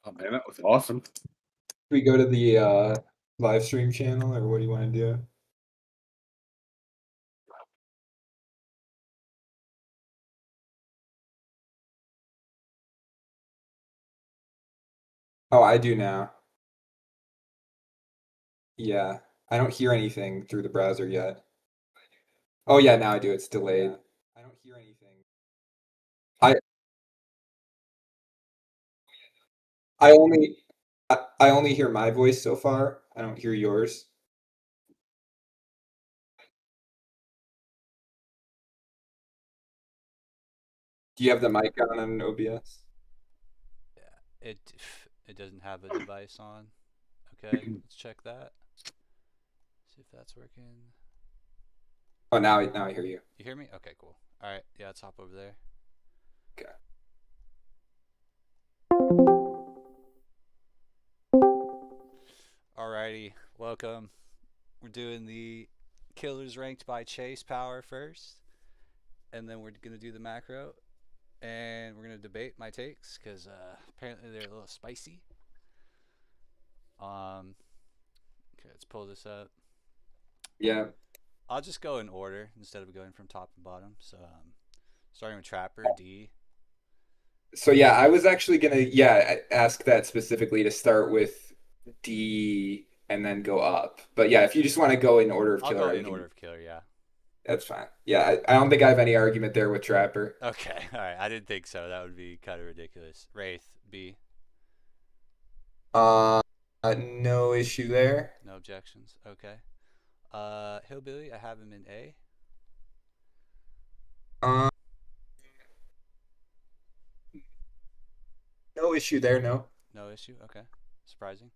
Oh man, that was awesome. We go to the live stream channel, or what do you want to do? Oh, I do now. Yeah, I don't hear anything through the browser yet. Oh yeah, now I do. It's delayed. I don't hear anything. I I only I only hear my voice so far. I don't hear yours. Do you have the mic on OBS? Yeah, it doesn't have a device on. Okay, let's check that. See if that's working. Oh, now I hear you. You hear me? Okay, cool. All right, yeah, let's hop over there. Okay. Alrighty, welcome. We're doing the killers ranked by chase power first, and then we're gonna do the macro, and we're gonna debate my takes because apparently they're a little spicy. Okay, let's pull this up. Yeah. I'll just go in order instead of going from top to bottom. So, starting with Trapper D. So yeah, I was actually gonna ask that specifically to start with D and then go up. But yeah, if you just want to go in order of I'll go killer, in you order can. of killer. Yeah. That's fine. Yeah, I don't think I have any argument there with Trapper. Okay. All right. I didn't think so. That would be kind of ridiculous. Wraith B. Uh, no issue there. No objections. Okay. Hillbilly. I have him in A. Uh, no issue there. No. No issue. Okay. Surprising.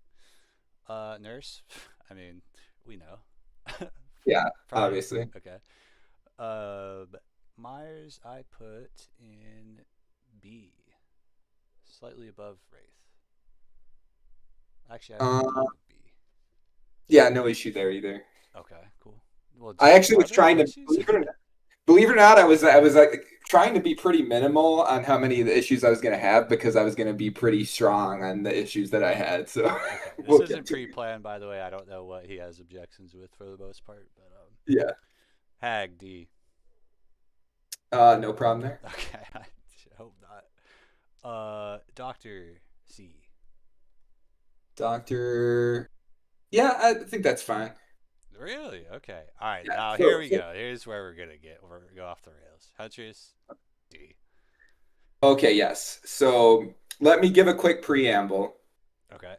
Nurse. I mean, we know. Yeah, Probably. obviously. Okay. Uh, Myers. I put in B. Slightly above Wraith. Actually, I put him Uh, above B. yeah, no issue there either. Okay. Cool. Well, I actually was are there trying no to issues? believe it or not, I was like trying to be pretty minimal on how many of the issues I was going to have because I was going to be pretty strong on the issues that I had. So Okay, this we'll get isn't to it. pre-planned, by the way. I don't know what he has objections with for the most part, but Yeah. Hag D. No problem there. Okay, I hope not. Doctor C. Doctor. Yeah, I think that's fine. Really? Okay. All right. Yeah. Now here So, we so go. Here's where we're gonna go off the rails. Huntress D. okay, yes. So let me give a quick preamble. Okay.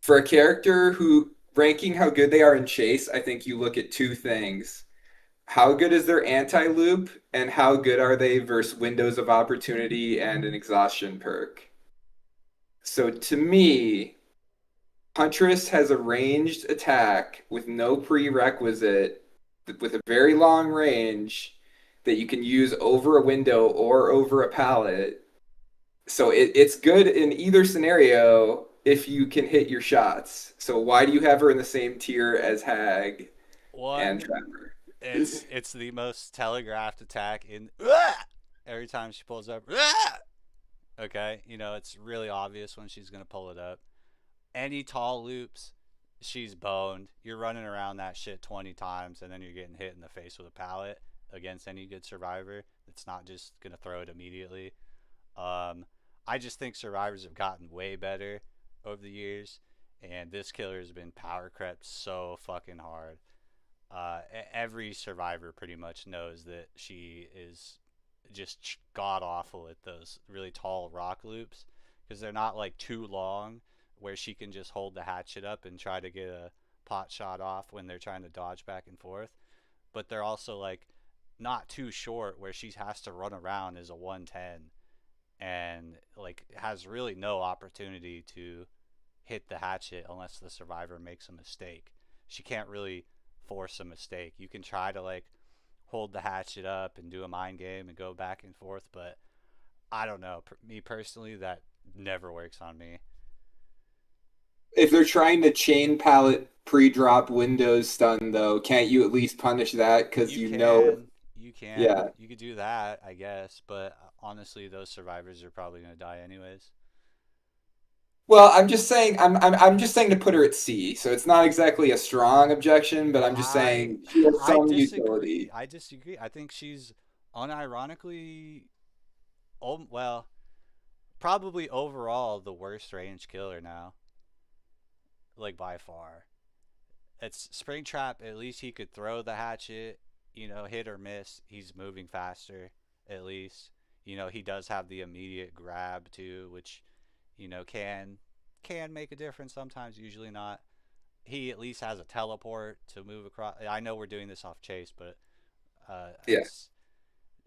For a character who ranking how good they are in chase, I think you look at two things. How good is their anti-loop, and how good are they versus windows of opportunity and an exhaustion perk? So to me, Huntress has a ranged attack with no prerequisite, with a very long range that you can use over a window or over a pallet. So it's good in either scenario if you can hit your shots. So why do you have her in the same tier as Hag and One. Trevor? It's the most telegraphed attack in. Every time she pulls up. Okay. It's really obvious when she's gonna pull it up. Any tall loops, she's boned. You're running around that shit 20 times, and then you're getting hit in the face with a pallet against any good survivor. It's not just gonna throw it immediately. Um, I just think survivors have gotten way better over the years, and this killer has been power crept so fucking hard. Every survivor pretty much knows that she is just god awful at those really tall rock loops because they're not like too long where she can just hold the hatchet up and try to get a pot shot off when they're trying to dodge back and forth, but they're also like not too short where she has to run around as a 110 and like has really no opportunity to hit the hatchet unless the survivor makes a mistake. She can't really force a mistake. You can try to like hold the hatchet up and do a mind game and go back and forth, but I don't know. Me personally, that never works on me. If they're trying to chain pallet pre-drop Windows stun, though, can't you at least punish that? Because You you know, can, you can, yeah, you could do that, I guess, but honestly, those survivors are probably gonna die anyways. Well, I'm just saying I'm just saying to put her at C. So it's not exactly a strong objection, but I'm just I saying she has I some disagree. utility. I disagree. I think she's unironically, oh well, probably overall the worst range killer now, like by far. It's Springtrap. At least he could throw the hatchet, hit or miss. He's moving faster, at least. He does have the immediate grab too, which, can make a difference sometimes. Usually not. He at least has a teleport to move across. I know we're doing this off chase, but Yeah. it's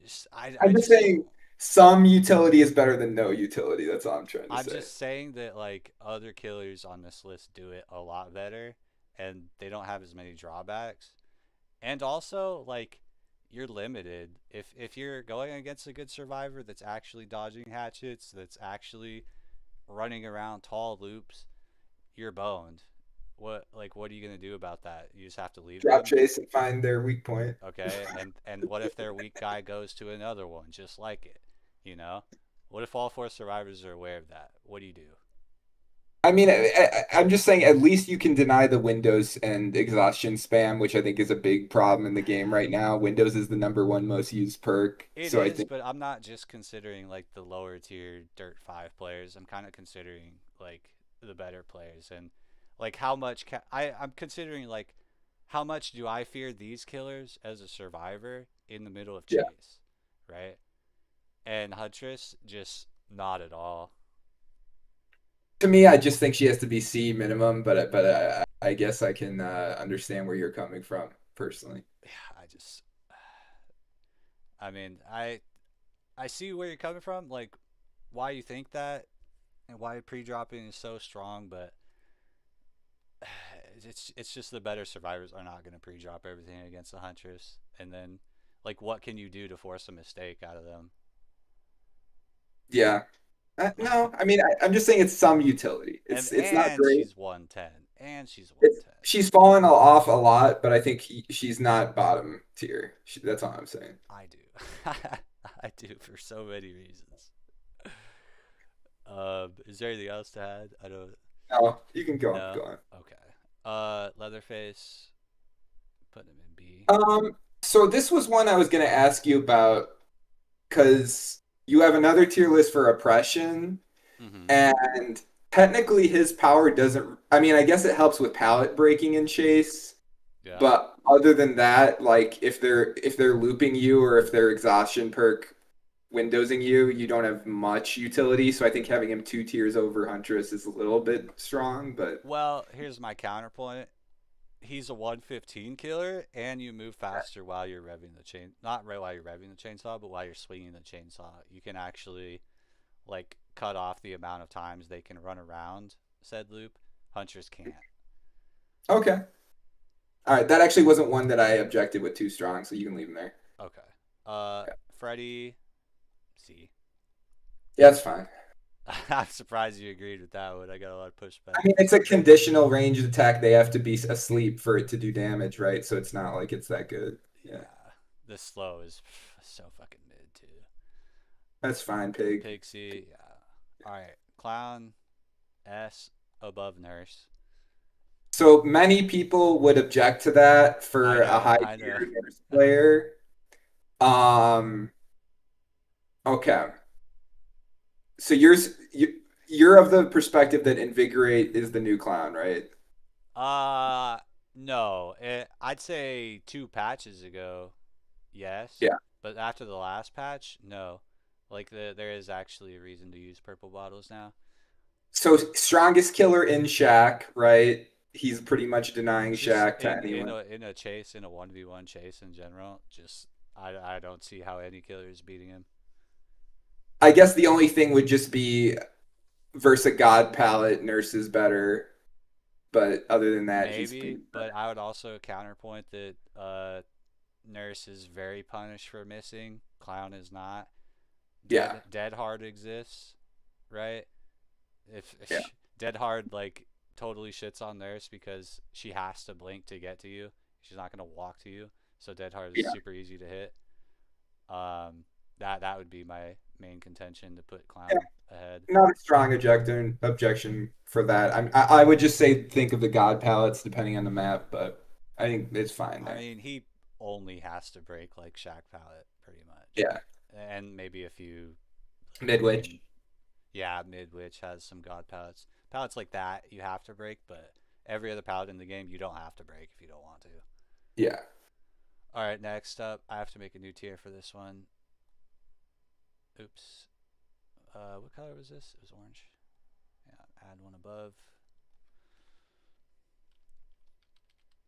just I I'm just just saying some utility is better than no utility. That's all I'm trying to I'm say. just saying that like other killers on this list do it a lot better, and they don't have as many drawbacks. And also, like, you're limited if you're going against a good survivor that's actually dodging hatchets, that's actually running around tall loops, you're boned. What are you gonna do about that? You just have to leave Drop them. chase and find their weak point. Okay, and what if their weak guy goes to another one just like it? You know, what if all four survivors are aware of that? What do you do? I mean, I'm just saying at least you can deny the Windows and exhaustion spam, which I think is a big problem in the game right now. Windows is the number one most used perk, It so I is, think but I'm not just considering like the lower tier Dirt 5 players. I'm kind of considering like the better players and like how much I'm considering like how much do I fear these killers as a survivor in the middle of yeah. chase, right? And Huntress just not at all. To me, I just think she has to be C minimum, but I guess I can understand where you're coming from personally. Yeah, I mean, I see where you're coming from, like why you think that and why pre-dropping is so strong, but it's just the better survivors are not going to pre-drop everything against the Huntress, and then like what can you do to force a mistake out of them? Yeah. No, I mean I'm just saying it's some utility. And It's not great. she's 110, and she's It's 110. she's fallen off a lot, but I think she's not bottom tier. That's all I'm saying. I do, I do for so many reasons. Is there anything else to add? I don't. No, you can go No. go on. Okay. Leatherface, putting him in B. So this was one I was gonna ask you about because you have another tier list for oppression, Mm-hmm. and technically his power doesn't. I mean, I guess it helps with pallet breaking and chase, Yeah. but other than that, like if they're looping you or if their exhaustion perk windowsing you, you don't have much utility. So I think having him two tiers over Huntress is a little bit strong, but Well, here's my counterpoint. He's a 115 killer, and you move faster while you're revving the chain. Not right while you're revving the chainsaw, but while you're swinging the chainsaw. You can actually like cut off the amount of times they can run around said loop. Hunters can't. okay. All right, that actually wasn't one that I objected with too strong, so you can leave him there. Okay. Freddy C. Yeah, that's fine. I'm surprised you agreed with that one. I got a lot of I pushback. mean, it's a conditional ranged attack. They have to be asleep for it to do damage, right? So it's not like it's that good. Yeah, Yeah. This slow is so fucking mid too. that's fine, pig. Pixie, yeah. All right. Clown S above nurse. So many people would object to that I for a know, high I know. tier nurse player. Um, okay. So you're of the perspective that Invigorate is the new clown, right? Uh, no. I'd say two patches ago, yes, Yeah. but after the last patch, no. Like there is actually a reason to use purple bottles now. So strongest killer in Shack, right? He's pretty much denying Just Shack to anyone. in a chase, in a 1v1 chase in general, just I don't see how any killer is beating him. I guess the only thing would just be versus a God palette, Nurse is better. But other than that, he's Maybe, pretty but I would also counterpoint that Nurse is very punished for missing. Clown is not. yeah, Dead Hard exists, right? If yeah, Dead Hard like totally shits on Nurse because she has to blink to get to you. She's not gonna walk to you. So Dead Hard is yeah. super easy to hit. That would be my main contention to put Yeah, Clown ahead. not a strong objection for that. I would just say think of the God palettes depending on the map, but I think it's fine I there. mean, he only has to break like Shack Palette pretty much, Yeah, and maybe a few Midwich. in yeah, Midwich has some God palettes. Palettes like that you have to break, but every other palette in the game you don't have to break if you don't want to. Yeah. All right, next up, I have to make a new tier for this one. Oops. What color was this? It was orange. Yeah, add one above.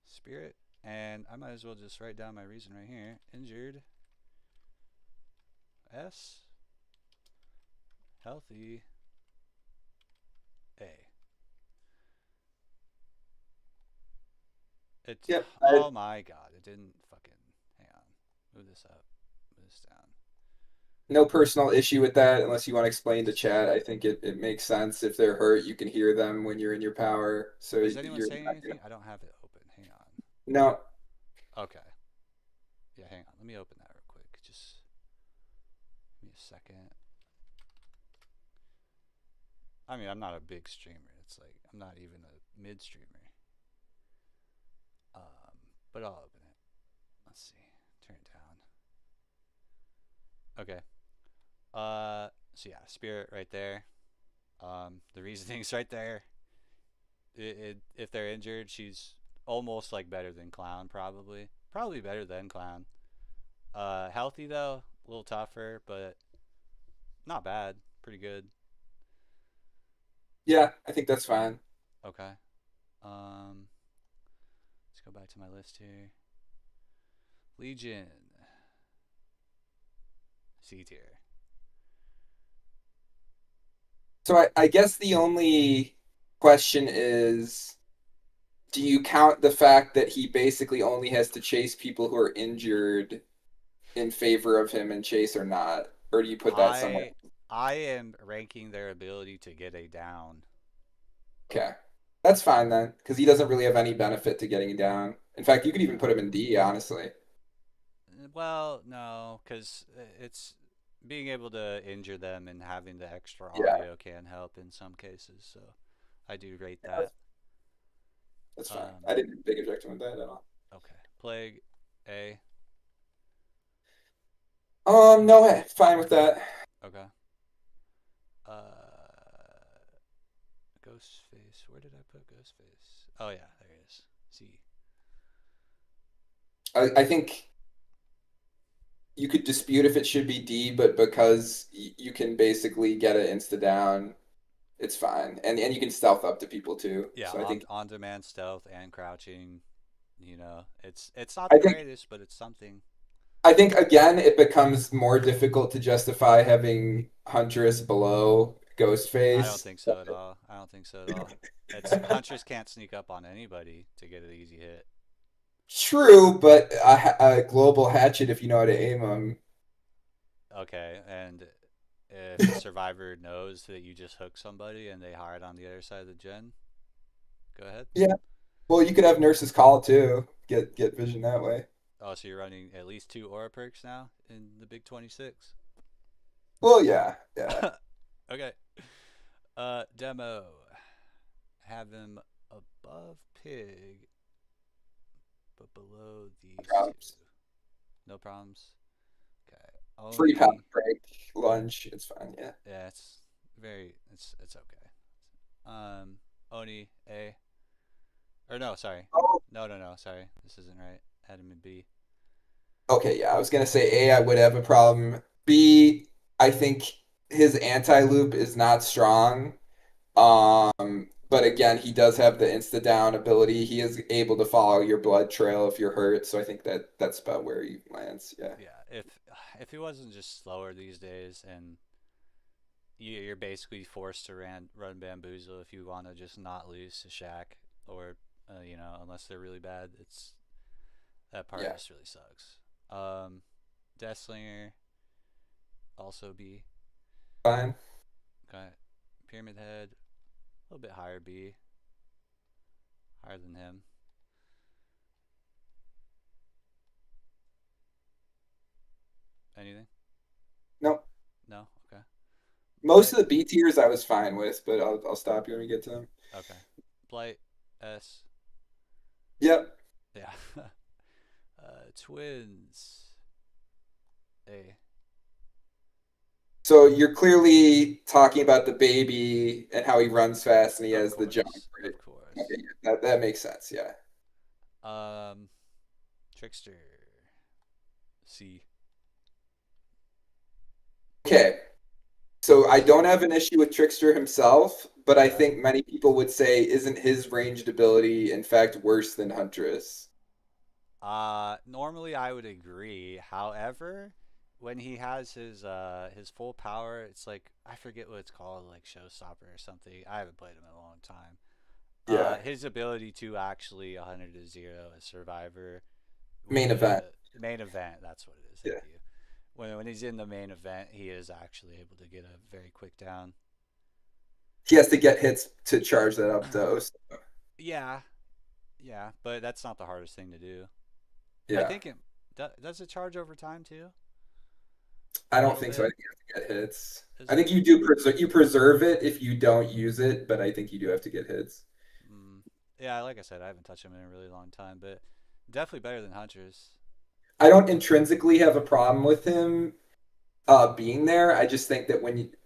Spirit. And I might as well just write down my reason right here. Injured. S. Healthy. A. It. Yep. Oh my god! It didn't fucking. Hang on. Move this up. Move this down. No personal issue with that unless you want to explain to chat. I think it makes sense. If they're hurt, you can hear them when you're in your power. So Is anyone you're saying not gonna. anything? I don't have it open. Hang on. No. Okay. Yeah, hang on. Let me open that real quick. Just give me a second. I mean, I'm not a big streamer. It's like I'm not even a mid streamer. But I'll open it. Let's see. Turn it down. Okay. So yeah, Spirit right there. The reasoning's right there. If they're injured, she's almost like better than Clown, probably. Probably better than Clown. Healthy though, a little tougher, but not bad. Pretty good. Yeah, I think that's fine. Okay. Um, let's go back to my list here. Legion. C tier. So I guess the only question is, do you count the fact that he basically only has to chase people who are injured in favor of him and chase or not? Or do you put that somewhere? I am ranking their ability to get a down. Okay. That's fine then, because he doesn't really have any benefit to getting down. In fact, you could even No. put him in D, honestly. Well, no, because it's being able to injure them and having the extra Yeah, audio can help in some cases. So I do rate that's, that. that's fine. Um, I didn't have a big objection with that at all. okay. Plague A. No, hey, fine with that. Okay. Uh, Ghostface. Where did I put Ghostface? Oh yeah, there he is. C. I think you could dispute if it should be D, but because you can basically get it insta down, it's fine. And you can stealth up to people too. Yeah, So I think on demand stealth and crouching. You know, it's not I the think greatest, but it's something. I think again it becomes more difficult to justify having Huntress below I don't Ghostface. think so at all. I don't think so at all. It's Huntress can't sneak up on anybody to get an easy hit. True, but a global hatchet if you know how to aim them. Okay, and if the survivor knows that you just hook somebody and they hide on the other side of the gen, go ahead. Yeah. Well, you could have Nurse's Call too. Get vision that way. Oh, so you're running at least two aura perks now in the big 26. Well, yeah, yeah. Okay. Demo. Have him above pig, but below these two. Props. No problems. Okay. Free power Oni. break, lunge. It's fine. Yeah. Yeah, it's very. It's okay. Oni A. Or no, sorry. Oh, No. Sorry, this isn't right. Had him in B. okay, yeah. I was gonna say A, I would have a problem. B, I think his anti-loop is not strong. But again, he does have the insta down ability. He is able to follow your blood trail if you're hurt. So I think that's about where he lands. Yeah. Yeah, if he wasn't just slower these days, and you're basically forced to run bamboozle if you want to just not lose to Shaq, or unless they're really bad. It's that part Yeah. just really sucks. Deathslinger also B. Fine. Okay, Pyramid Head a little bit higher B, higher than him. Anything? Nope. No. Most Blight. of the B tiers I was fine with, but I'll stop you when we get to them. Okay. Blight. S. Yep. Yeah. Twins. A. So you're clearly talking about the baby and how he runs fast and he Of has the jump, course. right? Of course. Okay, that makes sense. Yeah. Um, Trickster. C. Okay. So I don't have an issue with Trickster himself, but I Okay. think many people would say isn't his ranged ability in fact worse than Huntress? Normally I would agree. However, when he has his full power, it's like I forget what it's called, like Showstopper or something. I haven't played him in a long time. Yeah. His ability to actually 100 to 0 a survivor with Main event. the main event, that's what it is. Thank Yeah. you. When he's in the main event, he is actually able to get a very quick down. He has to get hits to charge that up though. So, Yeah, yeah, but that's not the hardest thing to do. I yeah. think it does it charge over time too, I a don't little think so. I bit. think you have to get hits. Is I think it? you preserve it if you don't use it, but I think you do have to get hits. Mm, yeah, like I said, I haven't touched him in a really long time, but definitely better than Huntress. I don't intrinsically have a problem with him being there. I just think that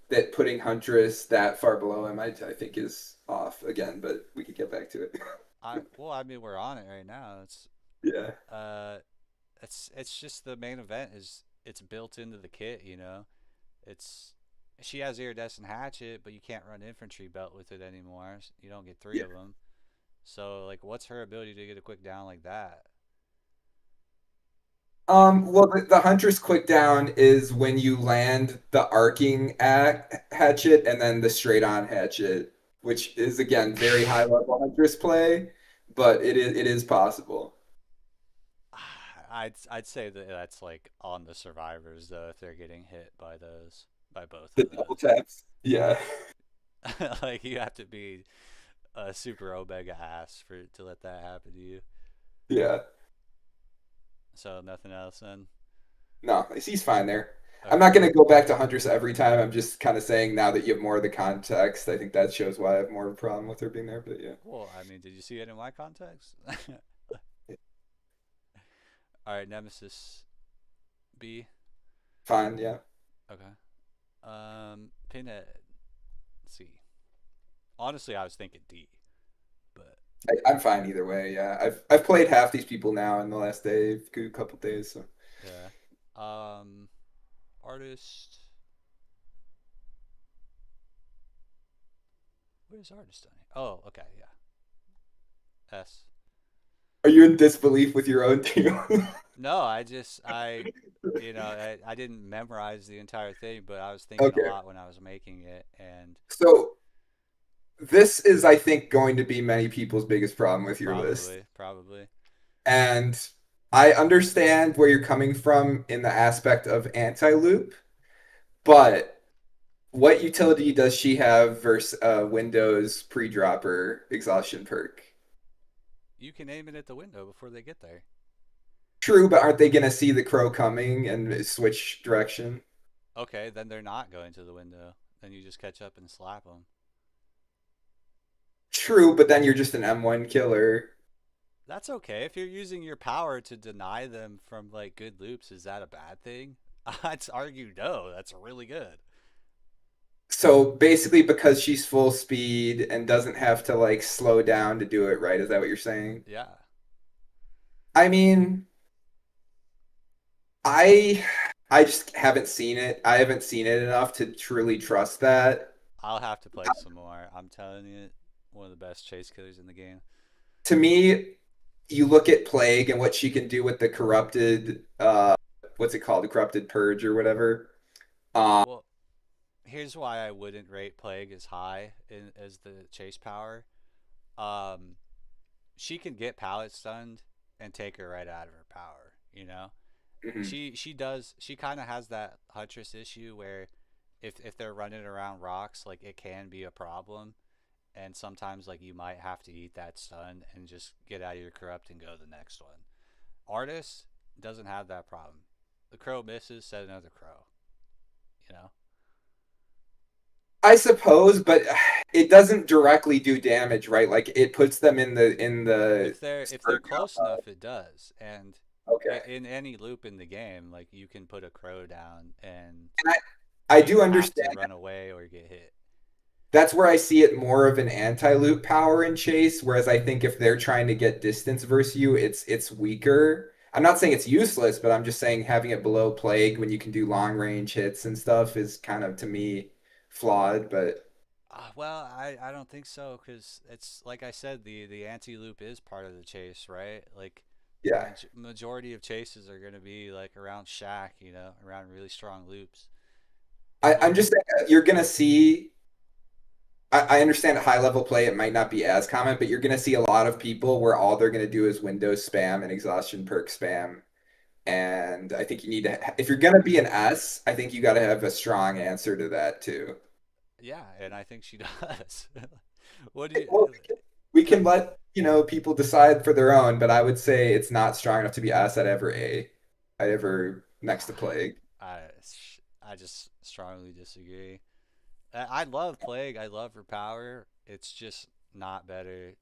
that putting Huntress that far below him, I think is off again. But we could get back to it. I mean, we're on it right now. Yeah, Uh, it's just the main event is it's built into the kit, you know. It's she has iridescent hatchet, but you can't run infantry belt with it anymore. You don't get three yeah. of them. So like, what's her ability to get a quick down like that? Like, Well, the Huntress quick down is when you land the arcing hatchet and then the straight on hatchet, which is again very high level Huntress play, but it is possible. I'd say that that's like on the survivors though if they're getting hit by those by both The of double those. taps. Yeah, Like you have to be a super omega ass for to let that happen to you. yeah. So nothing else then. No, he's fine there. I'm Okay. not going to go back to Huntress every time. I'm just kind of saying now that you have more of the context, I think that shows why I have more of a problem with her being there. But yeah, Well, I mean, did you see it in my context? All right, Nemesis B. fine. Yeah, Okay. Pinhead C. Honestly, I was thinking D, but I'm fine either way. Yeah, I've played half these people now in the last day, couple days. So yeah. Um, Artist. Where's artist on here? Oh, okay, yeah. S. are you in disbelief with your own team? No, you know, I didn't memorize the entire thing, but I was thinking a Okay, lot when I was making it, and so this is, I think, going to be many people's biggest problem with your list. probably. And I understand where you're coming from in the aspect of anti-loop, but what utility does she have versus Windows pre-dropper exhaustion perk? You can aim it at the window before they get there. True, but aren't they going to see the crow coming and switch direction? Okay, then they're not going to the window. Then you just catch up and slap them. True, but then you're just an M1 killer. That's okay. If you're using your power to deny them from like good loops, is that a bad thing? I'd argue no. That's really good. So basically, because she's full speed and doesn't have to like slow down to do it right, is that what you're saying? Yeah, I mean, I I just haven't seen it. I haven't seen it enough to truly trust that. I'll have to play some more. I'm telling you, one of the best chase killers in the game. To me, you look at Plague and what she can do with the corrupted what's it called? The corrupted purge or whatever. Um Well, here's why I wouldn't rate Plague as high as the chase power. Um, she can get pallet stunned and take her right out of her power. You know, mhm. she kind of has that Huntress issue where if they're running around rocks, like it can be a problem, and sometimes like you might have to eat that stun and just get out of your corrupt and go to the next one. Artist doesn't have that problem. The crow misses, set another crow. You know. I suppose, but it doesn't directly do damage, right? Like it puts them in the If they're certain close enough, it does. And okay. in any loop in the game, like you can put a crow down and And I do you have to understand run away or get hit. that's where I see it more of an anti-loop power in Chase, whereas I think if they're trying to get distance versus you, it's weaker. I'm not saying it's useless, but I'm just saying having it below Plague when you can do long range hits and stuff is kind of to me flawed, but Well, I don't think so because it's like I said, the anti loop is part of the chase, right? Like yeah. majority of chases are going to be like around shack, around really strong loops. I'm Look, just saying you're gonna see I understand at high level play it might not be as common, but you're gonna see a lot of people where all they're gonna do is Windows spam and exhaustion perk spam. And I think you need to, if you're gonna be an S, I think you got to have a strong answer to that too. yeah, and I think she does. What do you? Well, we Cause can let people decide for their own, but I would say it's not strong enough to be S at ever A. I'd ever next to plague. I I just strongly disagree. I love Plague. I love her power. It's just not better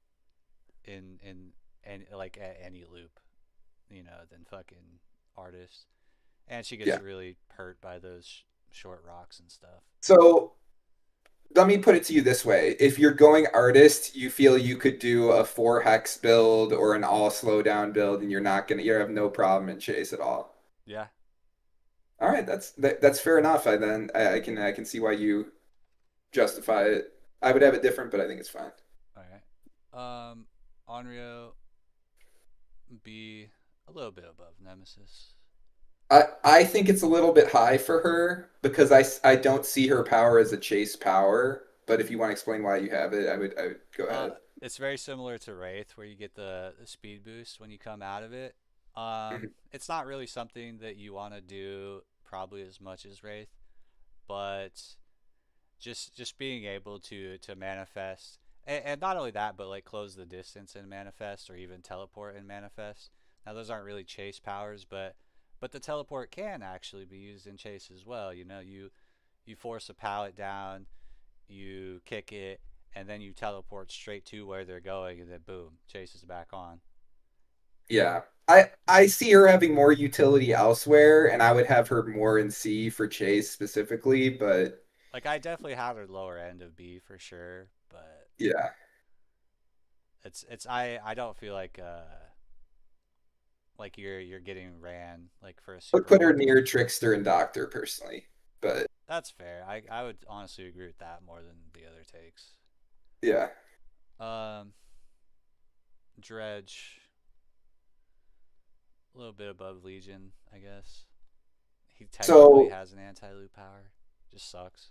in and like at any loop, than fucking Artist. And she gets Yeah. really hurt by those short rocks and stuff. So let me put it to you this way. If you're going artist, you feel you could do a 4 hex build or an all slowdown build, and you have no problem in chase at all. Yeah. All right, that's fair enough. I can see why you justify it. I would have it different, but I think it's fine. All right. Onryo be a little bit above Nemesis. I think it's a little bit high for her because I don't see her power as a chase power. But if you want to explain why you have it, I would go ahead. It's very similar to Wraith, where you get the speed boost when you come out of it. Mhm. It's not really something that you want to do probably as much as Wraith, but just being able to manifest, and not only that, but like close the distance and manifest, or even teleport and manifest. Now those aren't really chase powers, but the teleport can actually be used in chase as well. You force a pallet down, you kick it, and then you teleport straight to where they're going, and then boom, chase is back on. Yeah. I see her having more utility elsewhere, and I would have her more in C for chase specifically, but Like I definitely have her lower end of B for sure, but yeah. I don't feel like you're getting ran like for a I would super put her long near time. Trickster and Doctor personally. But That's fair. I would honestly agree with that more than the other takes. yeah. Um, Dredge, a little bit above Legion, I guess. He technically So has an anti-loop power. Just sucks.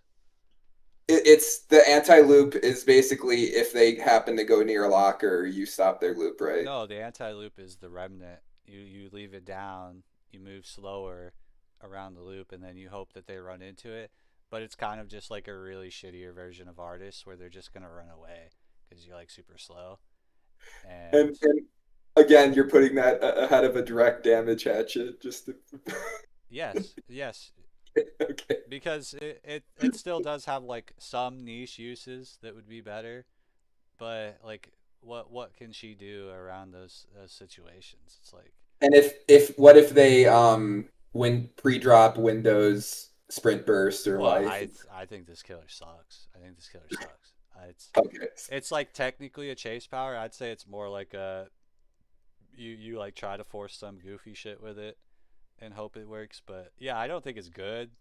it's the anti-loop is basically if they happen to go near a locker, you stop their loop, right? No, the anti-loop is the remnant. You leave it down, you move slower around the loop, and then you hope that they run into it. But it's kind of just like a really shittier version of Artists where they're just gonna run away because you're like super slow. And And again, you're putting that ahead of a direct damage hatchet. Just to... yes, yes, okay. because it still does have like some niche uses that would be better, but like what can she do around those situations? It's like, And if what if they win pre-drop Windows sprint burst or well, life? I think this killer sucks. I think this killer sucks. Okay. It's like technically a chase power. I'd say it's more like a you like try to force some goofy shit with it and hope it works. But yeah, I don't think it's good,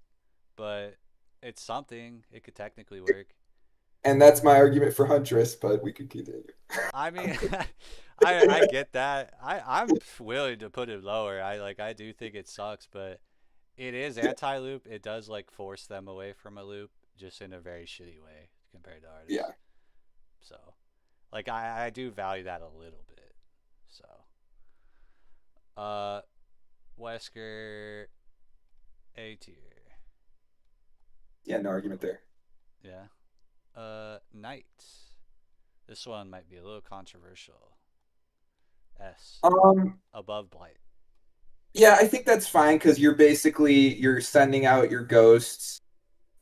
but it's something. It could technically work. And that's my argument for Huntress, but we could continue. I mean, I get that. I'm willing to put it lower. I do think it sucks, but it is anti loop. It does like force them away from a loop, just in a very shitty way compared to artists. Yeah. So, like I do value that a little bit. So, uh, Wesker A tier. Yeah, no argument there. Yeah. Knight. This one might be a little controversial. S. Um, Above Blight. yeah, I think that's fine because you're basically you're sending out your ghosts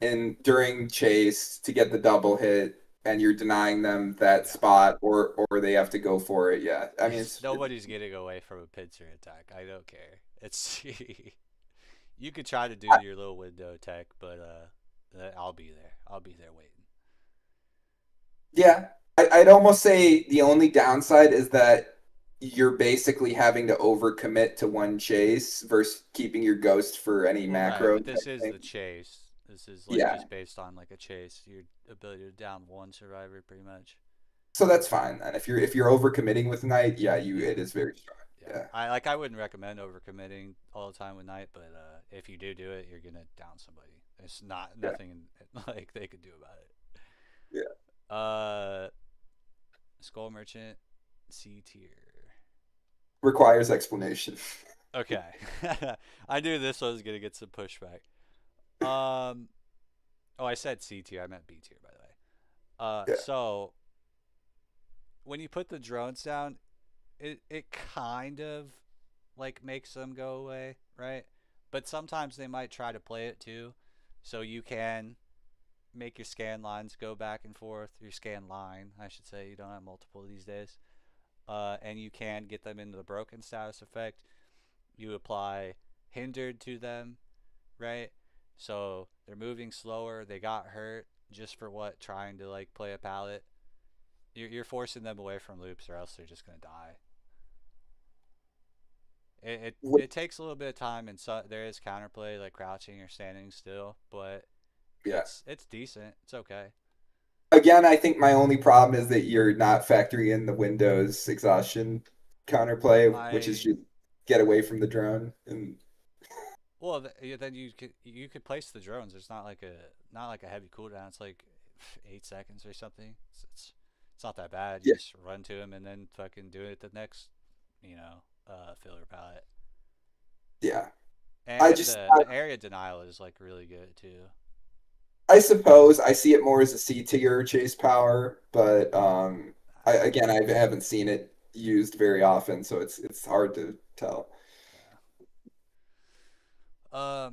in during chase to get the double hit, and you're denying them that Yeah. spot, or they have to go for it. Yeah, I mean it's Nobody's getting away from a pincer attack. I don't care. It's you could try to do your little window tech, but I'll be there. I'll be there waiting. yeah. I'd almost say the only downside is that you're basically having to overcommit to one chase versus keeping your ghost for any Well, right, macro but this type is thing. the chase. This is like Yeah, just based on like a chase, your ability to down one survivor, pretty much. so that's fine then. If you're overcommitting with Knight, yeah, you Yeah, it is very strong. yeah. Yeah, I wouldn't recommend overcommitting all the time with Knight, but if you do it, you're gonna down somebody. It's not yeah, nothing like they could do about yeah. it. Skull Merchant, C tier. Requires explanation. Okay, I knew this one was gonna get some pushback. Um, oh, I said C tier. I meant B tier, by the way. Yeah, So when you put the drones down, it kind of like makes them go away, right? But sometimes they might try to play it too, so you can make your scan lines go back and forth. Your scan line, I should say. You don't have multiple these days, and you can get them into the broken status effect. You apply hindered to them, right? So they're moving slower. They got hurt just for what? Trying to like play a pallet. You're forcing them away from loops, or else they're just gonna die. It takes a little bit of time, and so there is counterplay like crouching or standing still, but yeah. it's decent. It's okay. Again, I think my only problem is that you're not factoring in the Windows exhaustion counterplay, which is I just get away from the drone. And well then you could place the drones. It's not like a heavy cooldown. It's like 8 seconds or something. It's not that bad. You yeah, just run to him and then fucking do it the next filler palette. yeah. I And just, the area denial is like really good too. I suppose I see it more as a C tier chase power, but again, I haven't seen it used very often, so it's hard to tell. Yeah.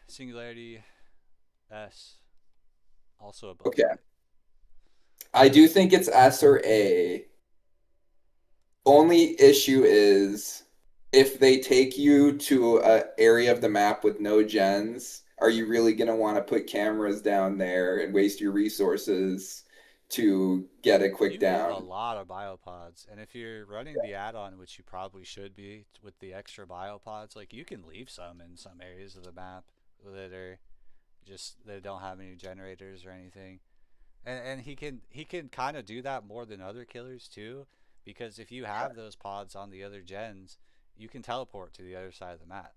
Singularity S also above Okay, Knight. I do think it's S or A. Only issue is if they take you to an area of the map with no gens, are you really going to want to put cameras down there and waste your resources to get a quick You get a down? lot of biopods, and if you're running the add-on, which you probably should be with the extra biopods, like you can leave some in some areas of the map that are just they don't have any generators or anything. And he can kind of do that more than other killers too, because if you have those pods on the other gens, you can teleport to the other side of the map.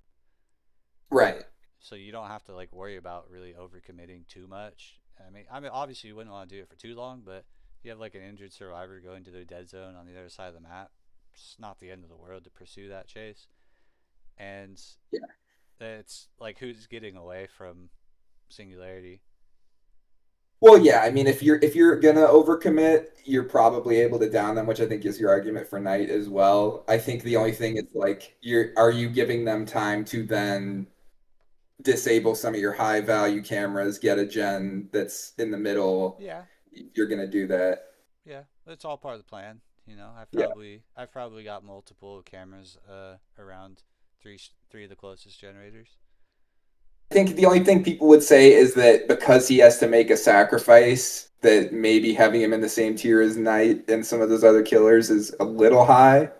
Right. So you don't have to like worry about really overcommitting too much. I mean, obviously you wouldn't want to do it for too long, but if you have like an injured survivor going to their dead zone on the other side of the map, it's not the end of the world to pursue that chase. And Yeah. it's like who's getting away from singularity? Well, yeah, I mean if you're gonna overcommit, you're probably able to down them, which I think is your argument for Knight as well. I think the Yeah, only thing is like are you giving them time to then disable some of your high value cameras, get a gen that's in the middle, yeah, you're gonna do that. yeah. It's all part of the plan. You know, I've Yeah. probably I've probably got multiple cameras around three of the closest generators. I think the only thing people would say is that because he has to make a sacrifice, that maybe having him in the same tier as Knight and some of those other killers is a little high.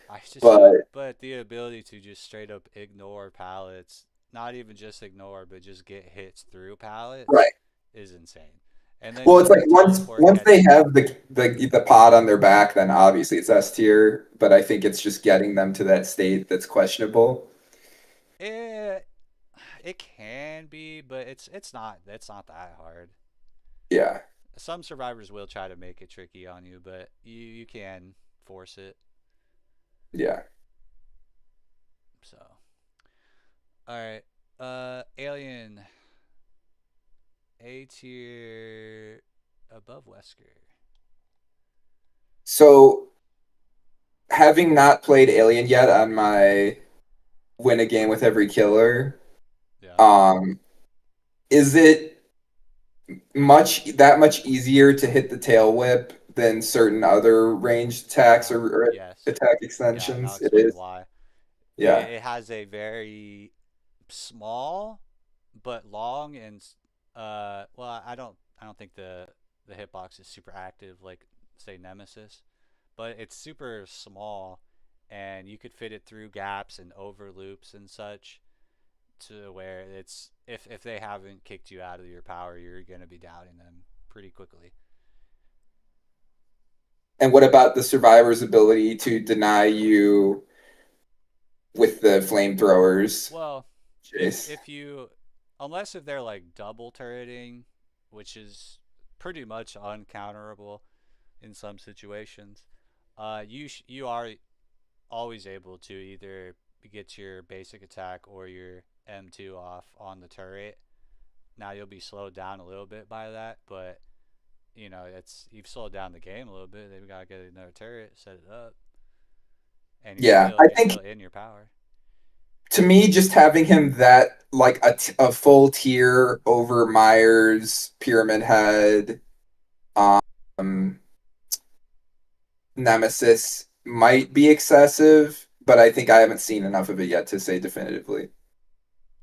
I just But but the ability to just straight up ignore pallets, not even just ignore, but just get hits through pallets right. is insane. And then Well, it's like the once teleport once they catch. have the pod on their back, then obviously it's S tier. But I think it's just getting them to that state that's questionable. It it can be, but it's not that hard. Yeah, Some survivors will try to make it tricky on you, but you can force it. yeah. So, all right. Alien A tier above Wesker. So having not played Alien yet on my win a game with every killer, Yeah. um, is it? much easier to hit the tail whip than certain other ranged attacks or Yes. attack Yeah, and I'll extensions. It explain is. why. It, Yeah. it has a very small but long and well, I don't think the hitbox is super active like say Nemesis, but it's super small and you could fit it through gaps and over loops and such to where it's if they haven't kicked you out of your power, you're going to be downing them pretty quickly. And what about the survivor's ability to deny you with the flamethrowers, Well, if Chase? if you unless if they're like double turreting, which is pretty much uncounterable in some situations, you are always able to either get your basic attack or your M2 off on the turret. Now you'll be slowed down a little bit by that, but it's you've slowed down the game a little bit. They've got to get another turret, set it up, and you're Yeah, still I you're think still in your power. to me, just having him that like a full tier over Myers, Pyramid Head, um, Nemesis might be excessive, but I think I haven't seen enough of it yet to say definitively.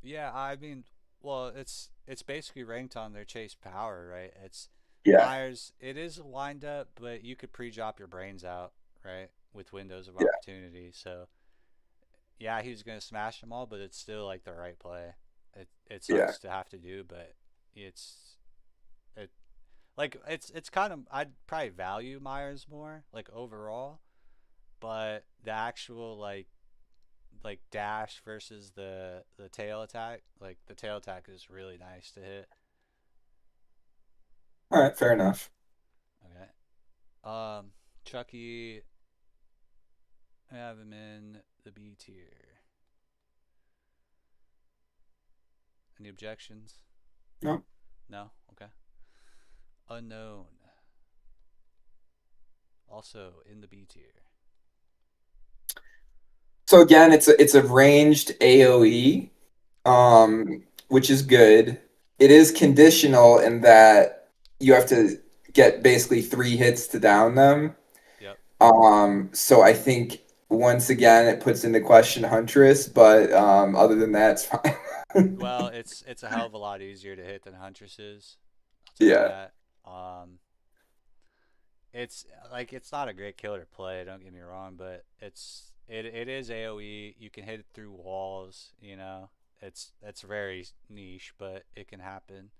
Yeah, I mean, well, it's basically ranked on their chase power, right? It's Yeah, Myers. It is a wind up, but you could pre-drop your brains out, right, with windows of yeah, opportunity. So yeah, he's gonna smash them all, but it's still like the right play. It yeah. sucks to have to do, but it's it like it's kind of I'd probably value Myers more like overall, but the actual like dash versus the tail attack, like the tail attack is really nice to hit. All right, fair enough. Okay. Chucky, I have him in the B tier. Any objections? No. No. Okay. Unknown, also in the B tier. So again, it's a ranged AoE, which is good. It is conditional in that you have to get basically 3 hits to down them. Yep. So I think once again it puts into question Huntress, but other than that, it's fine. Well, it's a hell of a lot easier to hit than Huntress is. I'll tell you Yeah. that. It's like it's not a great killer to play. Don't get me wrong, but it is AOE. You can hit it through walls. It's very niche, but it can happen.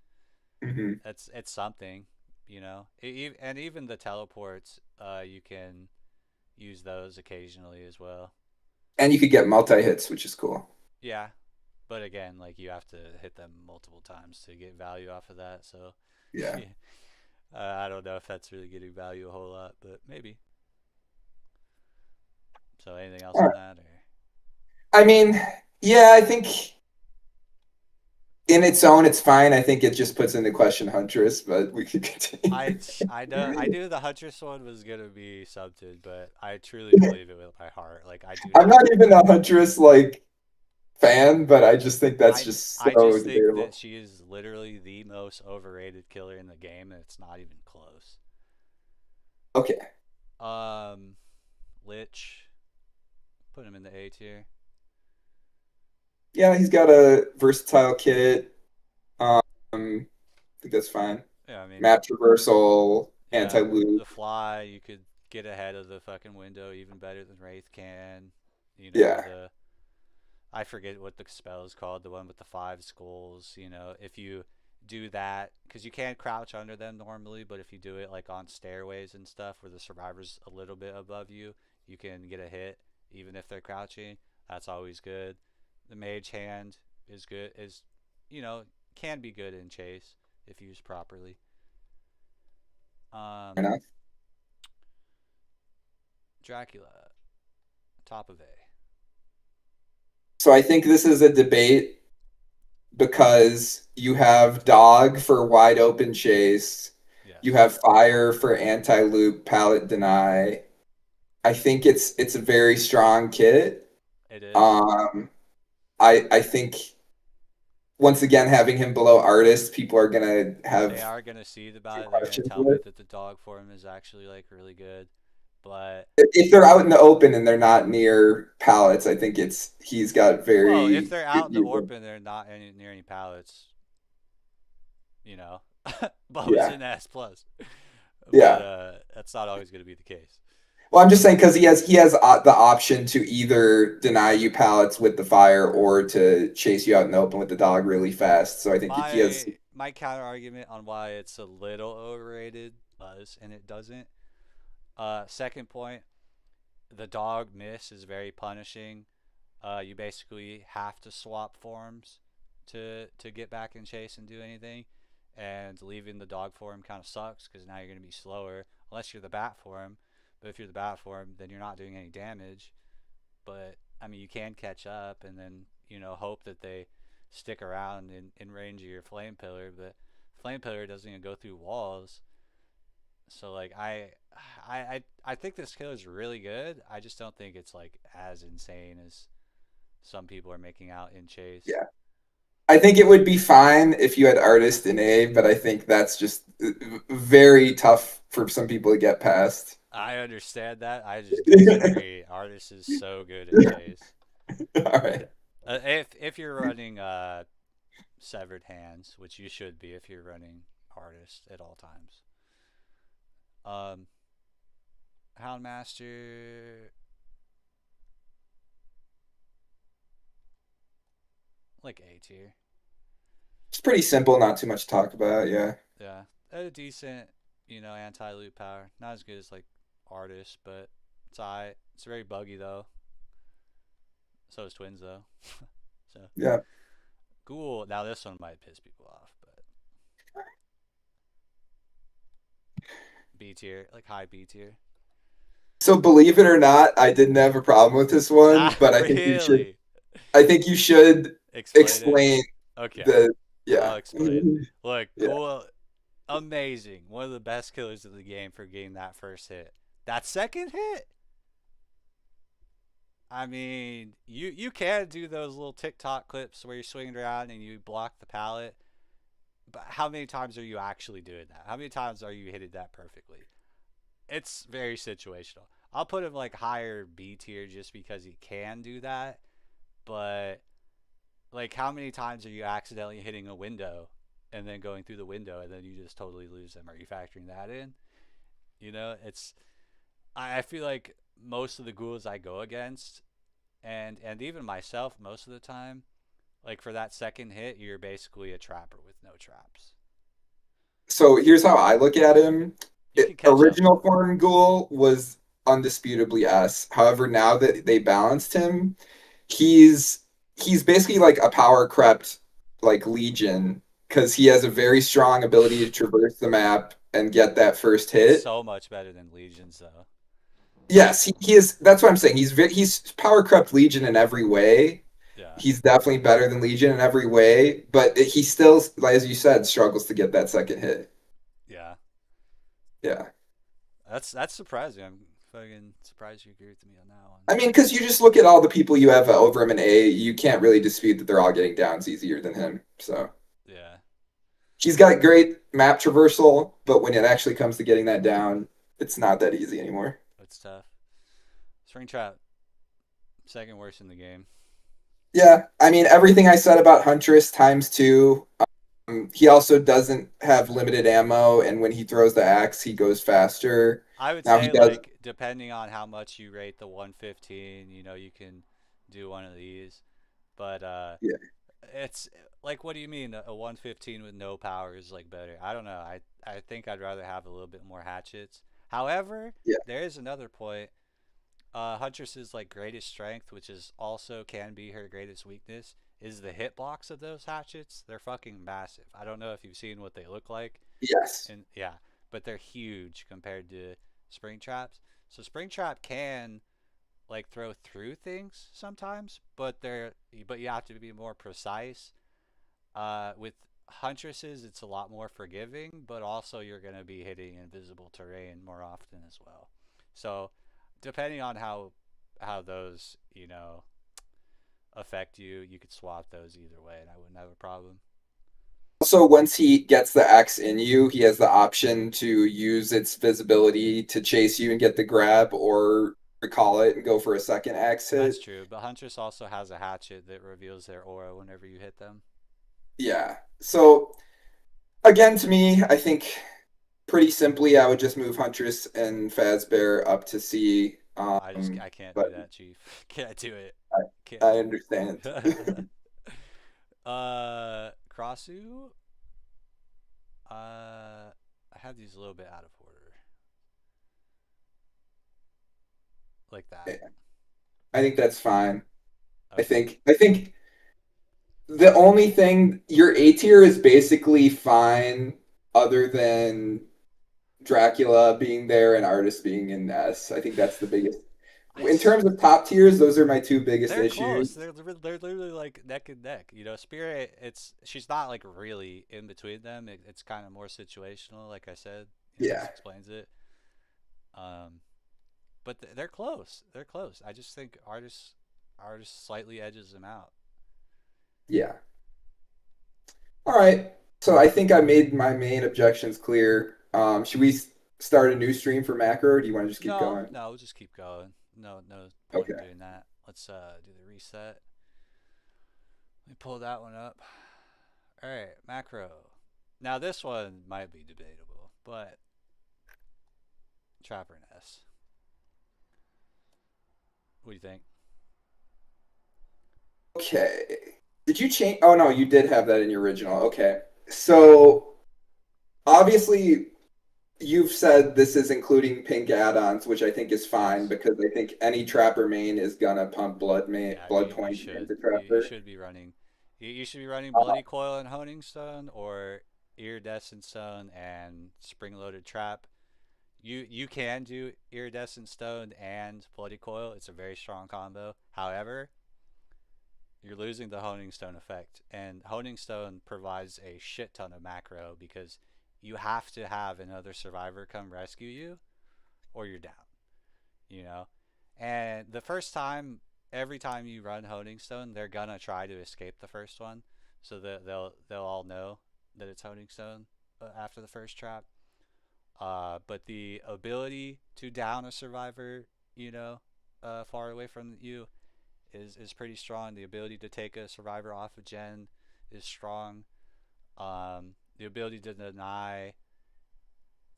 Hmm. It's something. And even the teleports, you can use those occasionally as well. And you could get multi hits, which is cool. Yeah, but again, like you have to hit them multiple times to get value off of that. So, Yeah. yeah, I don't know if that's really getting value a whole lot, but maybe. So, anything else All on right. that, or I mean, yeah, I think in its own, it's fine. I think it just puts into question Huntress, but we could I continue. I knew the Huntress one was gonna be something, but I truly believe it with my heart. Like I do I'm not. not even a Huntress like fan, but I just think that's just I so just think that debatable. she is literally the most overrated killer in the game, and it's not even close. Okay. Um, Lich, put him in the A tier. Yeah, he's got a versatile kit. I think that's fine. Yeah, I mean, Map traversal, yeah, anti-loop. the fly, you could get ahead of the fucking window even better than Wraith can. Yeah. The I forget what the spell is called, the one with the five skulls. If you do that, because you can't crouch under them normally, but if you do it like on stairways and stuff where the survivor's a little bit above you, you can get a hit even if they're crouching. That's always good. The mage hand is good, you know, can be good in chase if used properly. Fair Um, enough. Dracula, top of A. So I think this is a debate because you have dog for wide open chase, you Yes, have fire for anti-loop, pallet deny. I think it's a very strong kit. it is. Um, I think once again, having him below artist, people are gonna They have are gonna see about some it. They're gonna questions tell me with. that the dog form is actually like really good, but If they're out in the open and they're not near pallets, I think he's got well, if very they're good out in the use. open, they're not near any pallets, you know. Bubba's Yeah, in S plus, but yeah. that's not always gonna be the case. Well, I'm just saying because he has the option to either deny you pallets with the fire or to chase you out in the open with the dog really fast. So I think he has. My counter argument on why it's a little overrated does and it doesn't. Second point, the dog miss is very punishing. You basically have to swap forms to get back in chase and do anything, and leaving the dog form kind of sucks because now you're going to be slower unless you're the bat form. But if you're the bat form, then you're not doing any damage. But I mean, you can catch up and then hope that they stick around in range of your flame pillar. But flame pillar doesn't even go through walls, so like I think this killer is really good. I just don't think it's like as insane as some people are making out in Chase. Yeah. I think it would be fine if you had artist in A, but I think that's just very tough for some people to get past. I understand that. I just disagree. Artist is so good in Chase. All right. If you're running severed hands, which you should be if you're running artist at all times. Um, Houndmaster, like A tier. It's pretty simple, not too much to talk about. Yeah. Yeah, a decent, anti loot power. Not as good as like artist, but it's alright. It's very buggy though. So is twins though. So Yeah. cool. Now this one might piss people off, but B tier, like high B tier. So believe it or not, I didn't have a problem with this one, Not but really. I think you should Explain it. explain Okay, the I'll yeah. explain. Look, Yeah. cool, amazing. One of the best killers of the game for getting that first hit. That second hit, I mean, you can do those little TikTok clips where you're swinging around and you block the pallet, but how many times are you actually doing that? How many times are you hitting that perfectly? It's very situational. I'll put him like higher B tier just because he can do that, but like how many times are you accidentally hitting a window and then going through the window and then you just totally lose them? Are you factoring that in? It's I feel like most of the ghouls I go against and even myself most of the time, like for that second hit, you're basically a trapper with no traps. So here's how I look at him. You can catch up Original though. form Ghoul was undisputably S. However, now that they balanced him, he's he's basically like a power crept like Legion because he has a very strong ability to traverse the map and get that first It's hit. so much better than Legions though. Yes, he is. That's what I'm saying. He's power crept Legion in every way. Yeah. He's definitely better than Legion in every way, but he still, as you said, struggles to get that second hit. Yeah. Yeah. That's surprising. I'm fucking surprised you agree with me on that one. I mean, because you just look at all the people you have over him in A, you can't really dispute that they're all getting downs easier than him. So Yeah. he's got great map traversal, but when it actually comes to getting that down, it's not that easy anymore. It's tough. Springtrap, second worst in the game. Yeah, I mean, everything I said about Huntress times two. He also doesn't have limited ammo, and when he throws the axe, he goes faster. I would Now he say does, like depending on how much you rate the 115, you can do one of these. But yeah, it's like what do you mean a 115 with no power is like better? I don't know. I think I'd rather have a little bit more hatchets. However, yeah. there is another point. Huntress's like greatest strength, which is also can be her greatest weakness, is the hitbox of those hatchets. They're fucking massive. I don't know if you've seen what they look like, Yes. and yeah, but they're huge compared to spring traps. So spring trap can like throw through things sometimes, but you have to be more precise. With huntresses, it's a lot more forgiving, but also you're gonna be hitting invisible terrain more often as well. So depending on how those affect you, you could swap those either way, and I wouldn't have a problem. Also, once he gets the X in you, he has the option to use its visibility to chase you and get the grab, or recall it and go for a second X That's hit. true, but Huntress also has a hatchet that reveals their aura whenever you hit them. Yeah. So again, to me, I think pretty simply, I would just move Huntress and Fazbear up to C. I can't But do that, Chief. Can't do it. Can't I do understand. it. Crossu. I have these a little bit out of order, like that. I think that's fine. Okay. I think the only thing your A tier is basically fine, other than Dracula being there and Artist being in S. I think that's the biggest. I In terms of top tiers, those are my two biggest They're issues. close. They're literally like neck and neck. You know, Spirit. She's not like really in between them. It's kind of more situational, like I said. You know, this Yeah, explains it. Um, but they're close. They're close. I just think artist slightly edges them out. yeah. All right. So I think I made my main objections clear. Should we start a new stream for macro, or do you want to just keep No, going? no, we'll just keep going. No point in Okay. doing that. Let's do the reset. Let me pull that one up. All right, macro. Now this one might be debatable, but Trapper Nest. What do you think? Okay. Did you change? Oh no, you did have that in your original. Okay. So obviously you've said this is including pink add-ons, which I think is fine Yes. because I think any Trapper main is gonna pump Yeah, blood you points should. into You Trapper. should be running. You should be running Uh, Bloody Coil and Honing Stone or Iridescent Stone and Spring Loaded Trap. You can do Iridescent Stone and Bloody Coil. It's a very strong combo. However, you're losing the Honing Stone effect, and Honing Stone provides a shit ton of macro because you have to have another survivor come rescue you, or you're down. You know, and the first time, every time you run Honing Stone, they're gonna try to escape the first one, so that they'll all know that it's Honing Stone after the first trap. But the ability to down a survivor, you know, far away from you is pretty strong. The ability to take a survivor off of Gen is strong. The ability to deny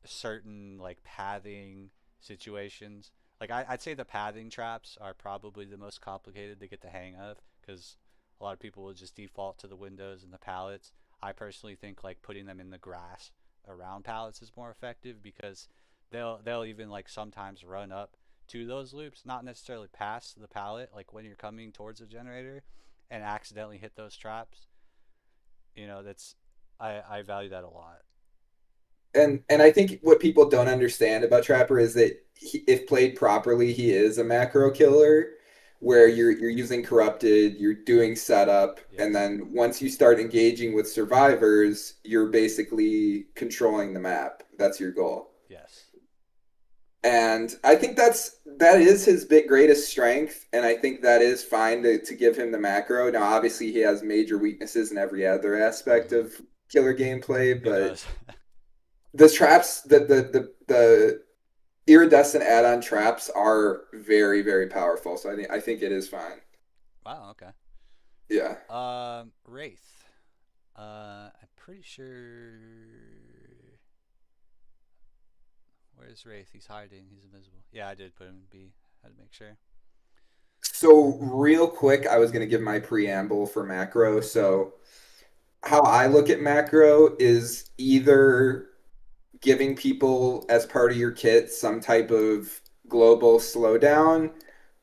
certain like pathing situations. Like I'd say the pathing traps are probably the most complicated to get the hang of because a lot of people will just default to the windows and the pallets. I personally think like putting them in the grass around pallets is more effective because they'll even like sometimes run up to those loops, not necessarily past the pallet, like when you're coming towards the generator and accidentally hit those traps. You know, that's I value that a lot. and I think what people don't understand about Trapper is that if played properly, he is a macro killer, where Yes. you're using corrupted, you're doing setup, and Yes. then once you start engaging with survivors, you're basically controlling the map. That's your goal. Yes. And I think that is his big greatest strength, and I think that is fine to give him the macro. Now, obviously, he has major weaknesses in every other aspect Mm-hmm. of killer gameplay, He but does. the traps, the iridescent add-on traps are very, very powerful. So I think it is fine. Wow. Okay. Yeah. Wraith. I'm pretty sure. Where's Wraith? He's hiding. He's invisible. Yeah, I did put him in B. I had to make sure. So real quick, I was going to give my preamble for macro. So how I look at macro is either giving people as part of your kit some type of global slowdown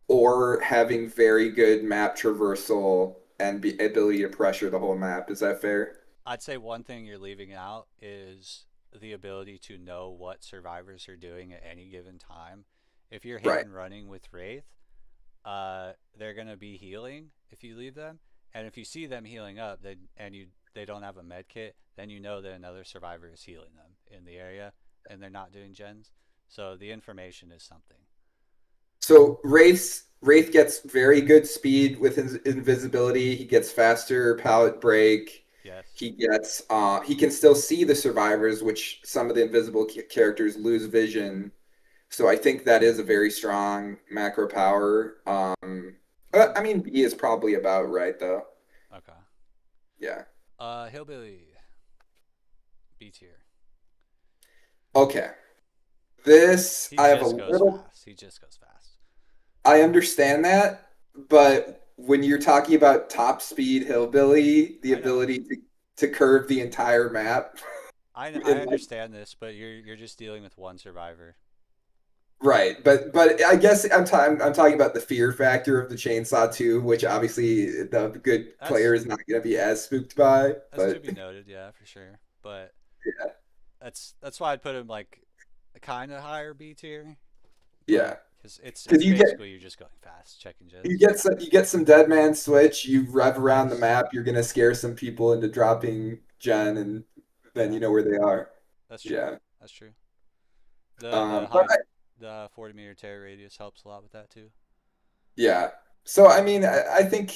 or having very good map traversal and ability to pressure the whole map. Is that fair? I'd say one thing you're leaving out is the ability to know what survivors are doing at any given time. If you're Right. hidden running with Wraith, they're gonna be healing if you leave them, and if you see them healing up, then and you they don't have a med kit, then you know that another survivor is healing them in the area, and they're not doing gens. So the information is something. So Wraith gets very good speed with his invisibility. He gets faster pallet break. Yes. He can still see the survivors, which some of the invisible characters lose vision. So I think that is a very strong macro power. I mean B is probably about right though. Okay. Yeah. Hillbilly. B tier. Okay. This He I have a just goes little fast. He just goes fast. I understand that, but when you're talking about top speed hillbilly, the I know. ability to curve the entire map I in like understand this, but you're just dealing with one survivor. right, but I guess I'm talking about the fear factor of the chainsaw too, which obviously the good That's player is not going to be as spooked by, that's to but be noted, yeah, for sure. But yeah, that's why I'd put him like kind of higher B tier, yeah, but because it's because basically you're just going fast, checking gens. you get some dead man switch, you rev around the Yes. map, you're going to scare some people into dropping gen, and then Yeah, you know where they are. that's true. Yeah. That's true. The But high the 40-meter terror radius helps a lot with that too. yeah. So I mean, I think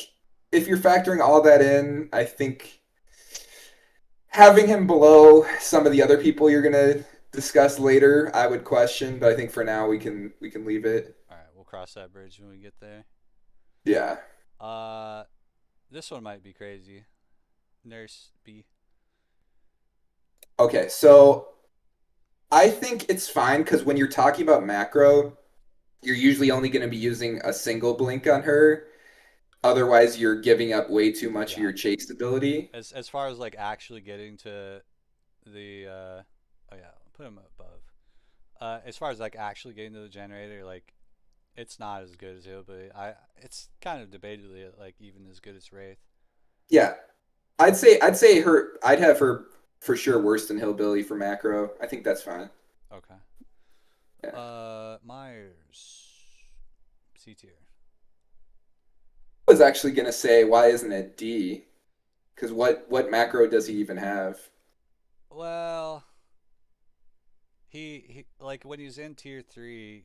if you're factoring all that in, I think having him below some of the other people you're gonna discuss later, I would question, but I think for now we can leave it. All right, we'll cross that bridge when we get there. Yeah. Uh, this one might be crazy. Nurse B. Okay. So I think it's fine because when you're talking about macro, you're usually only going to be using a single blink on her. Otherwise, you're giving up way too much of Yeah. your chase ability. As far as like actually getting to the oh yeah, I'll put him above. As far as like actually getting to the generator, like it's not as good as Hillbilly. It's kind of debatably like even as good as Wraith. Yeah. I'd have her for sure worse than Hillbilly for macro. I think that's fine. Okay. Yeah. Myers C tier. I was actually gonna say why isn't it D? Because what macro does he even have? Well, he like when he's in tier 3,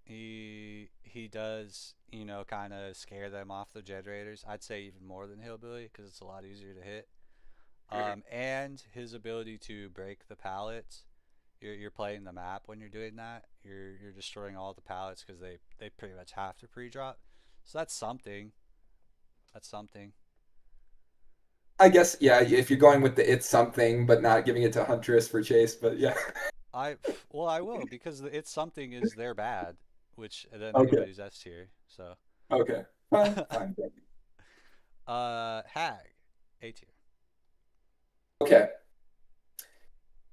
he does, you know, kind of scare them off the generators. I'd say even more than Hillbilly because it's a lot easier to hit. And his ability to break the pallets. You're playing the map when you're doing that. You're destroying all the pallets because they pretty much have to pre-drop. So that's something. That's something. I guess yeah. If you're going with the it's something, but not giving it to Huntress for chase, but yeah. I well I will because it's something is their bad, which then Okay. anybody's S tier. So Okay. Fine. Fine. Hag A tier. Okay.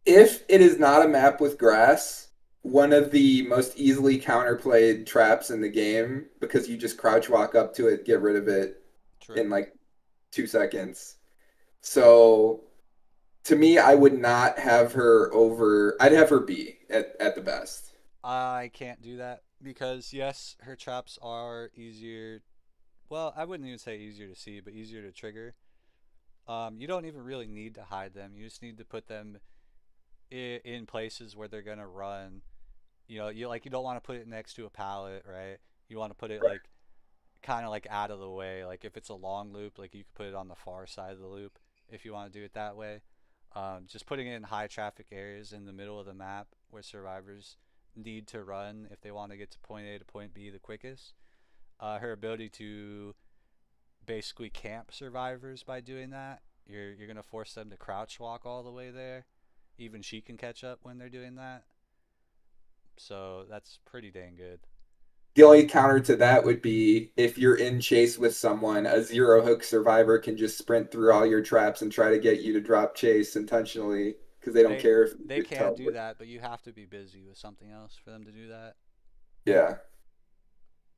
If it is not a map with grass, one of the most easily counterplayed traps in the game because you just crouch walk up to it, get rid of it True. in like 2 seconds. So to me, I would not have her over. I'd have her B at the best. I can't do that because yes, her traps are easier. Well, I wouldn't even say easier to see, but easier to trigger. You don't even really need to hide them. You just need to put them in places where they're gonna run. You know, you don't want to put it next to a pallet, right? You want to put it Right. like kind of like out of the way. Like if it's a long loop, like you could put it on the far side of the loop if you want to do it that way. Just putting it in high traffic areas in the middle of the map where survivors need to run if they want to get to point A to point B the quickest. Her ability to basically camp survivors by doing that. You're gonna force them to crouch walk all the way there. Even she can catch up when they're doing that. So that's pretty dang good. The only counter to that would be if you're in chase with someone, a zero hook survivor can just sprint through all your traps and try to get you to drop chase intentionally because they don't They care if they you can do teleport. that, but you have to be busy with something else for them to do that. Yeah.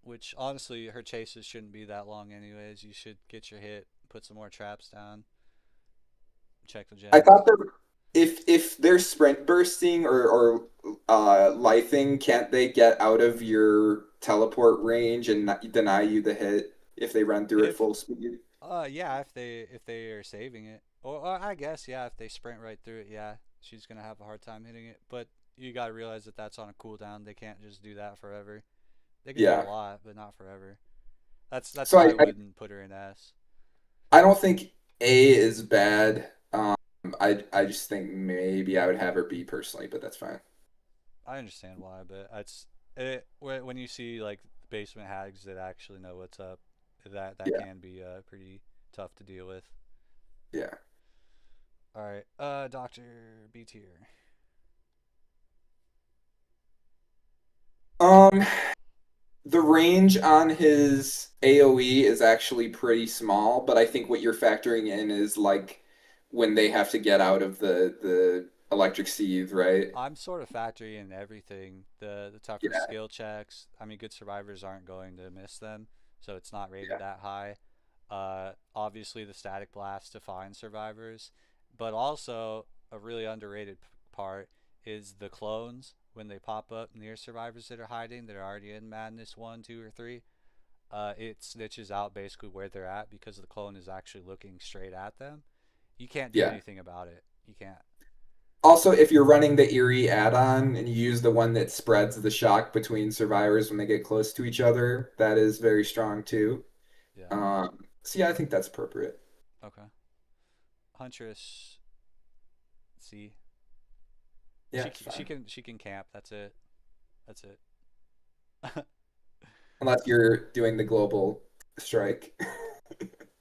Which honestly, her chases shouldn't be that long anyways. You should get your hit, put some more traps down, check the I gens. thought that if they're sprint bursting or lifing, can't they get out of your teleport range and not, deny you the hit if they run through at If full speed? yeah, if they are saving it, or I guess yeah, if they sprint right through it, yeah, she's gonna have a hard time hitting it. But you gotta realize that that's on a cooldown. They can't just do that forever. They can do a Yeah. lot, but not forever. That's So why I wouldn't put her in S. I don't think A is bad. I just think maybe I would have her B personally, but that's fine. I understand why, but when you see like basement hags that actually know what's up, that Yeah, can be pretty tough to deal with. yeah. All right, Doctor B tier. Um, the range on his AoE is actually pretty small, but I think what you're factoring in is like when they have to get out of the electric sieve, right? I'm sort of factoring in everything. The tougher Yeah, skill checks. I mean, good survivors aren't going to miss them, so it's not rated yeah, that high. Obviously the static blast to find survivors, but also a really underrated part is the clones when they pop up near survivors that are hiding that are already in madness 1, 2, or 3. It snitches out basically where they're at because the clone is actually looking straight at them. You can't do yeah. anything about it. You can't. Also, if you're running the Eerie add-on and you use the one that spreads the shock between survivors when they get close to each other, that is very strong too. Yeah. So yeah, I think that's appropriate. Okay. Huntress C. Yeah, it's fine. She can camp. That's it. That's it. Unless you're doing the global strike.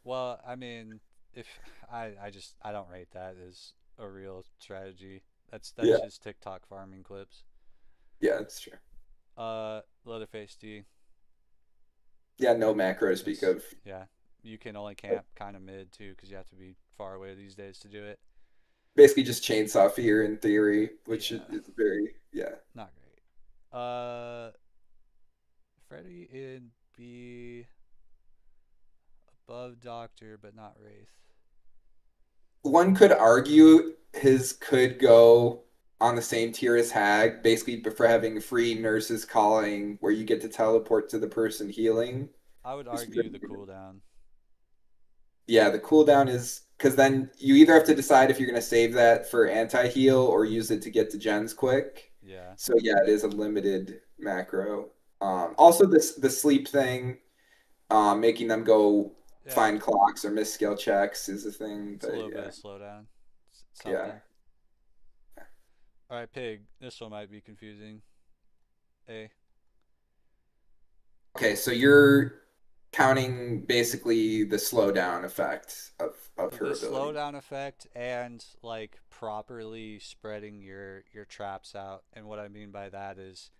Well, I mean, if I don't rate that as a real strategy. That's Yeah, just TikTok farming clips. yeah, that's true. Leatherface D. Yeah, no macro to speak It's of. yeah. You can only camp kind of mid too because you have to be far away these days to do it. Basically just chainsaw fear in theory, which Yeah, is very, yeah. not great. Freddy in B, above Doctor but not Wraith. One could argue his could go on the same tier as Hag, basically for having free nurses calling where you get to teleport to the person healing. I would It's argue pretty the good. cooldown. Yeah, the cooldown is because then you either have to decide if you're going to save that for anti-heal or use it to get to gens quick. Yeah. So yeah, it is a limited macro. Also, this the sleep thing, making them go Yeah. find clocks or miss skill checks is a thing. It's a But little bit yeah, of slowdown. yeah. Something. All right, Pig. This one might be confusing. A. Okay, so you're counting basically the slowdown effect of The her ability. slowdown effect and like properly spreading your traps out. And what I mean by that is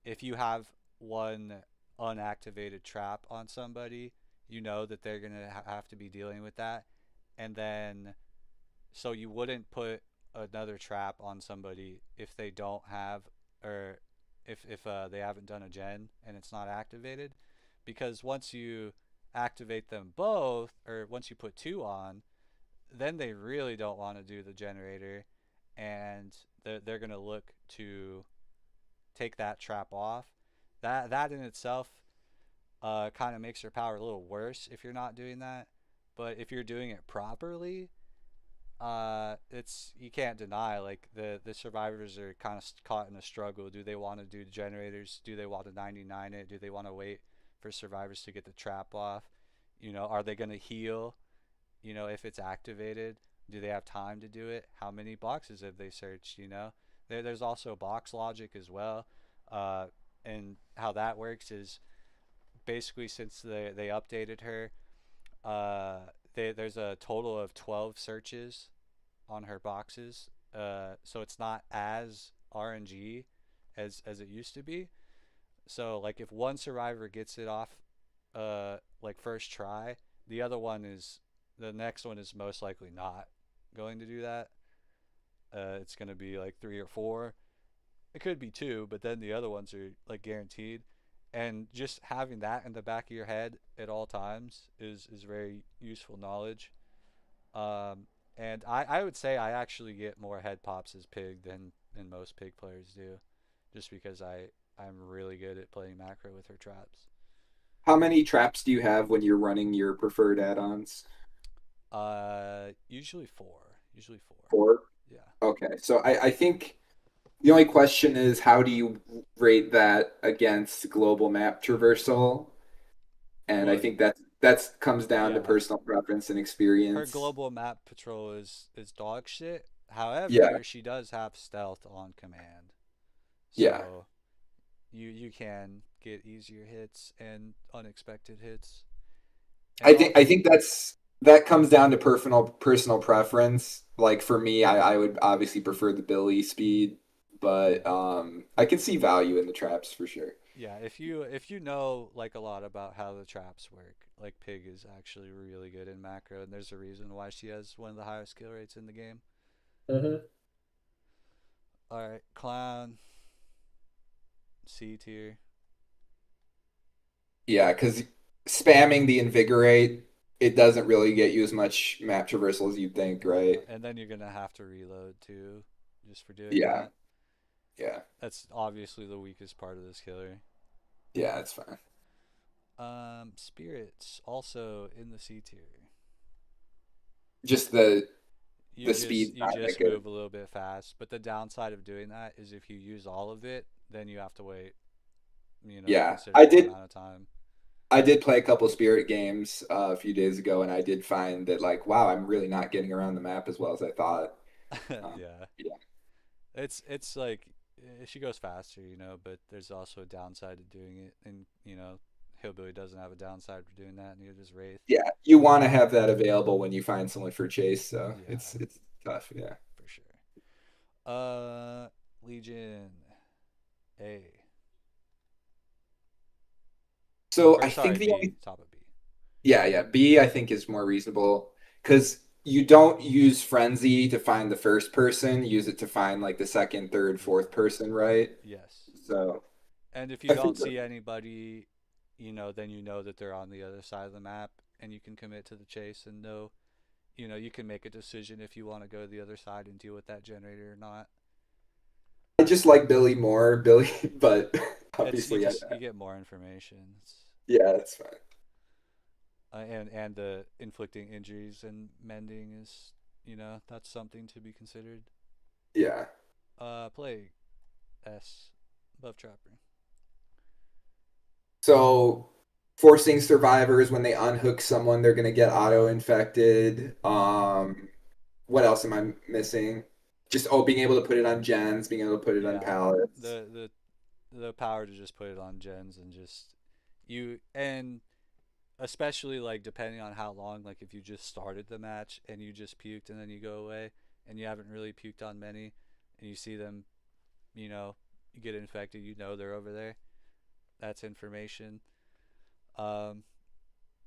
if you have one unactivated trap on somebody, you know that they're gonna have to be dealing with that, and then so you wouldn't put another trap on somebody if they don't have or if they haven't done a gen and it's not activated, because once you activate them both or once you put two on, then they really don't want to do the generator, and they're gonna look to take that trap off. That in itself kind of makes your power a little worse if you're not doing that. But if you're doing it properly, it's you can't deny like the survivors are kind of caught in a struggle. Do they want to do the generators? Do they want to 99 it? Do they want to wait for survivors to get the trap off? You know, are they going to heal? You know, if it's activated, do they have time to do it? How many boxes have they searched? You know, there's also box logic as well, uh, and how that works is basically since they updated her, there's a total of 12 searches on her boxes. So it's not as RNG as it used to be. So like if one survivor gets it off, like first try, the other one is the next one is most likely not going to do that. It's going to be like 3 or 4. It could be 2, but then the other ones are like guaranteed. And just having that in the back of your head at all times is very useful knowledge. Um, and I would say I actually get more head pops as Pig than most Pig players do, just because I'm really good at playing macro with her traps. How many traps do you have when you're running your preferred add-ons? Usually 4. Usually 4. Four. Yeah. Okay, so I think The only question is how do you rate that against global map traversal? And I Well, think that comes down to yeah, personal preference and her experience. global map patrol is dog shit. Yeah, However, she does have stealth on command, yeah. so you can get easier hits and unexpected hits. And I also, think that comes down to personal preference. Like for me, I would obviously prefer the Billy speed, but I can see value in the traps for sure. yeah, if you know like a lot about how the traps work, like Pig is actually really good in macro, and there's a reason why she has one of the highest kill rates in the game. Hmm. All right, Clown, C tier. Yeah, because spamming the invigorate, it doesn't really get you as much map traversal as you'd think, No, right? and then you're gonna have to reload too, just for doing Yeah, that. yeah, That's obviously the weakest part of this killer. yeah, it's fine. Spirits also in the C tier. Just You the just speed's you not that just good. move a little bit fast, but the downside of doing that is if you use all of it, then you have to wait, a Yeah, considerable amount of time. I did play a couple Spirit games a few days ago, and I did find that like, wow, I'm really not getting around the map as well as I thought. Yeah, Yeah, it's like she goes faster, but there's also a downside to doing it, and Hillbilly doesn't have a downside for doing that, neither does Wraith. yeah, you want to have that available when you find someone for chase, so Yeah, it's tough. Yeah. for sure. Uh, Legion A, So or I sorry, think the B, only top of B. yeah, B I think is more reasonable because you don't use frenzy to find the first person, you use it to find like the second, third, fourth Yeah. person, right? Yes. So And if you I don't think see anybody, then you know that they're on the other side of the map, and you can commit to the chase and know, you can make a decision if you want to go to the other side and deal with that generator or not. I just like Billy more, Billy, but It's you obviously, just you get more information. yeah, that's fine. And the inflicting injuries and mending is, that's something to be considered. Yeah. Plague S, above Trapper. So forcing survivors when they unhook someone, they're gonna get auto infected. What else am I missing? Just being able to put it on gens, being able to put it on Yeah, pallets. the power to just put it on gens and just and especially like depending on how long, like if you just started the match and you just puked and then you go away and you haven't really puked on many and you see them, you know, get infected, they're over there. That's information. Um,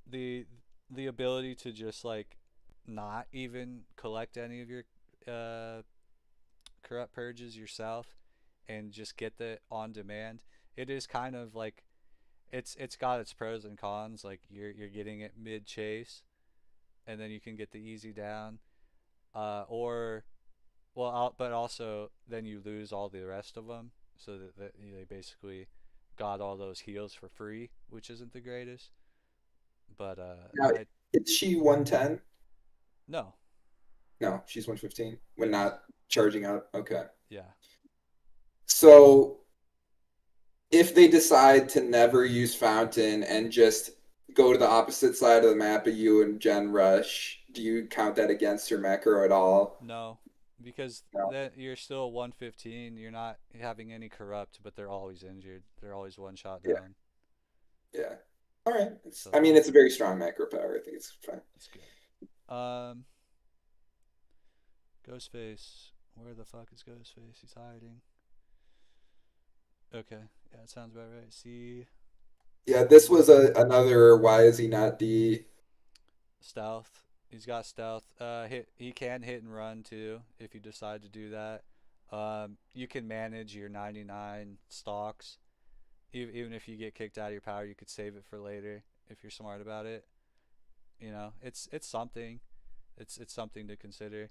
the the ability to just like not even collect any of your uh, corrupt purges yourself and just get the on demand. It is kind of like it's got its pros and cons. Like you're getting it mid chase, and then you can get the easy down, or but also then you lose all the rest of them, so that they basically got all those heals for free, which isn't the greatest. But Now, I is she 110? no, No, she's 115 when yes, not charging up. Okay. yeah, So if they decide to never use Fountain and just go to the opposite side of the map of you and Gen Rush, do you count that against your macro at all? no, because No. then you're still 115. You're not having any corrupt, but they're always injured. They're always one shot Yeah. down. Yeah. All right. I So mean, it's a very strong macro power. I think it's fine. it's good. Ghostface. Where the fuck is Ghostface? He's hiding. Okay, yeah, it sounds about right. See, Yeah, this was another why is he not D? stealth. He's got stealth. Hit. He can hit and run too if you decide to do that. You can manage your 99 stocks. Even if you get kicked out of your power, you could save it for later if you're smart about it. It's something. It's something to consider.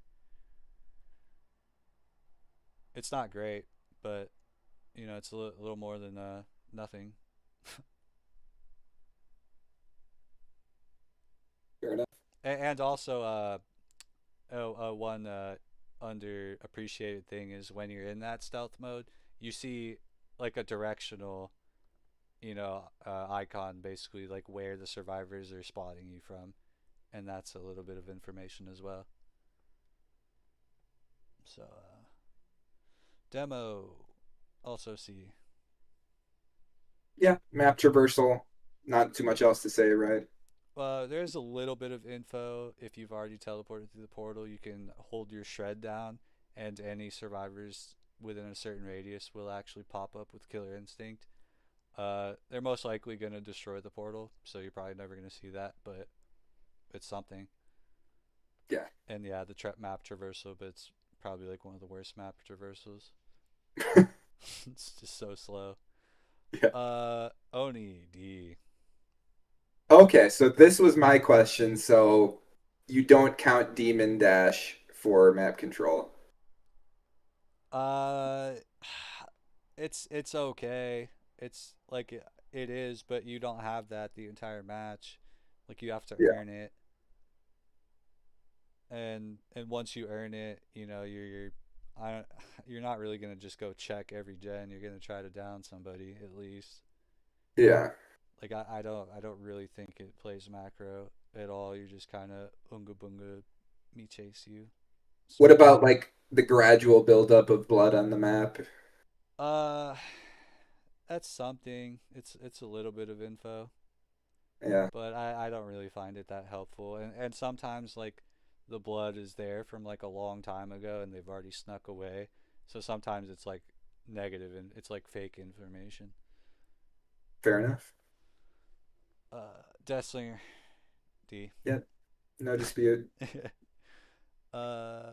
It's not great, but it's a little more than nothing. Fair enough. And also, one underappreciated thing is when you're in that stealth mode, you see like a directional, icon basically like where the survivors are spotting you from, and that's a little bit of information as well. So, demo also see. Yeah, map traversal. Not too much else to say, right? There's a little bit of info. If you've already teleported through the portal, you can hold your shred down, and any survivors within a certain radius will actually pop up with Killer Instinct. They're most likely going to destroy the portal, so you're probably never going to see that, but it's something. Yeah. And yeah, the map traversal, but it's probably like one of the worst map traversals. It's just so slow. Yeah. Oni D. Okay, so this was my question. So you don't count Demon Dash for map control. Uh, it's okay. It's like it is, but you don't have that the entire match. Like you have to Yeah, earn it, and once you earn it, I don't, you're not really gonna just go check every gen. You're gonna try to down somebody at least. yeah. Like I don't really think it plays macro at all. You're just kind of unga bunga, me chase you, What sort of. about like the gradual buildup of blood on the map? Uh, that's something. It's a little bit of info, Yeah, but I don't really find it that helpful. And sometimes like the blood is there from like a long time ago and they've already snuck away. So sometimes it's like negative and it's like fake information. fair enough. Deathslinger D. Yeah, no dispute. uh,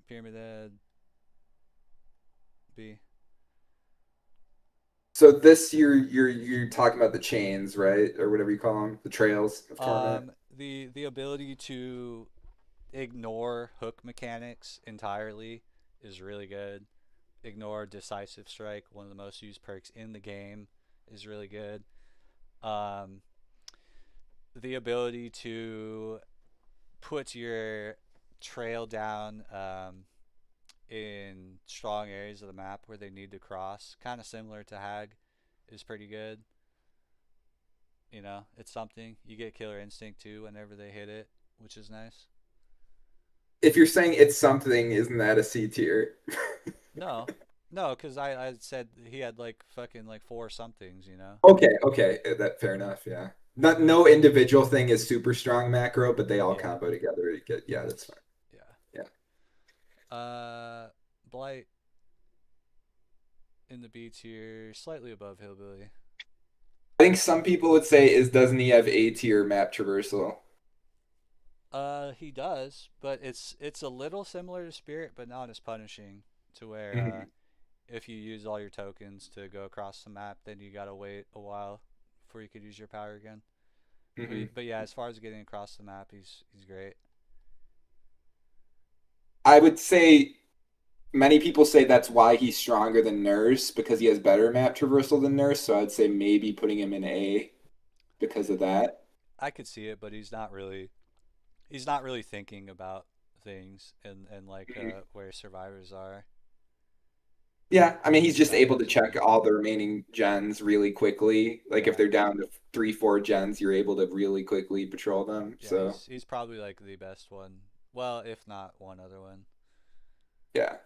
Pyramid Head B. So this you're talking about the chains, right? Or whatever you call them, the trails of torment. The ability to ignore hook mechanics entirely is really good. Ignore decisive strike, one of the most used perks in the game, is really good. Um, the ability to put your trail down in strong areas of the map where they need to cross, kind of similar to Hag, is pretty good. It's something. You get Killer Instinct too whenever they hit it, which is nice. If you're saying it's something, isn't that a C tier? No, no, because I said he had like fucking like four somethings. Okay, okay, that fair enough. Yeah, not no individual thing is super strong macro, but they all Yeah, combo together to get. Yeah, that's fine. yeah. Yeah, Blight in the B tier, slightly above Hillbilly. I think some people would say is doesn't he have A tier map traversal? He does, but it's a little similar to Spirit, but not as punishing. To where Mhm, if you use all your tokens to go across the map, then you gotta wait a while before you could use your power again. mhm. But yeah, as far as getting across the map, he's great. I would say many people say that's why he's stronger than Nurse because he has better map traversal than Nurse. So I'd say maybe putting him in A because of that. I could see it, but he's not really thinking about things and like Mhm. where survivors are. Yeah, I mean he's He's just not able really to check thinking. all the remaining gens really quickly. Like if Yeah, they're down to three, four gens, you're able to really quickly patrol them. yeah. So He's probably like the best one. Well, if not one other one. yeah,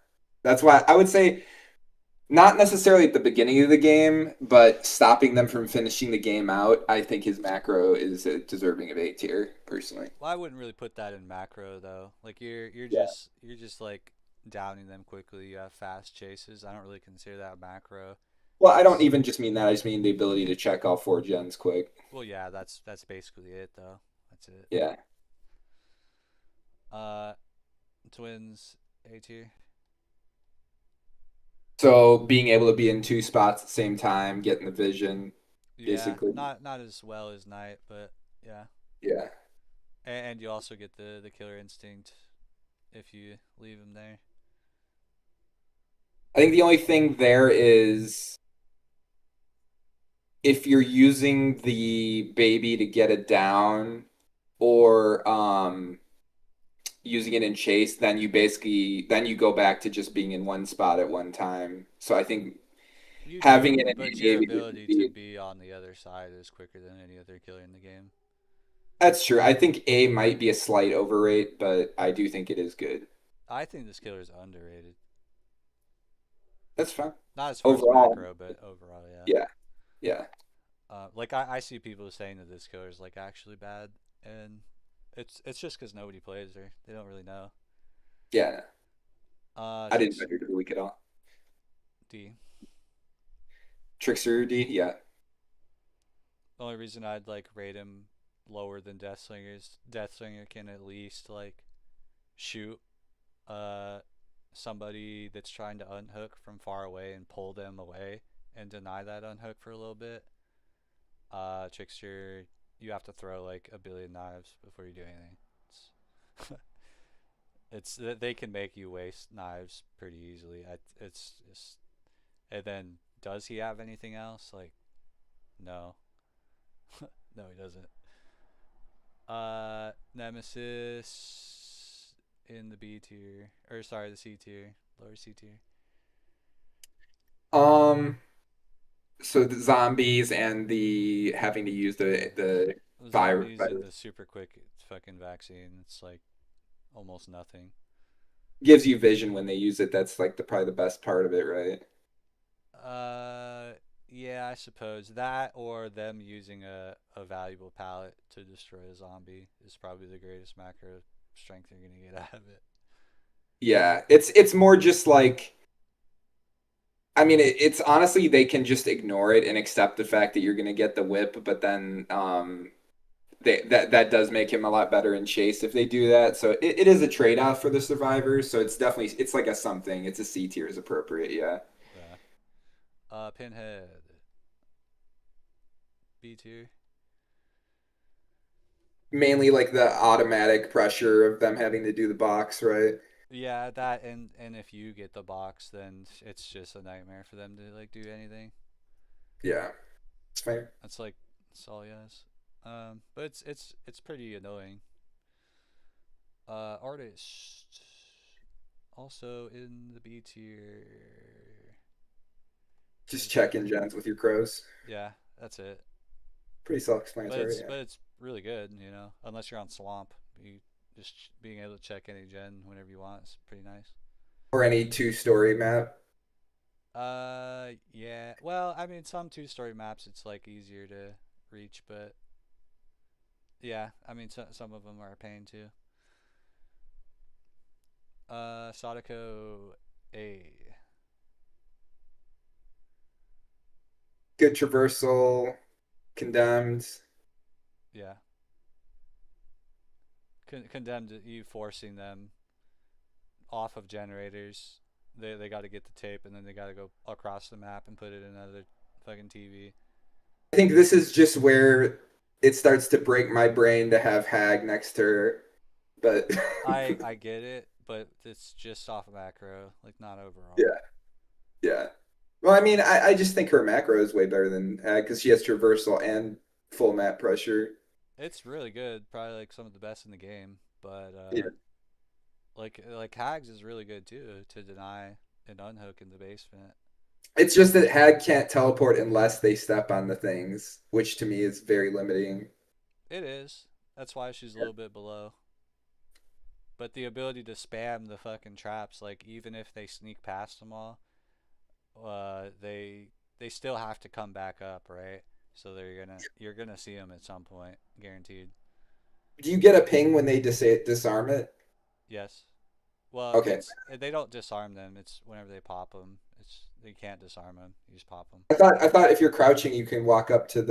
that's why I would say not necessarily at the beginning of the game, but stopping them from finishing the game out. I think his macro is deserving of A tier personally. Well, I wouldn't really put that in macro though. Like you're Yeah. just you're just like downing them quickly. You have fast chases. I don't really consider that macro. Well, I don't It's even just mean that. I just mean the ability to check all four gens quick. well, yeah, that's basically it though. That's it. Yeah. Uh, Twins A tier. So being able to be in two spots at the same time, getting the vision, Yeah, basically. not as well as Knight, but yeah. Yeah. And you also get the killer instinct if you leave him there. I think the only thing there is if you're using the baby to get it down, or using it in chase, then you go back to just being in one spot at one time. So I think You having do, it in but your AV with ability to speed, be on the other side is quicker than any other killer in the game. that's true. I think A might be a slight overrate, but I do think it is good. I think this killer is underrated. That's fine. Not as far as Overall, macro, but overall, yeah. yeah, yeah, Like I see people saying that this killer is like actually bad, and it's just because nobody plays her. They don't really know. yeah. No, I didn't Tricks measure the week at all. D. Trickster D, yeah. The only reason I'd like rate him lower than Deathslinger is Deathslinger can at least like shoot uh somebody that's trying to unhook from far away and pull them away and deny that unhook for a little bit. Trickster, you have to throw like a billion knives before you do anything. It's, it's they can make you waste knives pretty easily. It's just, and then does he have anything else? Like no, no he doesn't. Nemesis in the B tier, or sorry, the C tier, lower C tier. Um, so the zombies and the having to use the Zombies and virus the super quick fucking vaccine. It's like almost nothing. gives you vision when they use it. That's like the probably the best part of it, right? Uh, yeah, I suppose that or them using a valuable pallet to destroy a zombie is probably the greatest macro strength you're gonna get out of it. Yeah, it's more just like I mean it's honestly they can just ignore it and accept the fact that you're gonna get the whip, but then that does make him a lot better in chase if they do that. So it is a trade-off for the survivors. So it's definitely it's like a something. It's a C tier is appropriate, yeah. Yeah. Pinhead, B tier. Mainly like the automatic pressure of them having to do the box, right? Yeah, that and if you get the box, then it's just a nightmare for them to like do anything. Yeah, it's fair. That's like that's all he has. But it's pretty annoying. Artist also in the B tier. Just checking gens with your crows. Yeah, that's it. Pretty self-explanatory, yeah. But it's really good, you know. Unless you're on Swamp, you just being able to check any gen whenever you want is pretty nice. Or any two-story map. Yeah. Well, I mean, some two-story maps it's like easier to reach, but yeah, I mean, some of them are a pain too. Sadako A. Good traversal, condemned. Yeah. Condemned you forcing them off of generators. They got to get the tape and then they got to go across the map and put it in another fucking TV. I think this is just where it starts to break my brain to have Hag next to her. But I get it, but it's just off of macro, like not overall. yeah, yeah. Well, I mean, I just think her macro is way better than Hag because she has traversal and full map pressure. It's really good, probably like some of the best in the game, but Yeah. like Hags is really good too to deny an unhook in the basement. It's just that Hag can't teleport unless they step on the things, which to me is very limiting. It is. That's why she's a little bit below. But the ability to spam the fucking traps, like even if they sneak past them all, they still have to come back up, right? So you're gonna see them at some point, guaranteed. Do you get a ping when they disarm it? Yes. Well, Okay. it's they don't disarm them. It's whenever they pop them. It's they can't disarm them. You just pop them. I thought if you're crouching, you can walk up to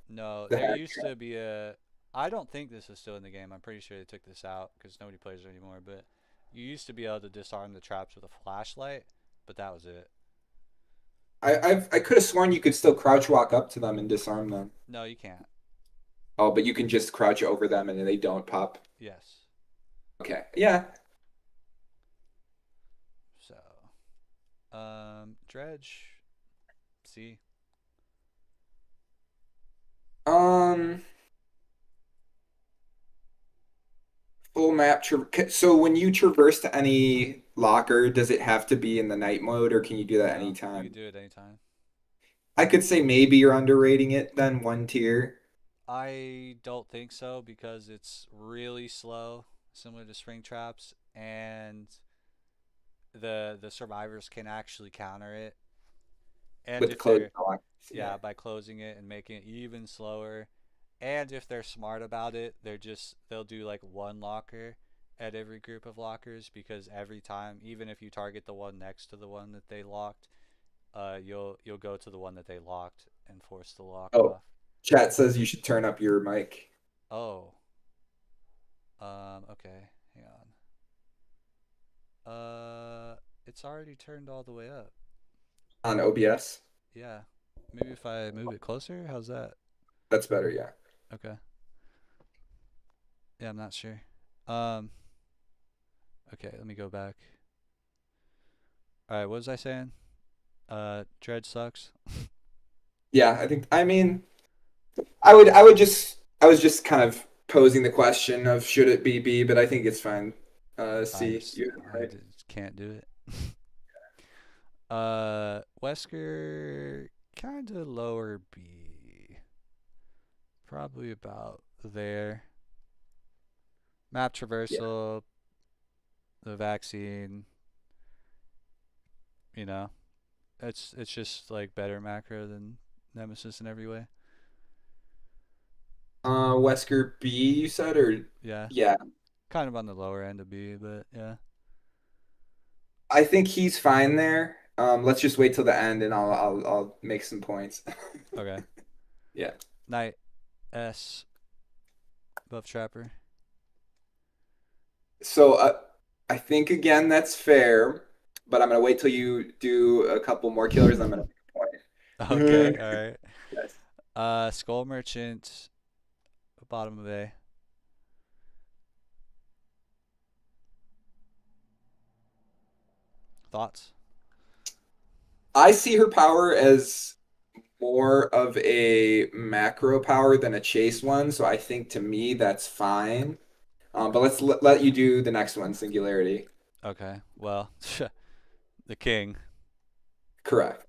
No, the there Hag used trap. to be a. I don't think this is still in the game. I'm pretty sure they took this out because nobody plays it anymore. But you used to be able to disarm the traps with a flashlight, but that was it. I could have sworn you could still crouch walk up to them and disarm them. No, you can't. Oh, but you can just crouch over them and they don't pop. Yes. Okay. Yeah. So, Dredge. C. Um, Full map. So when you traverse to any locker, does it have to be in the night mode, or can you do that No, you can anytime? do it anytime. I could say maybe you're underrating it then one tier. I don't think so because it's really slow, similar to spring traps, and the survivors can actually counter it. And With if closed they're lockers. Yeah. yeah, by closing it and making it even slower. And if they're smart about it, they'll do like one locker at every group of lockers because every time, even if you target the one next to the one that they locked, you'll go to the one that they locked and force the lock Oh, off. chat says you should turn up your mic Oh, okay, hang on. It's already turned all the way up. on OBS. Yeah, maybe if I move it closer, how's that? That's better, yeah. Okay. Yeah, I'm not sure. Um, okay, let me go back. All right, what was I saying? Dredge sucks. Yeah, I mean, I was just kind of posing the question of should it be B, but I think it's fine. I C, just, you I right. just can't do it. Wesker, kind of lower B, probably about there. Map Yeah. traversal, the vaccine, you know, it's just like better macro than Nemesis in every way. Wesker B, you said, or Yeah, yeah. kind of on the lower end of B, but yeah. I think he's fine there. Let's just wait till the end and I'll make some points. Okay. Yeah. Knight S, Buff Trapper. So I think again that's fair, but I'm gonna wait till you do a couple more killers. I'm gonna make a Okay, point. all right. Yes. Skull Merchant, bottom of A. Thoughts? I see her power as more of a macro power than a chase one, so I think to me that's fine. But let's let you do the next one, Singularity. Okay. Well, the king. Correct.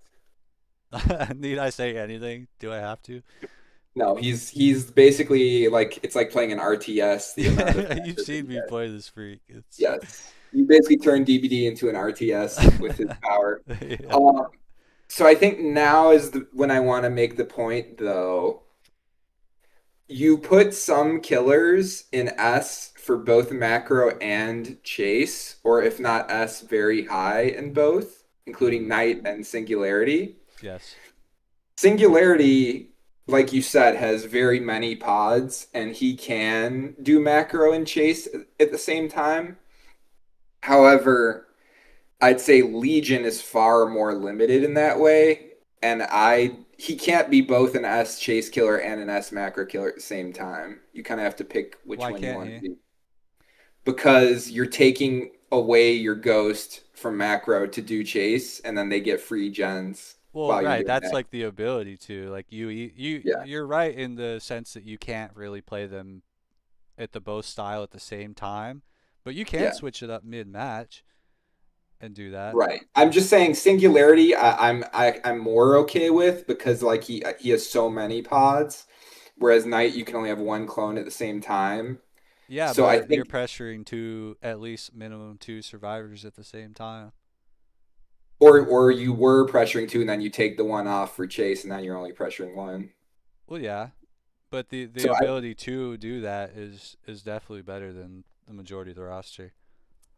Need I say anything? Do I have to? No, he's basically like it's like playing an RTS, the amount of You've matches that seen he me gets. play this freak. It's Yes. You basically turn DBD into an RTS with his power. yeah. Um, so I think now is when I want to make the point, though. You put some killers in S for both macro and chase, or if not S, very high in both, including Mhm. Knight and Singularity. Yes. Singularity, like you said, has very many pods, and he can do macro and chase at the same time. However, I'd say Legion is far more limited in that way, and I he can't be both an S chase killer and an S macro killer at the same time. You kind of have to pick which Why one you can't want to he? do because you're taking away your ghost from macro to do chase, and then they get free gens Well, while you're right. doing That's that. like the ability to like Yeah, you're right in the sense that you can't really play them at the both style at the same time, but you can yeah, switch it up mid match and do that. right. I'm just saying singularity. I'm more okay with because like he has so many pods, whereas Knight you can only have one clone at the same time. Yeah, So I but you're think pressuring two, at least minimum two survivors at the same time. or you were pressuring two and then you take the one off for chase and now you're only pressuring one. Well, yeah, but the So ability to do that is definitely better than the majority of the roster.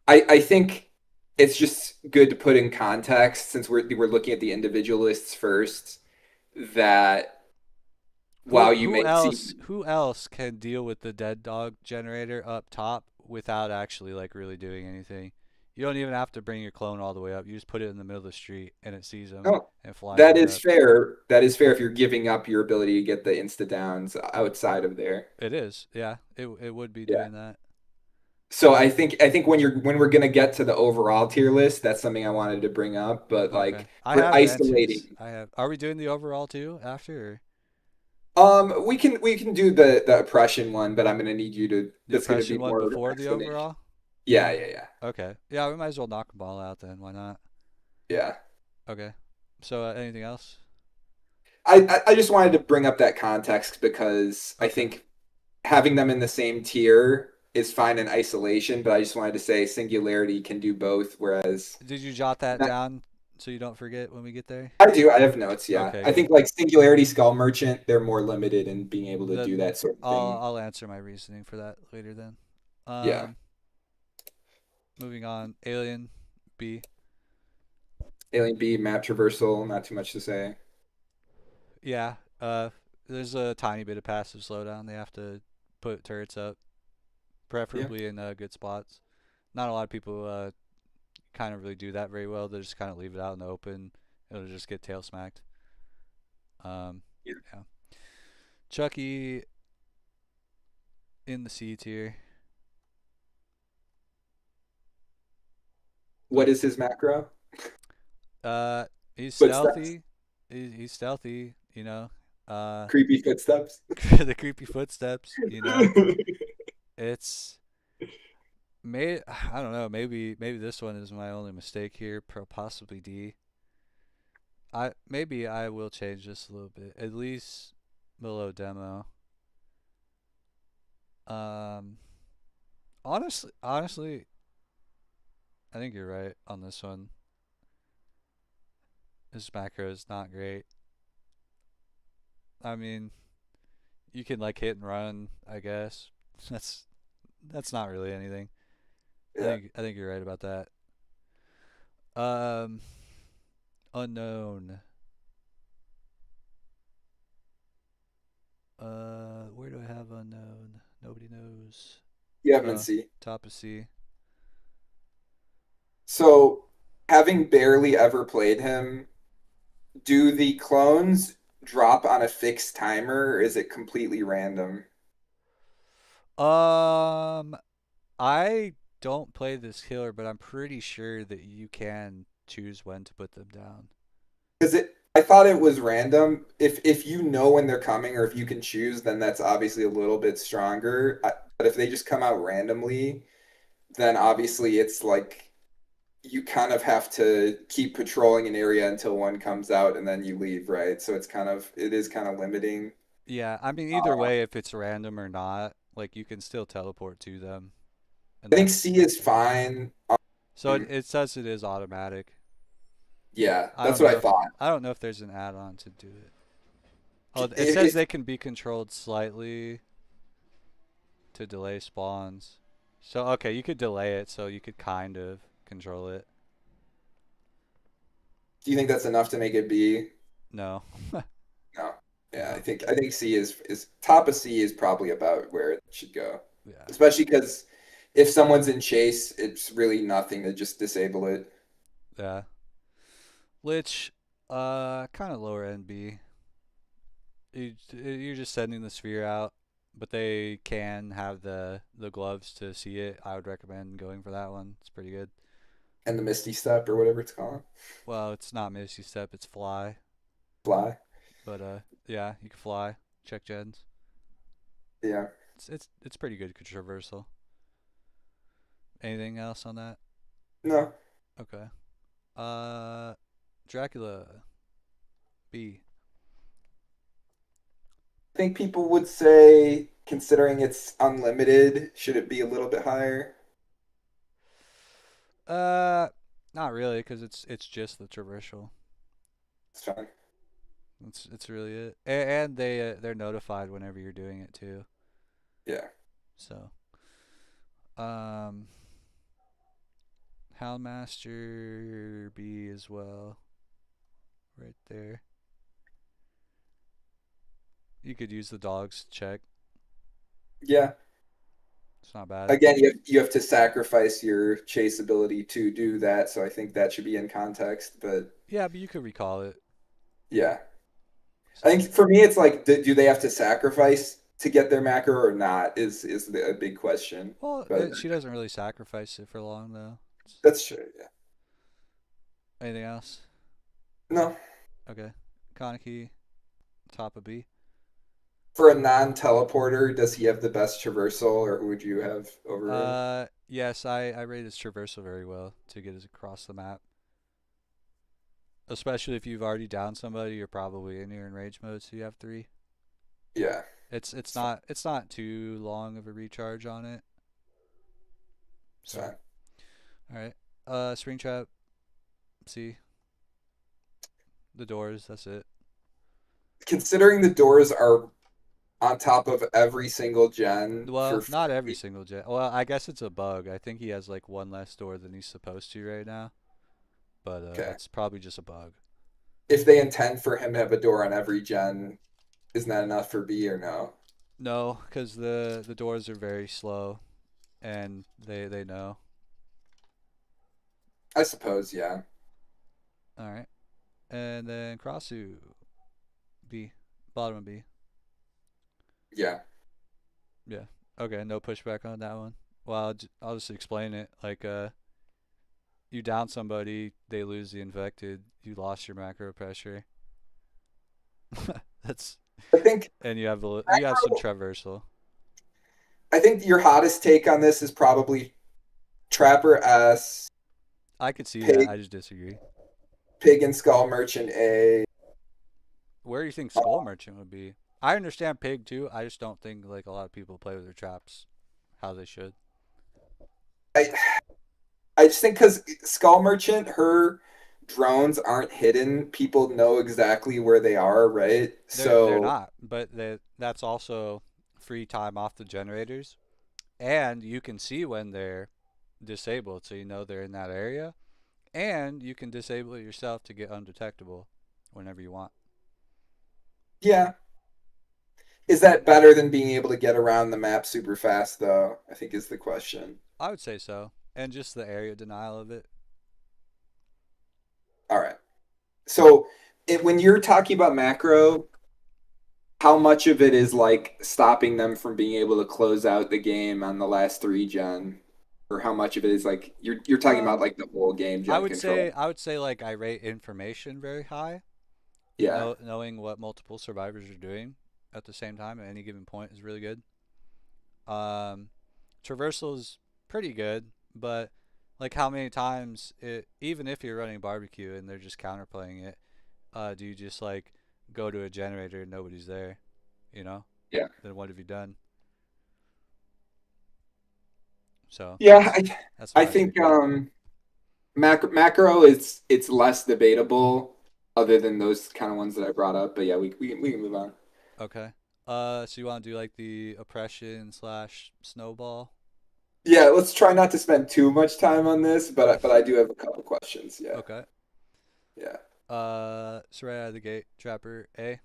I think it's just good to put in context since we're looking at the individualists first that while you may see Who else can deal with the dead dog generator up top without actually like really doing anything? You don't even have to bring your clone all the way up. You just put it in the middle of the street and it sees them oh and flies that right is up. fair. That is fair if you're giving up your ability to get the insta downs outside of there. It is, yeah. It would be Yeah. doing that. So I think when we're gonna get to the overall tier list, that's something I wanted to bring up. But Okay. like I for have answers. isolating, I have. Are we doing the overall too after? Or? We can do the oppression one, but I'm gonna need you to. The That's gonna oppression be one more of an before the explanation. overall? Yeah, yeah, yeah, Okay. Yeah, we might as well knock them all out then. Why not? yeah. Okay. So, anything else? I just wanted to bring up that context because I Okay. think having them in the same tier is fine in isolation, but I just wanted to say Singularity can do both, whereas Did you jot that that, down so you don't forget when we get there? I do. I have notes, yeah. Okay, I good. think like Singularity Skull Merchant, they're more limited in being able to do Then that sort of I'll thing. I'll answer my reasoning for that later then. Yeah. Um, moving on. Alien B. Alien B, map traversal, not too much to say. Yeah. There's a tiny bit of passive slowdown. They have to put turrets up, Yeah. preferably in good spots. Not a lot of people kind of really do that very well. They just kind of leave it out in the open. It'll just get tail smacked. Um, Yeah. yeah. Chucky in the C tier. What is his macro? Uh, he's Footsteps? stealthy. He's stealthy. Uh, Creepy footsteps? the creepy footsteps. It's may I don't know. Maybe this one is my only mistake here. Possibly D. Maybe I will change this a little bit. At least below demo. Um, honestly, I think you're right on this one. This macro is not great. I mean, you can like hit and run, I guess. That's that's not really anything. Yeah. I think you're right about that. Um, unknown. Where do I have unknown? Nobody knows. You have him in Oh, C. top of C. So, having barely ever played him, do the clones drop on a fixed timer or is it completely random? Um, I don't play this killer, but I'm pretty sure that you can choose when to put them down. Because I thought it was random. If you know when they're coming or if you can choose, then that's obviously a little bit stronger. But if they just come out randomly, then obviously it's like you kind of have to keep patrolling an area until one comes out and then you leave, right? So it is kind of limiting. Yeah, I mean either Uh, way, if it's random or not, like you can still teleport to them, and I think that's C is fine. so it says it is automatic. Yeah, that's what I thought. I don't know if there's an add-on to do it. Oh, it says If they can be controlled slightly to delay spawns. So okay, you could delay it, so you could kind of control it. Do you think that's enough to make it B? No, No. Yeah, no, I think C is top of C is probably about where it should go. yeah, Especially because if someone's in chase, it's really nothing to just disable it. yeah. Lich, kind of lower end B. You're just sending the sphere out, but they can have the gloves to see it. I would recommend going for that one. It's pretty good. And the Misty Step or whatever it's called. Well, it's not Misty Step, it's Fly. Fly. But yeah, you can fly. Check gens. Yeah. It's pretty good traversal. Anything else on that? No. Okay. Uh, Dracula B. I think people would say, considering it's unlimited, should it be a little bit higher? Uh, Not really, cause it's just the traversal. It's fine. It's really it, and they're notified whenever you're doing it too. Yeah. So, um, Houndmaster B as well, right there. You could use the dogs check. Yeah. It's not bad. Again, you have to sacrifice your chase ability to do that, so I think that should be in context. But Yeah, but you could recall it. yeah, I So, think for me, it's like, do they have to sacrifice to get their macro or not? A big question. well, But she doesn't really sacrifice it for long though. that's true. Yeah. Anything else? No. Okay. Kaneki, top of B. For a non-teleporter, does he have the best traversal, or who would you have over him? Yes, I rate his traversal very well to get us across the map. Especially if you've already downed somebody, you're probably in your enrage mode, so you have three. Yeah, It's it's fine. not too long of a recharge on it. It's So fine. all right. Spring trap. See the doors. That's it. Considering the doors are on top of every single gen for Well, not every free, single jet. Well, I guess it's a bug. I think he has like one less door than he's supposed to right now, but okay. that's probably just a bug. If they intend for him to have a door on every gen, isn't that enough for B or no? No, because the doors are very slow, and they know. I suppose, yeah. All right, and then Crossu B, bottom of B. Yeah. Yeah. Okay, no pushback on that one. Well, I'll just explain it. Like, you down somebody, they lose the infected. You lost your macro pressure. That's I think and you have some traversal. I think your hottest take on this is probably Trapper S, I could see that. Pig, I just disagree. Pig and Skull Merchant A. Where do you think Skull Merchant would be? I understand Pig too. I just don't think like a lot of people play with their traps how they should. I I just think because Skull Merchant, her drones aren't hidden. People know exactly where they are, right? They're So not, but that's also free time off the generators, and you can see when they're disabled, so you know they're in that area, and you can disable it yourself to get undetectable whenever you want. yeah, is that better than being able to get around the map super fast, though? I think is the question. I would say so, and just the area denial of it. All right. So when you're talking about macro, how much of it is like stopping them from being able to close out the game on the last three gen, or how much of it is like you're talking about Um, like the whole game gen control? I would say like I rate information very high. Yeah, Knowing what multiple survivors are doing at the same time at any given point is really good. Um, traversal is pretty good, but like how many times even if you're running barbecue and they're just counterplaying it, do you just like go to a generator and nobody's there? You know? yeah, Then what have you done? So yeah. that's I my think take on it. macro is it's less debatable, other than those kind of ones that I brought up. But yeah, we can move on. Okay. So you want to do like the oppression slash snowball? Yeah, let's try not to spend too much time on this, but I do have a couple questions. Yeah, Okay. yeah. So right out of the gate, Trapper A.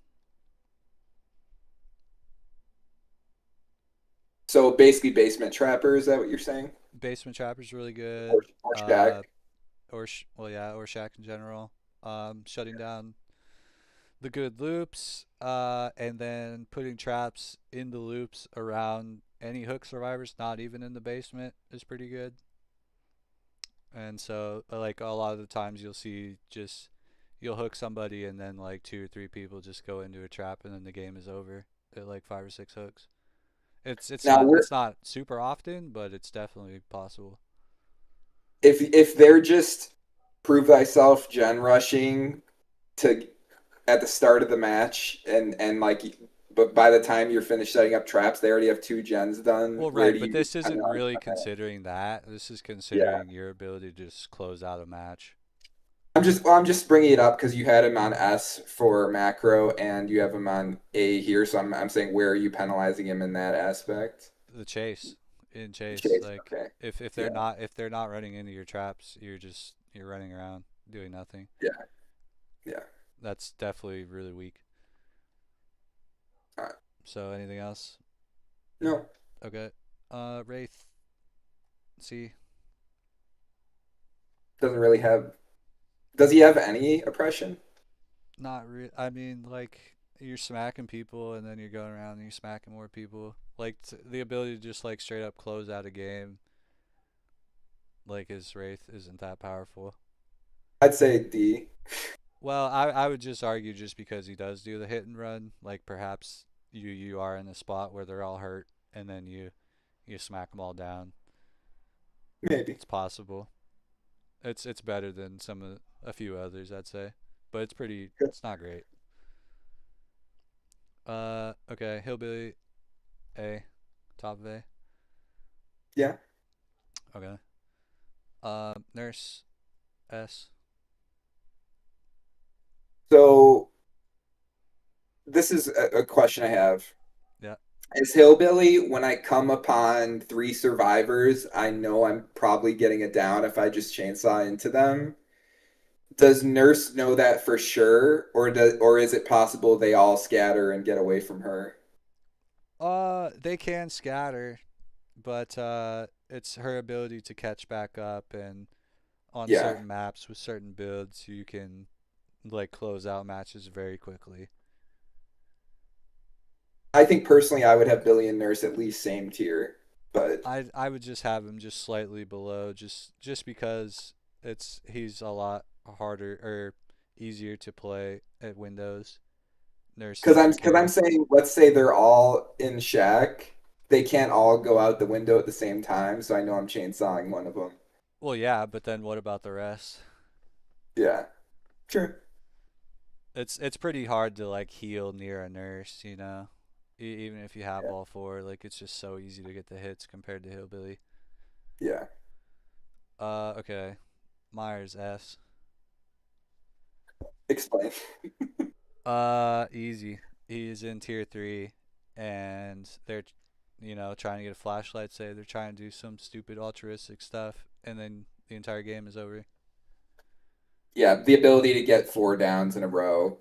So basically, basement trapper, is that what you're saying? Basement Trapper's really good. Or Uh, shack? well, yeah, or Shack in general. Shutting down the good loops, and then putting traps in the loops around any hook survivors, not even in the basement, is pretty good. And so, like a lot of the times, you'll hook somebody, and then like two or three people just go into a trap, and then the game is over at like five or six hooks. Now we're It's not super often, but it's definitely possible. if they're just prove thyself gen rushing to at the start of the match and like but by the time you're finished setting up traps, they already have two gens done. Well, Where right, do but you this kind isn't of really considering that. This is yeah. considering your ability to just close out a match. I'm just bringing it up because you had him on S for macro and you have him on A here, so I'm saying where are you penalizing him in that aspect? The chase, in chase, Chase, like okay. Yeah, if they're not running into your traps, you're running around doing nothing. yeah, yeah. That's definitely really weak. All right. So anything else? No, Okay. Wraith. C. doesn't really have. Does he have any oppression? Not really. I mean, like you're smacking people, and then you're going around and you're smacking more people. Like the ability to just like straight up close out a game, like his Wraith, isn't that powerful. I'd say D. Well, I would just argue just because he does do the hit and run, like perhaps you are in a spot where they're all hurt, and then you smack them all down. Maybe. It's possible. It's better than a few others, I'd say, but it's pretty. It's not great. Okay, hillbilly A, top of A. Yeah. Okay. Nurse S. So this is a question I have. Yeah. As Hillbilly, when I come upon three survivors, I know I'm probably getting it down if I just chainsaw into them. Does Nurse know that for sure, or is it possible they all scatter and get away from her? They can scatter, but it's her ability to catch back up, and on Yeah. certain maps with certain builds, you can like close out matches very quickly. I think personally I would have Billy and Nurse at least same tier, but I would just have him just slightly below, just because he's a lot harder or easier to play at Windows. Nurse because is I'm the because I'm king. saying let's say they're all in shack, they can't all go out the window at the same time, so I know I'm chainsawing one of them. Well, yeah, but then what about the rest? Yeah, sure. It's pretty hard to like heal near a nurse, even if you have Yeah, all four. Like it's just so easy to get the hits compared to Hillbilly. yeah. Okay, Myers S. Explain. Easy. He's in tier three, and they're, trying to get a flashlight. Say they're trying to do some stupid altruistic stuff, and then the entire game is over. Yeah, the ability to get four downs in a row.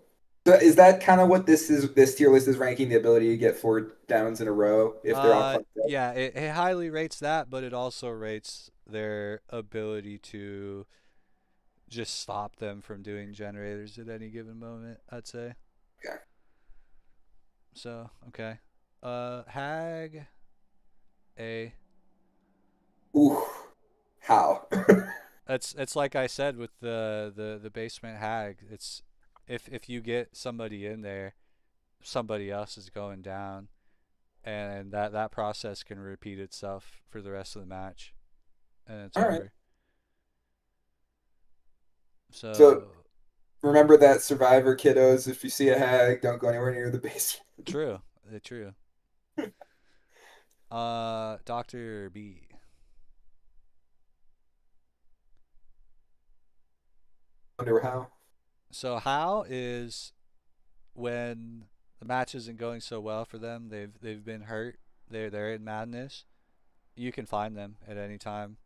So is that kind of what this tier list is ranking, the ability to get four downs in a row if they're all clumped up? Yeah, it highly rates that, but it also rates their ability to just stop them from doing generators at any given moment, I'd say. Yeah. So, okay. Hag A. Ooh, how? It's like I said with the basement hag. It's if you get somebody in there, somebody else is going down, and that process can repeat itself for the rest of the match, and it's All right. over. So So remember that Survivor, kiddos. If you see a hag, don't go anywhere near the base. true, true. Doctor B. Wonder how. So how is when the match isn't going so well for them? They've been hurt. They're in madness. You can find them at any time.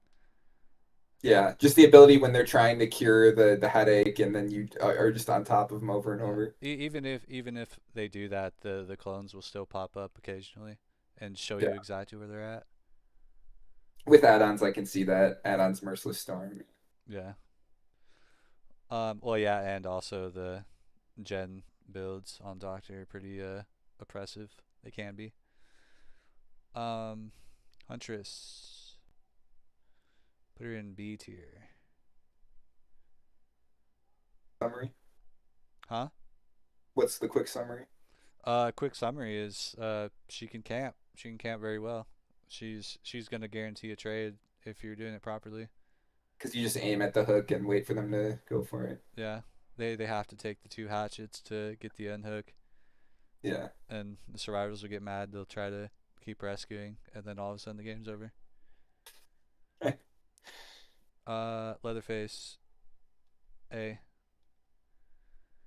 Yeah, just the ability when they're trying to cure the headache, and then you are just on top of them over and Yeah. over. Even if they do that, the clones will still pop up occasionally and show you Yeah, exactly where they're at. with add-ons, I can see that. Add-ons, Merciless Storm. Yeah. Well, yeah, and also the gen builds on Doctor are pretty oppressive. They can be. Um, Huntress. Put her in B tier. Summary. Huh? What's the quick summary? Quick summary is she can camp. She can camp very well. She's gonna guarantee a trade if you're doing it properly. Because you just aim at the hook and wait for them to go for it. Yeah. They have to take the two hatchets to get the unhook, Yeah. and the survivors will get mad. They'll try to keep rescuing, and then all of a sudden the game's over. Leatherface A.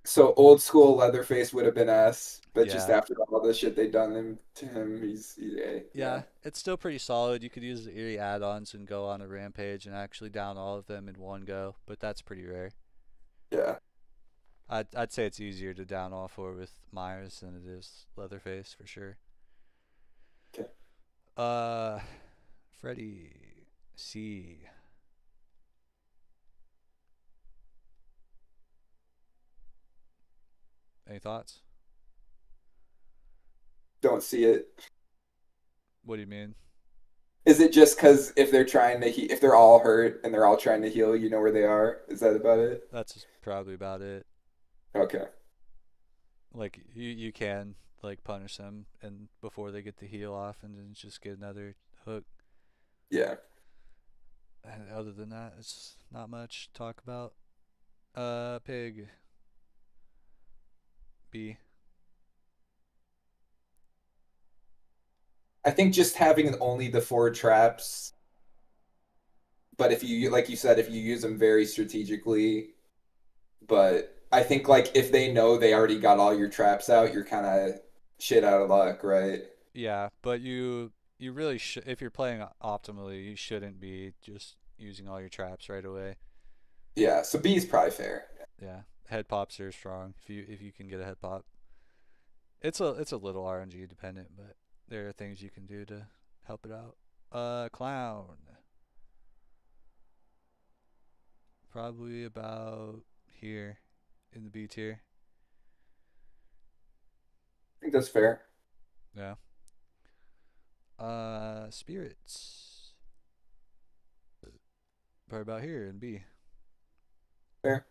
So old school Leatherface would have been S, but just Yeah. after all the shit they've done to him, he's A. Yeah. Yeah, it's still pretty solid. You could use the Eerie add-ons and go on a rampage and actually down all of them in one go, but that's pretty rare. Yeah. I'd say it's easier to down all four with Myers than it is Leatherface for sure. Okay. Uh, Freddy C. Any thoughts? Don't see it. What do you mean? Is it just because if they're trying to if they're all hurt and they're all trying to heal, you know where they are? Is that about it? That's probably about it. Okay. Like you can like punish them and before they get the heal off and then just get another hook. Yeah. And other than that, it's not much to talk about. Pig B. I think just having only the four traps, but if you, like you said, if you use them very strategically, but I think like if they know they already got all your traps out, you're kind of shit out of luck, right? Yeah, but you really should if you're playing optimally, you shouldn't be just using all your traps right away. Yeah, so B is probably fair. Yeah, head pops are strong if you can get a head pop. It's a little RNG dependent, but there are things you can do to help it out. Clown. Probably about here in the B tier. I think that's fair. Yeah. Spirits. Probably about here in B. Fair.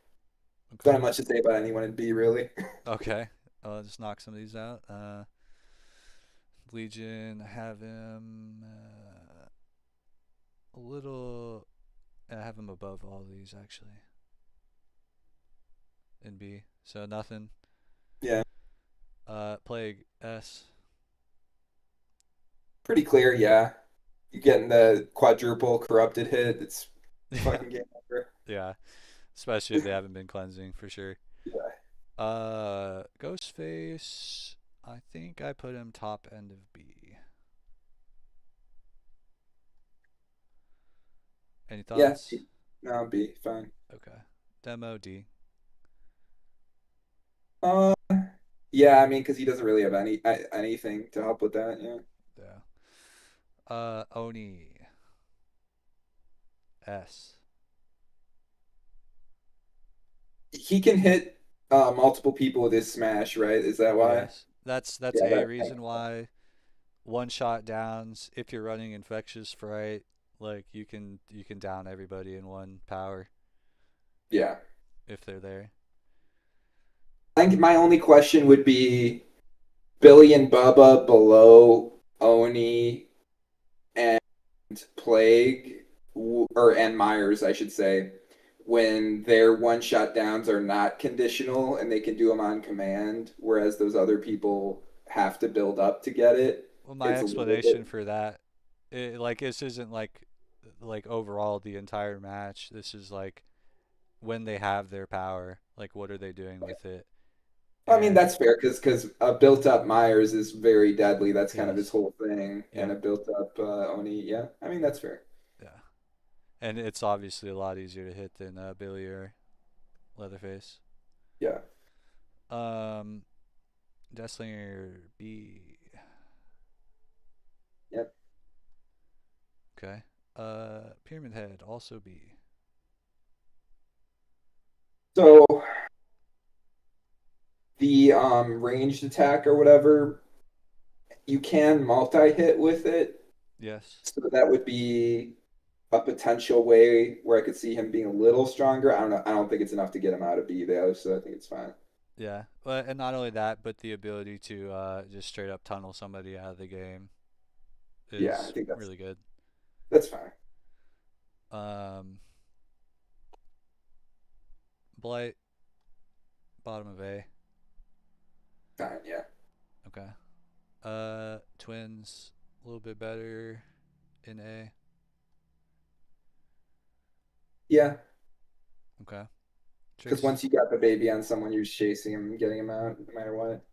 Don't Okay. have much to say about anyone in B, really. Okay. I'll just knock some of these out. Legion, have him a little. I have him above all these actually in B. So nothing. Yeah, Plague S. pretty clear. Yeah, you getting the quadruple corrupted hit. It's Yeah. fucking game over. Yeah. Especially if they haven't been cleansing for sure. Yeah, Ghostface. I think I put him top end of B. Any yeah. thoughts? No, B, fine. Okay. Demo D. Uh, yeah. I mean, because he doesn't really have anything to help with that. Yeah, Yeah. Oni S. he can hit multiple people with his smash, right? Is that why? Yes. That's Yeah, a that. reason why one shot downs if you're running infectious fright, like you can down everybody in one power Yeah. if they're there. I think my only question would be Billy and Bubba below Oni and Plague, or and Myers, I should say, when their one shot downs are not conditional and they can do them on command, whereas those other people have to build up to get it. Well, my It's a little explanation bit, for that, like this isn't like overall the entire match. This is like when they have their power, like what are they doing with it? I mean, And that's fair because a built up Myers is very deadly. That's kind of his yes, whole thing. And yep, a built up Oni, yeah, I mean, that's fair. yeah, and it's obviously a lot easier to hit than Billy or Leatherface. Yeah. Um, Deathslinger B. Yep. Okay. Pyramid Head also B. So the ranged attack or whatever, you can multi-hit with it. Yes. So that would be a potential way where I could see him being a little stronger. I don't know. I don't think it's enough to get him out of B though, so I think it's fine. Yeah. Well, and not only that, but the ability to just straight up tunnel somebody out of the game Yeah, I is think really good. that's fine. Um, Blight, bottom of A. Fine, yeah. Okay. Twins, a little bit better in A. Yeah, Okay. because Tricks. once you got the baby on someone, you're just chasing him and getting him out no matter what.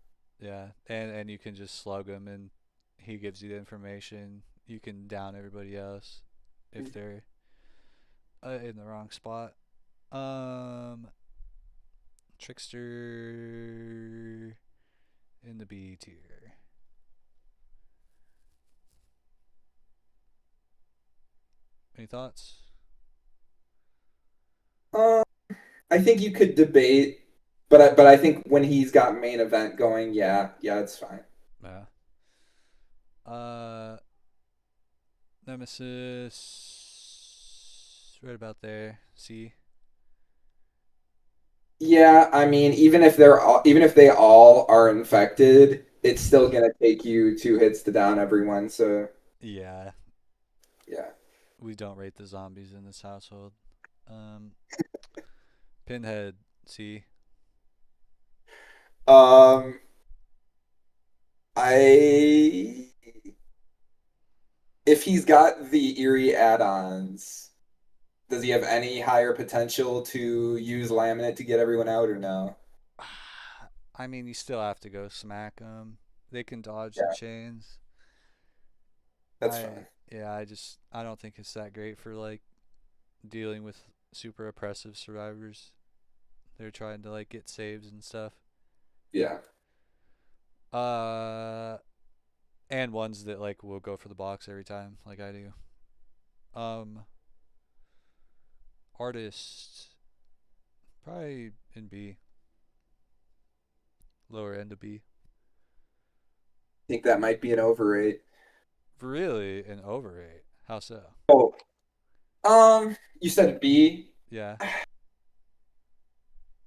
Yeah, and you can just slug him, and he gives you the information. You can down everybody else if they're in the wrong spot. Um, Trickster in the B tier. Any thoughts? Um, I think you could debate, but I think when he's got main event going, yeah, it's fine. Yeah. Uh, Nemesis, right about there. C. Yeah, I mean, even if they all are infected, it's still gonna take you 2 hits to down everyone. So Yeah, yeah. we don't rate the zombies in this household. Um, Pinhead, C. Um, I if he's got the eerie add-ons, does he have any higher potential to use laminate to get everyone out or no? I mean, you still have to go smack them. They can dodge the Yeah, chains. that's fine. I don't think it's that great for like dealing with super oppressive survivors. They're trying to like get saves and stuff. Yeah. Uh, and ones that like will go for the box every time, like I do. Um, Artists, probably in B, lower end of B. I think that might be an overrate. Really an overrate. How so? Oh, you said B. Yeah,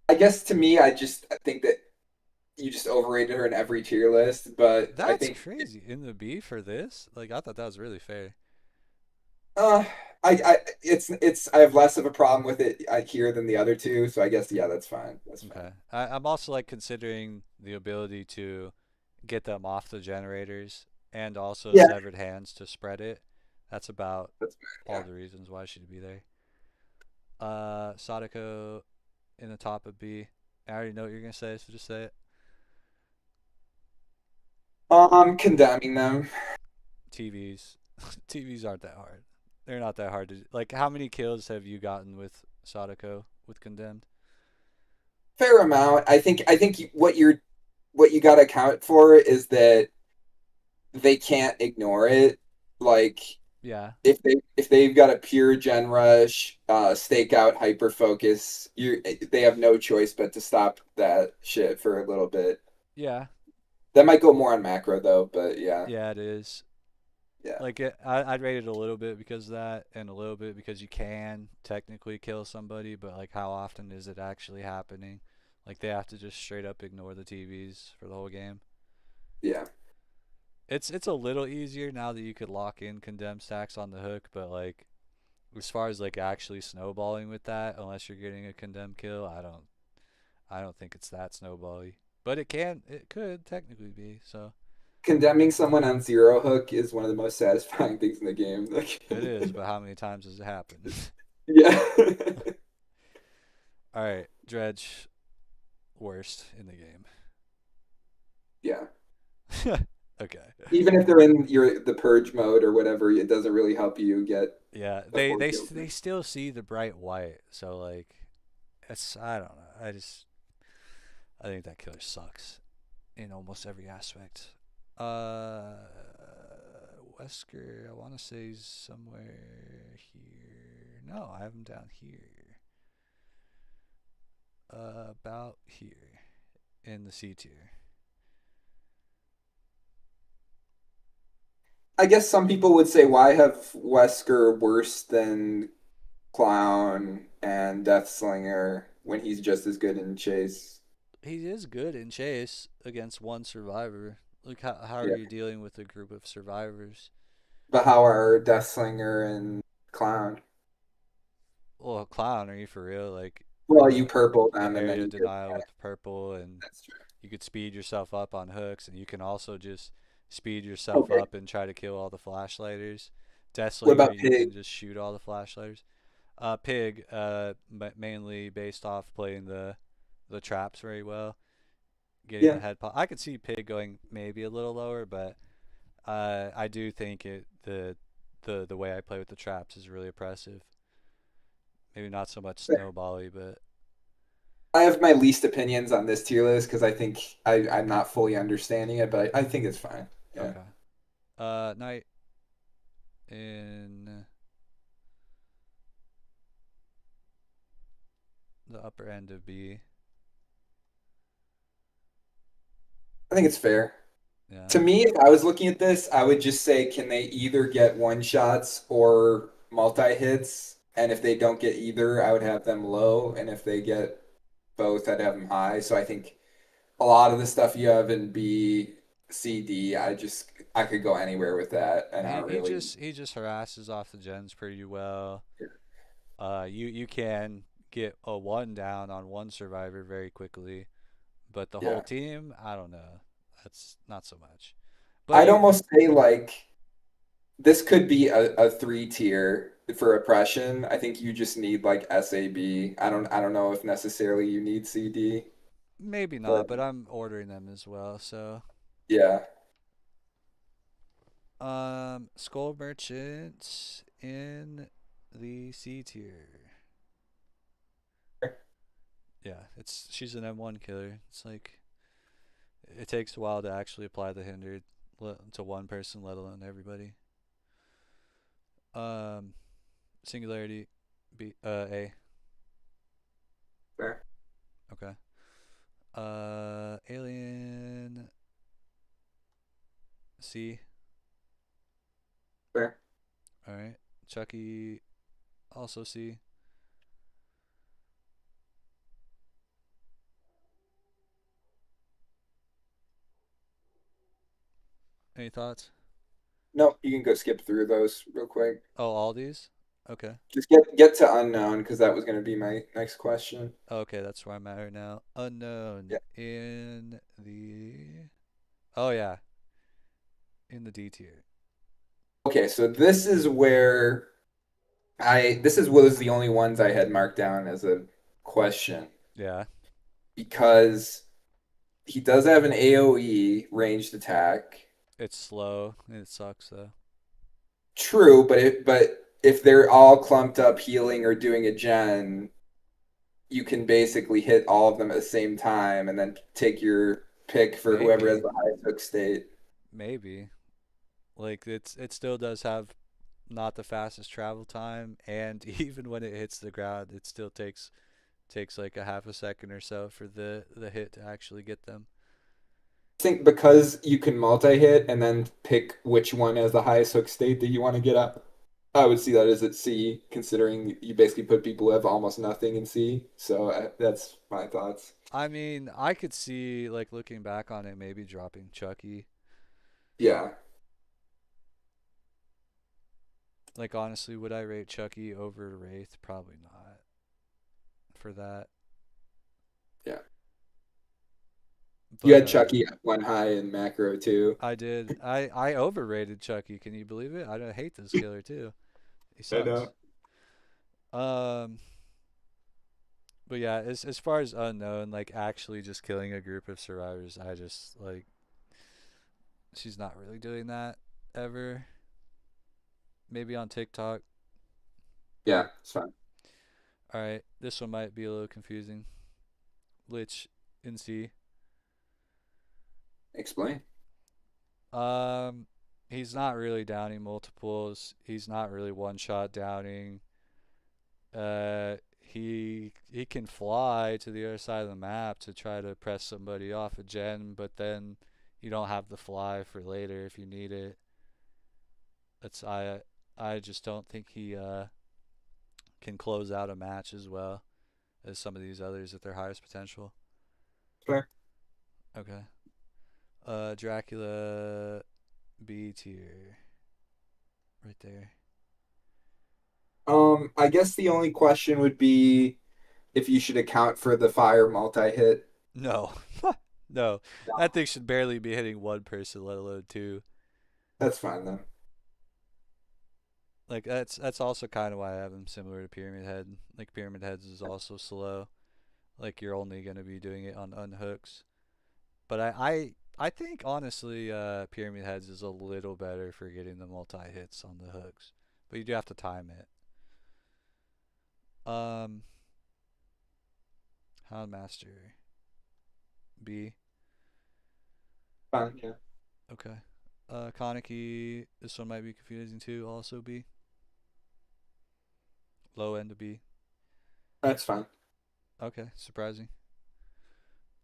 I guess to me, I think that you just overrated her in every tier list, but I that's think crazy. In the B for this? Like I thought that was really fair. uh it's I have less of a problem with it here than the other two, so I guess yeah, that's fine. That's fine. Okay. I'm also like considering the ability to get them off the generators and also Yeah, severed hands to spread it. That's about that's all fine. the reasons why she'd be there. Sadako in the top of B. I already know what you're gonna say, so just say it. Yeah. Condemning them. TVs. TVs aren't that hard. They're not that hard to like. How many kills have you gotten with Sadako with Condemned? Fair amount. I think what you got to account for is that they can't ignore it. Like Yeah, if they've got a pure gen rush, stakeout hyper focus, they have no choice but to stop that shit for a little bit. yeah, That might go more on macro though, but yeah, yeah. It is. yeah, Like I'd rate it a little bit because of that, and a little bit because you can technically kill somebody, but like how often is it actually happening? Like they have to just straight up ignore the TVs for the whole game. yeah. It's a little easier now that you could lock in condemned stacks on the hook, but like as far as like actually snowballing with that, unless you're getting a condemned kill, I don't think it's that snowbally. But it could technically be. So Condemning someone on zero hook is one of the most satisfying things in the game. Like, it is, but how many times does it happen? yeah, All right, Dredge, worst in the game. yeah. Okay. Even if they're in the purge mode or whatever, it doesn't really help you get Yeah, a four kill. they still see the bright white, so like it's I don't know. I think that killer sucks in almost every aspect. Uh, Wesker, I want to say he's somewhere here. No, I have him down here. About here in the C tier. I guess some people would say, why have Wesker worse than Clown and Deathslinger when he's just as good in Chase? He is good in chase against one survivor. Look how are Yeah. you dealing with a group of survivors? But how are Deathslinger and Clown? Well, clown, are you for real? Like Well, you the purple them and then area you get denial with back. the purple, and That's true. you could speed yourself up on hooks, and you can also just speed yourself Okay. up and try to kill all the flashlighters. What Deathslinger, about you can Pig? just shoot all the flashlighters. Pig, mainly based off playing the traps very well, getting the Yeah. head pop. I could see Pig going maybe a little lower, but I do think the way I play with the traps is really oppressive. Maybe not so much snowbally, but I have my least opinions on this tier list because I think I'm not fully understanding it, but I think it's fine. Yeah. okay. Knight in the upper end of B. I think it's fair. Yeah. To me, if I was looking at this, I would just say, can they either get one shots or multi hits? And if they don't get either, I would have them low. And if they get both, I'd have them high. So I think a lot of the stuff you have in B CD. I could go anywhere with that, and I He don't he really. just he just harasses off the gens pretty well. You can get a one down on one survivor very quickly, but the whole Yeah, team, I don't know. That's not so much. But I'd you almost say like this could be a three tier for oppression. I think you just need like SAB. I don't know if necessarily you need CD, maybe but not, but I'm ordering them as well. So, yeah. Skull Merchant in the C tier. Yeah, it's she's an M1 killer. It's like it takes a while to actually apply the hindered to one person, let alone everybody. Um, Singularity, A. Fair, Okay. Alien C. fair. All right. Chucky also C. Any thoughts? No, you can go skip through those real quick. Oh, all these. Okay. Just get to unknown because that was going to be my next question. Okay, that's where I'm at right now. Unknown Yeah. in the. Oh yeah, in the D tier. Okay, so this is where this is was the only ones I had marked down as a question Yeah, because he does have an AoE ranged attack. it's slow and it sucks though. True, but if they're all clumped up healing or doing a gen, you can basically hit all of them at the same time and then take your pick for whoever has Maybe, the highest hook state. maybe. Like it still does have not the fastest travel time, and even when it hits the ground, it still takes like a half a second or so for the hit to actually get them. I think because you can multi-hit and then pick which one has the highest hook state that you want to get up, I would see that as at C, considering you basically put people who have almost nothing in C. So that's my thoughts. I mean, I could see like looking back on it, maybe dropping Chucky. Yeah, Like honestly, would I rate Chucky over Wraith? Probably not for that. yeah. You But had Chucky at one high in macro too. I did. I overrated Chucky. Can you believe it? I don't hate this killer too. He I sucks. know. Um, but yeah, as far as unknown, like actually just killing a group of survivors, I just like she's not really doing that ever. Maybe on TikTok. Yeah, it's fine. All right, this one might be a little confusing. Lich in C. Explain. Um, he's not really downing multiples. He's not really one shot downing. He can fly to the other side of the map to try to press somebody off a gen, but then you don't have the fly for later if you need it. That's I just don't think he can close out a match as well as some of these others at their highest potential. Fair. Okay. Dracula B tier right there. I guess the only question would be if you should account for the fire multi-hit. No. No. No, That thing should barely be hitting one person, let alone two. that's fine then. Like that's also kind of why I have him similar to Pyramid Head. Like Pyramid Heads is also slow. Like you're only gonna be doing it on unhooks. But I think honestly, Pyramid Heads is a little better for getting the multi hits on the hooks, but you do have to time it. Um, Houndmaster B. Fine, yeah. Okay. Kaneki. This one might be confusing too. Also B. Low end of B. That's fine. Okay, surprising.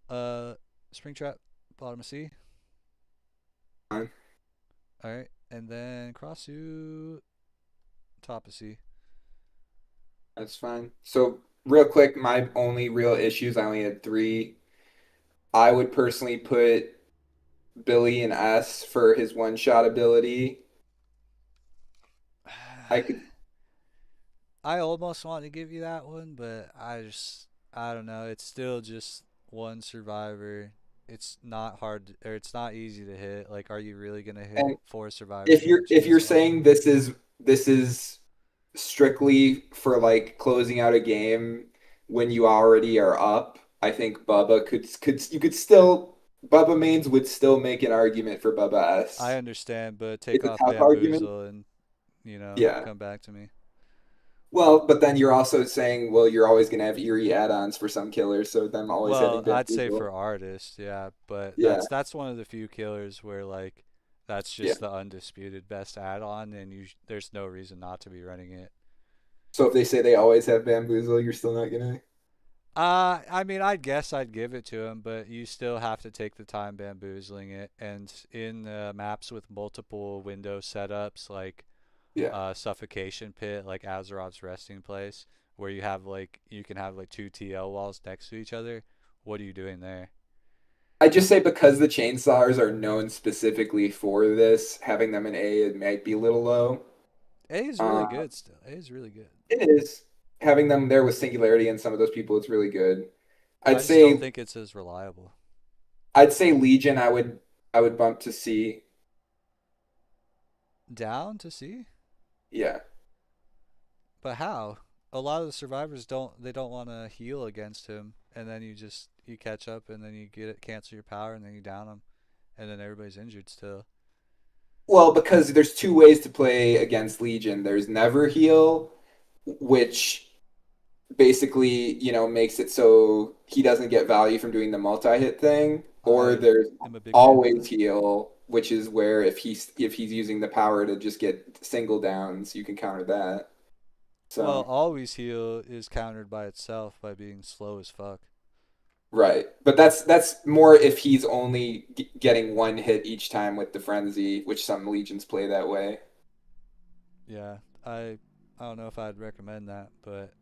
Uh, Springtrap, bottom of C. Fine. All right, and then Crossu, top of C. That's fine. So real quick, my only real issues, I only had three. I would personally put Billy and S for his one shot ability. I could I almost want to give you that one, but I don't know. It's still just one survivor. It's not hard or it's not easy to hit. Like, are you really gonna hit and four survivors with if you're Chase all saying game? this is strictly for like closing out a game when you already are up, I think Bubba could you could still Bubba Mains would still make an argument for Bubba I S. understand, but take It's a off tough argument. Bamboozle and Yeah. come back to me. Well, but then you're also saying, well, you're always gonna have eerie add-ons for some killers, so them always Well, having I'd say for Bamboozle. artists, yeah, but Yeah, that's one of the few killers where like that's yeah. just the undisputed best add-on, and there's no reason not to be running it. So if they say they always have Bamboozle, you're still not gonna. I mean, I guess I'd give it to him, but you still have to take the time bamboozling it. And in maps with multiple window setups, like Yeah. Suffocation Pit, like Azeroth's resting place, where you can have like two TL walls next to each other. What are you doing there? I just say because the chainsawers are known specifically for this, having them in A it might be a little low. A is really Uh, good still. A is really good. it is having them there with Singularity and some of those people. It's really good. I I'd just don't say think it's as reliable. I'd say Legion. I would bump to C. Down to C, Yeah. but how? A lot of the survivors don't want to heal against him, and then you catch up, and then you get it cancel your power, and then you down him, and then everybody's injured still. Well, because there's two ways to play against Legion. There's never heal, which basically, makes it so he doesn't get value from doing the multi-hit thing, or I there's am a big fan of always that. heal, which is where if he's using the power to just get single downs, you can counter that. Well, So, always heal is countered by itself by being slow as fuck. right. But that's more if he's only getting one hit each time with the frenzy, which some legions play that way. Yeah, I don't know if I'd recommend that, but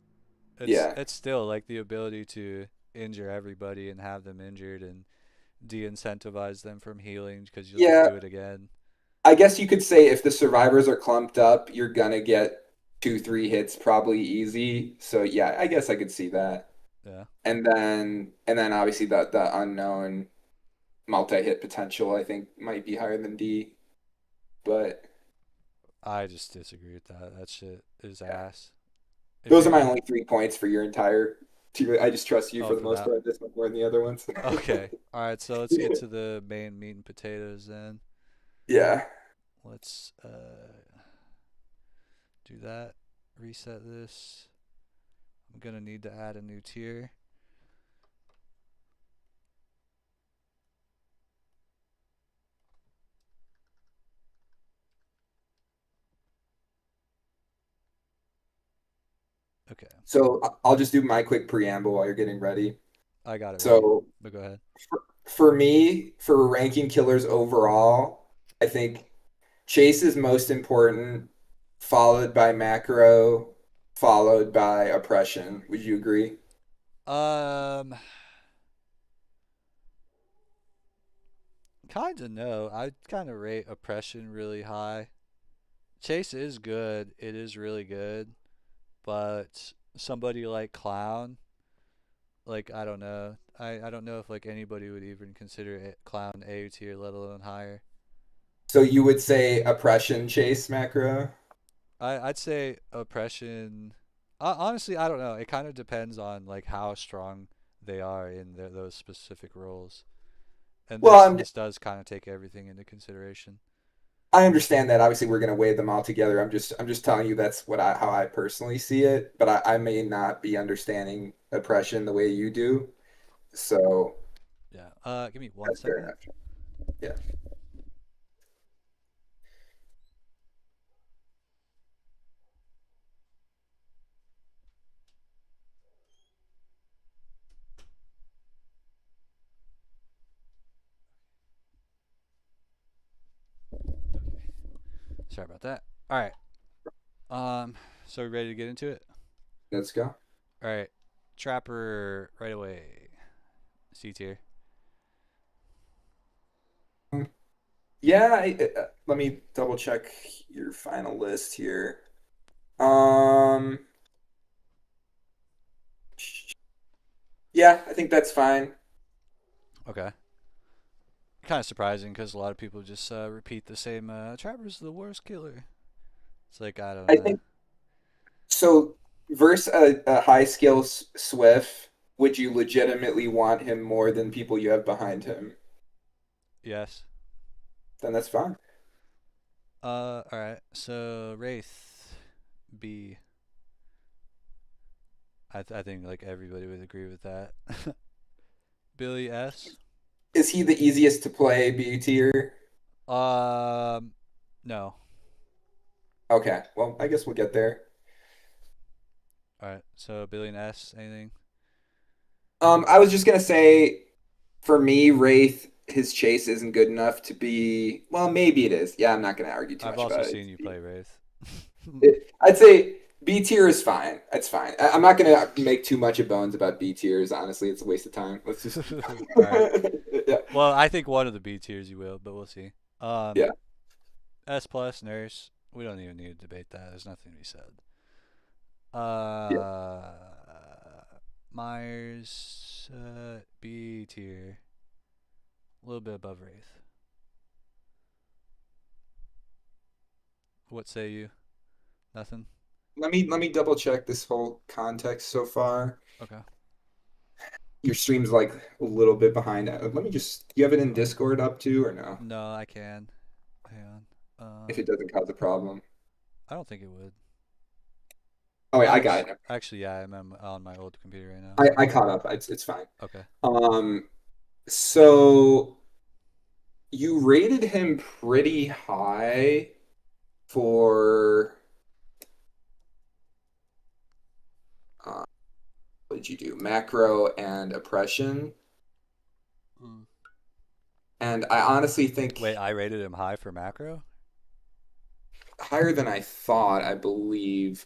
Yeah. it's still like the ability to injure everybody and have them injured and de-incentivize them from healing because you'll just Yeah, do it again. I guess you could say if the survivors are clumped up, you're gonna get two, three hits probably easy. So yeah, I guess I could see that. Yeah, And then obviously the unknown multi-hit potential I think might be higher than D. But I just disagree with that. That shit is yeah. ass. If Those are you're my only 3 points for your entire I just trust you oh for the for most that. part this one more than the other ones. Okay, all right. So let's get to the main meat and potatoes then. Yeah. Let's do that. Reset this. I'm gonna need to add a new tier. Okay, So I'll just do my quick preamble while you're getting ready. I got it ready. So But go ahead. for me, for ranking killers overall, I think Chase is most important, followed by macro, followed by oppression. Would you agree? Um, kind of no. I kind of rate oppression really high. Chase is good. It is really good. But somebody like Clown, like I don't know. I don't know if like anybody would even consider it Clown A tier, let alone higher. So you would say oppression, Chase, macro? I'd say oppression. Honestly, I don't know. It kind of depends on like how strong they are in those specific roles, and Well, this does kind of take everything into consideration. I understand that. Obviously, we're going to weigh them all together. I'm just telling you that's how I personally see it. But I may not be understanding oppression the way you do. So Yeah. Give me one that's fair second. enough. Yeah. Sorry about that. All right. So we ready to get into it? Let's go. All right. Trapper right away. C tier. Yeah, let me double check your final list here. Um, yeah, I think that's fine. Okay. Kind of surprising because a lot of people just repeat the same. Trevor's the worst killer. It's like I don't I know. think so. Versus a high skill Swift, would you legitimately want him more than people you have behind him? Yes. Then that's fine. All right. So Wraith B. I think like everybody would agree with that. Billy S. Is he the easiest to play B tier? Um, no. Okay, well, I guess we'll get there. All right. So Billy and S. Anything? I was just gonna say, for me, Wraith, his chase isn't good enough to be. Well, maybe it is. Yeah, I'm not gonna argue too I've much also about seen you it. play Wraith. I'd say B tier is fine. It's fine. I'm not gonna make too much of bones about B tiers. Honestly, it's a waste of time. Let's just keep All right. going. Yeah, Well, I think one of the B tiers you will, but we'll see. yeah, S plus nurse. We don't even need to debate that. There's nothing to be said. yeah. Uh, Myers, B tier, a little bit above Wraith. What say you? Nothing. Let me double check this whole context so far. Okay. Your stream's like a little bit behind. Let me just. Do you have it in Discord up too, or no? No, I can. Hang on. If it doesn't cause a problem. I don't think it would. Oh wait, I got Actually, it. actually, yeah, I'm on my old computer right now. I caught up. It's fine. Okay. Um, so you rated him pretty high for uh, what did you do? Macro and oppression. Mm. And I honestly Wait, think I rated him high for macro. higher than I thought, I believe.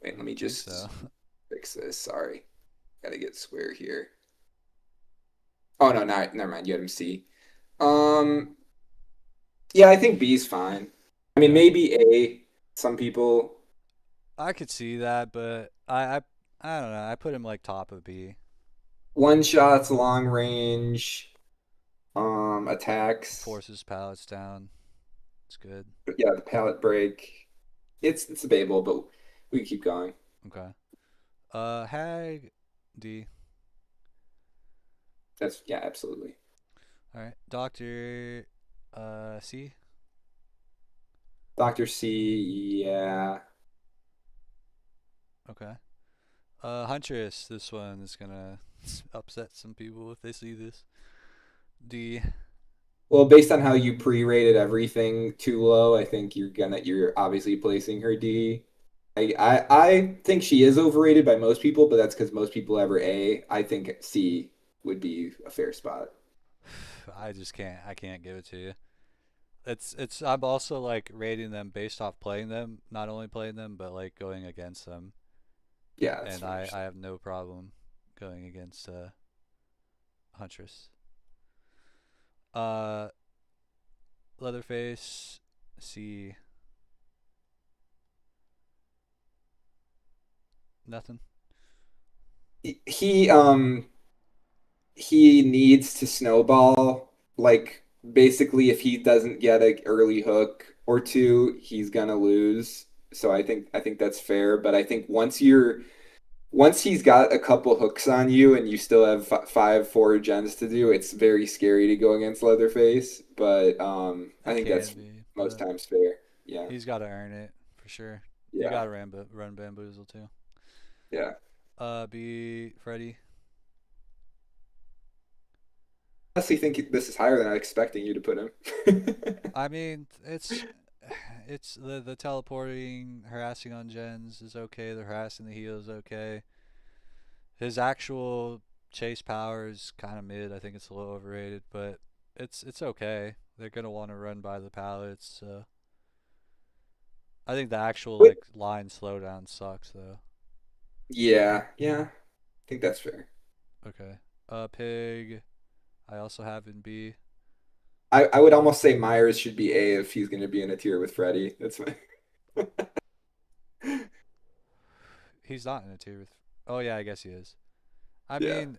I Wait, let me don't think so. just fix this. Sorry. Gotta get square here. Oh no, no, never mind. You had him C. Um, yeah, I think B's fine. I mean, Okay. maybe A. Some people I could see that, but I don't know. I put him like top of B. one shots, long range, attacks. Forces pallets down. It's good. But yeah, the pallet break. It's debatable, but we can keep going. Okay. Hag D. That's yeah, absolutely. All right. Doctor C. Dr. C, yeah. Okay. Huntress. This one is gonna upset some people if they see this. D. Well, based on how you pre-rated everything too low, I think you're obviously placing her D. I think she is overrated by most people, but that's because most people have her A. I think C would be a fair spot. I just can't. I can't give it to you. It's. I'm also like rating them based off playing them, not only playing them, but like going against them. Yeah, that's And fair. I have no problem going against Huntress. Uh, Leatherface. C. Nothing. He he needs to snowball. Like basically, if he doesn't get an early hook or two, he's gonna lose. So I think that's fair. But I think once he's got a couple hooks on you and you still have five, four gens to do, it's very scary to go against Leatherface. But I It think can that's be, most but times fair. Yeah, he's got to earn it for sure. You yeah, got to run bamboozle too. yeah. Be Freddy. Honestly, think this is higher than I'm expecting you to put him. I mean, it's the teleporting, harassing on gens is okay. The harassing the heal is okay. His actual chase power is kind of mid. I think it's a little overrated, but it's okay. They're gonna want to run by the pallets. So I think the actual Wait. like line slowdown sucks though. Yeah, yeah. I think that's fair. Okay. Pig. I also have in B. I would almost say Myers should be A if he's going to be in a tier with Freddy. That's my. He's not in a tier with. Oh yeah, I guess he is. I Yeah. mean,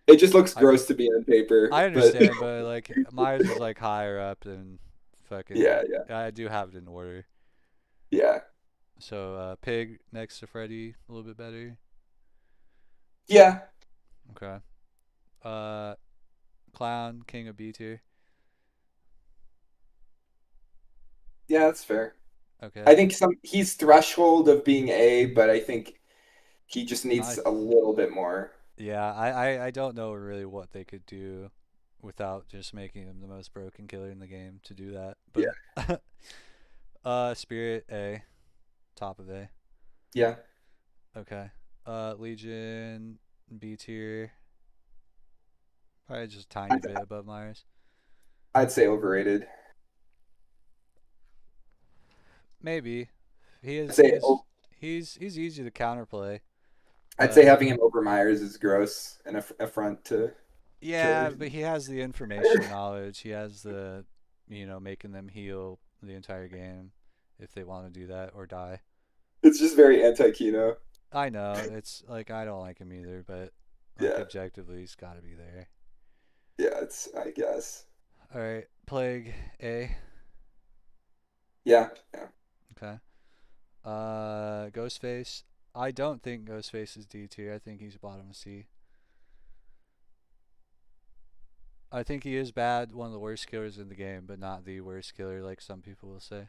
It just looks I gross to be on paper, I but understand, but like Myers is like higher up than yeah, fucking. yeah, I do have it in order. yeah, So Pig next to Freddy, a little bit better. yeah. Okay. Uh, Clown, King of B tier. Yeah, that's fair. I Okay. think he's threshold of being A, but I think he just I needs a little bit more. Yeah, I don't know really what they could do without just making him the most broken killer in the game to do that. Yeah, But Spirit A, top of A. yeah. Okay. Legion B tier, probably just a tiny I'd, bit above Myers. I'd say overrated. Maybe. He I'd is he say is he's easy to counterplay, I'd say but having him over Myers is gross and a affront to yeah, killers. but he has the information knowledge. He has the making them heal the entire game if they want to do that or die. It's just very anti-Kino. I know it's like I don't like him either, but like Yeah, objectively, he's got to be there. yeah. It's I guess. All right, Plague A. Yeah, yeah. Okay. Ghostface. I don't think Ghostface is D tier. I think he's bottom C. I think he is bad, one of the worst killers in the game, but not the worst killer like some people will say.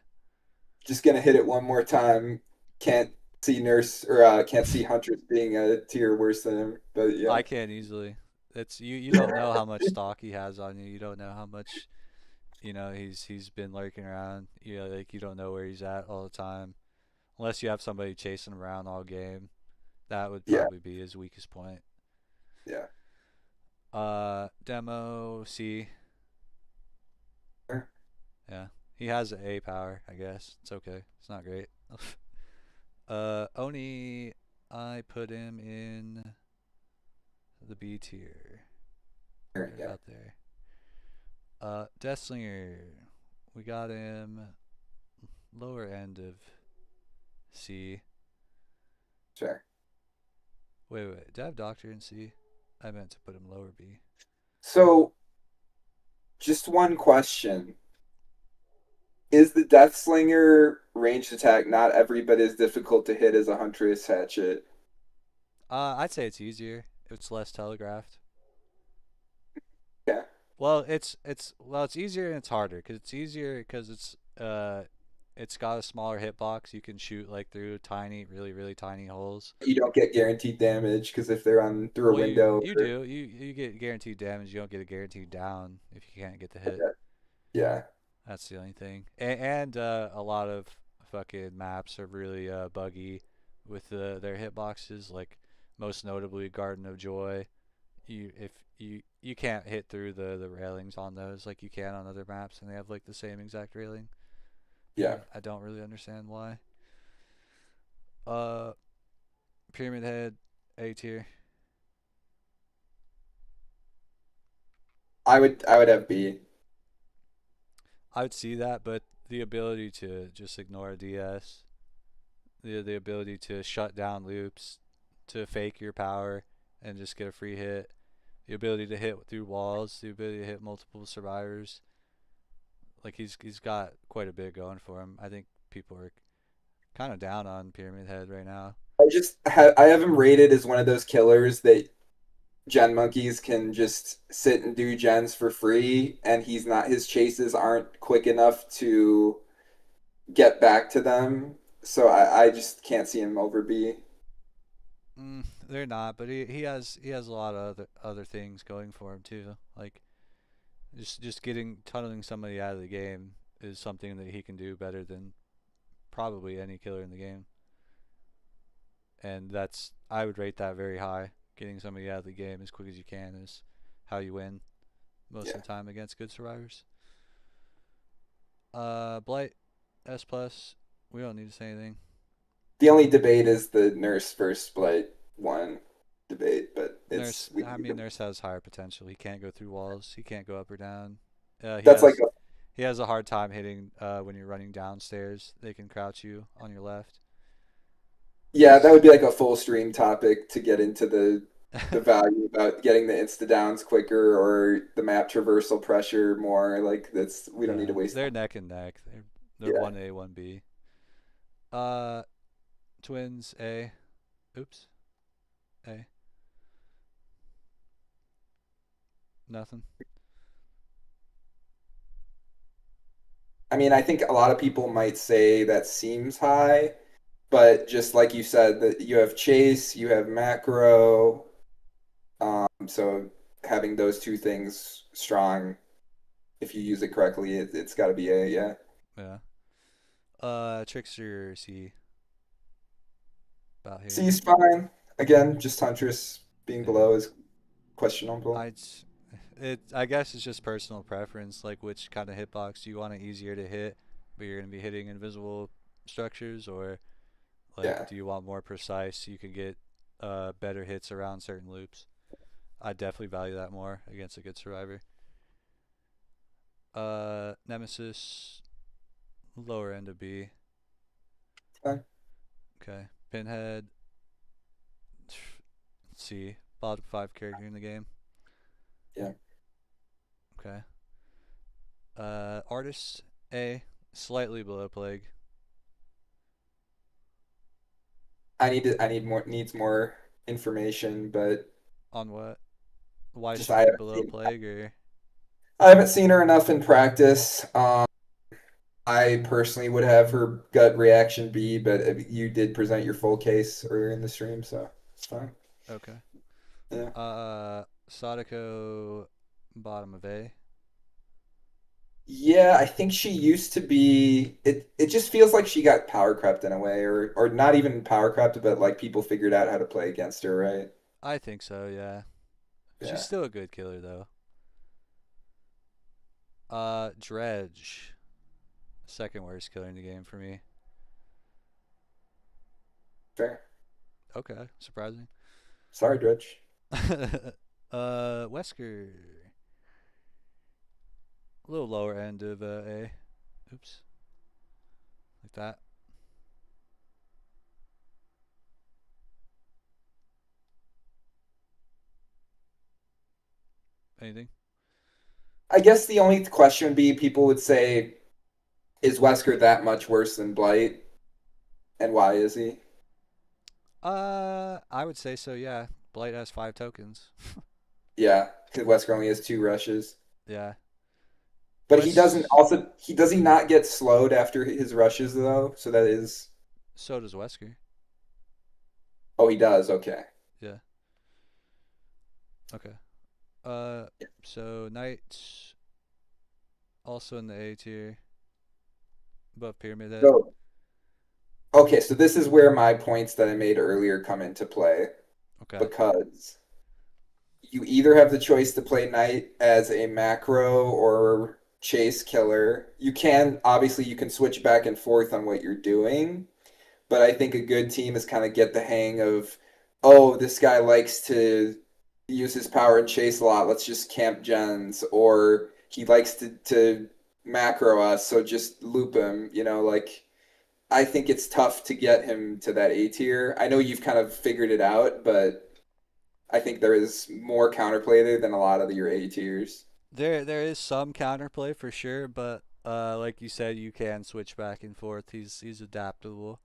Just gonna hit it one more time. Can't see Nurse or can't see Huntress being a tier worse than him. But yeah, I can easily. It's you don't know how much stock he has on you. You don't know how much he's been lurking around. Like you don't know where he's at all the time. Unless you have somebody chasing him around all game. That would yeah, probably be his weakest point. yeah. Demo C. Yeah. He has A power, I guess. It's okay. It's not great. Oni, I put him in the B tier. Right Yeah, about there. Deathslinger. We got him lower end of C. sure. Wait. Did I have Doctor in C? I meant to put him lower B. So, just one question. Is the Death Slinger ranged attack not every bit as difficult to hit as a Huntress hatchet? I'd say it's easier. It's less telegraphed. Yeah. Well, it's easier and it's harder because it's easier because it's got a smaller hitbox. You can shoot like through tiny, really tiny holes. You don't get guaranteed damage because if they're on through a Well, you window you or do you get guaranteed damage. You don't get a guaranteed down if you can't get the hit. yeah, That's the only thing. And a lot of fucking maps are really buggy with their hitboxes. Like most notably, Garden of Joy. If you can't hit through the railings on those like you can on other maps, and they have like the same exact railing. yeah. I don't really understand why. Uh, Pyramid Head, A tier. I would have B. I would see that, but the ability to just ignore DS, the ability to shut down loops, to fake your power and just get a free hit, the ability to hit through walls, the ability to hit multiple survivors. Like he's got quite a bit going for him. I think people are kind of down on Pyramid Head right now. I have him rated as one of those killers that gen monkeys can just sit and do gens for free, and his chases aren't quick enough to get back to them. So I just can't see him over B. They're not, but he has a lot of other things going for him too. Like just getting tunneling somebody out of the game is something that he can do better than probably any killer in the game. And that's I would rate that very high. Getting somebody out of the game as quick as you can is how you win most Yeah. of the time against good survivors. Blight S plus. We don't need to say anything. The only debate is the Nurse versus Blight one debate, but Nurse, it's we I mean, Nurse has higher potential. He can't go through walls. He can't go up or down. He That's like has he has a hard time hitting when you're running downstairs. They can crouch you on your left. yeah, that would be like a full stream topic to get into the value about getting the insta downs quicker or the map traversal pressure more. Like that's we don't need to Yeah, waste they're time. neck and neck. They're Yeah. 1A, 1B. Uh, Twins A. Oops. A. Nothing. I mean, I think a lot of people might say that seems high, but just like you said, that you have Chase, you have macro, so having those two things strong, if you use it correctly, it's got to be a yeah. Yeah. Trickster C. About here. C's fine. Again, just Huntress being Yeah. below is questionable. I'd. I guess it's just personal preference, like which kind of hitbox do you want it easier to hit, but you're gonna be hitting invisible structures, or like Yeah. do you want more precise so you can get better hits around certain loops? I definitely value that more against a good survivor. Nemesis, lower end of B. Fine. Okay. Pinhead, C. Bottom 5 character in the game. Yeah. Okay. Artist, A. Slightly below Plague. I need more needs more information, but On what? Why just she's below Plague, or I haven't seen her enough in practice. I personally would have her gut reaction be, but you did present your full case earlier in the stream, so it's fine. okay. Yeah. Sadako, bottom of A. Yeah, I think she used to be it just feels like she got power crept in a way, or not even power crept, but like people figured out how to play against her, right? I think so, yeah. She's Yeah. still a good killer though. Dredge, second worst killer in the game for me. Fair. Okay, surprising. Sorry, Dredge. Wesker, a little lower end of A. Oops, like that. Anything? I guess the only question would be people would say, is Wesker that much worse than Blight? And why is he? I would say so. Yeah, Blight has 5 tokens. Yeah, because Wesker only has two rushes. Yeah, But he doesn't Wes. also he does he not get slowed after his rushes though? So that is So does Wesker. oh he does, okay. Yeah. Okay. Uh, so Knight also in the A tier, above Pyramid Head. So okay, so this is where my points that I made earlier come into play Okay. because you either have the choice to play Knight as a macro or chase killer. You can obviously you can switch back and forth on what you're doing, but I think a good team is kind of get the hang of, oh, this guy likes to use his power and chase a lot. Let's just camp gens, or he likes to macro us, so just loop him. You know, like I think it's tough to get him to that A tier. I know you've kind of figured it out, but I think there is more counterplay there than a lot of your A tiers. There is some counterplay for sure, but like you said, you can switch back and forth. He's adaptable.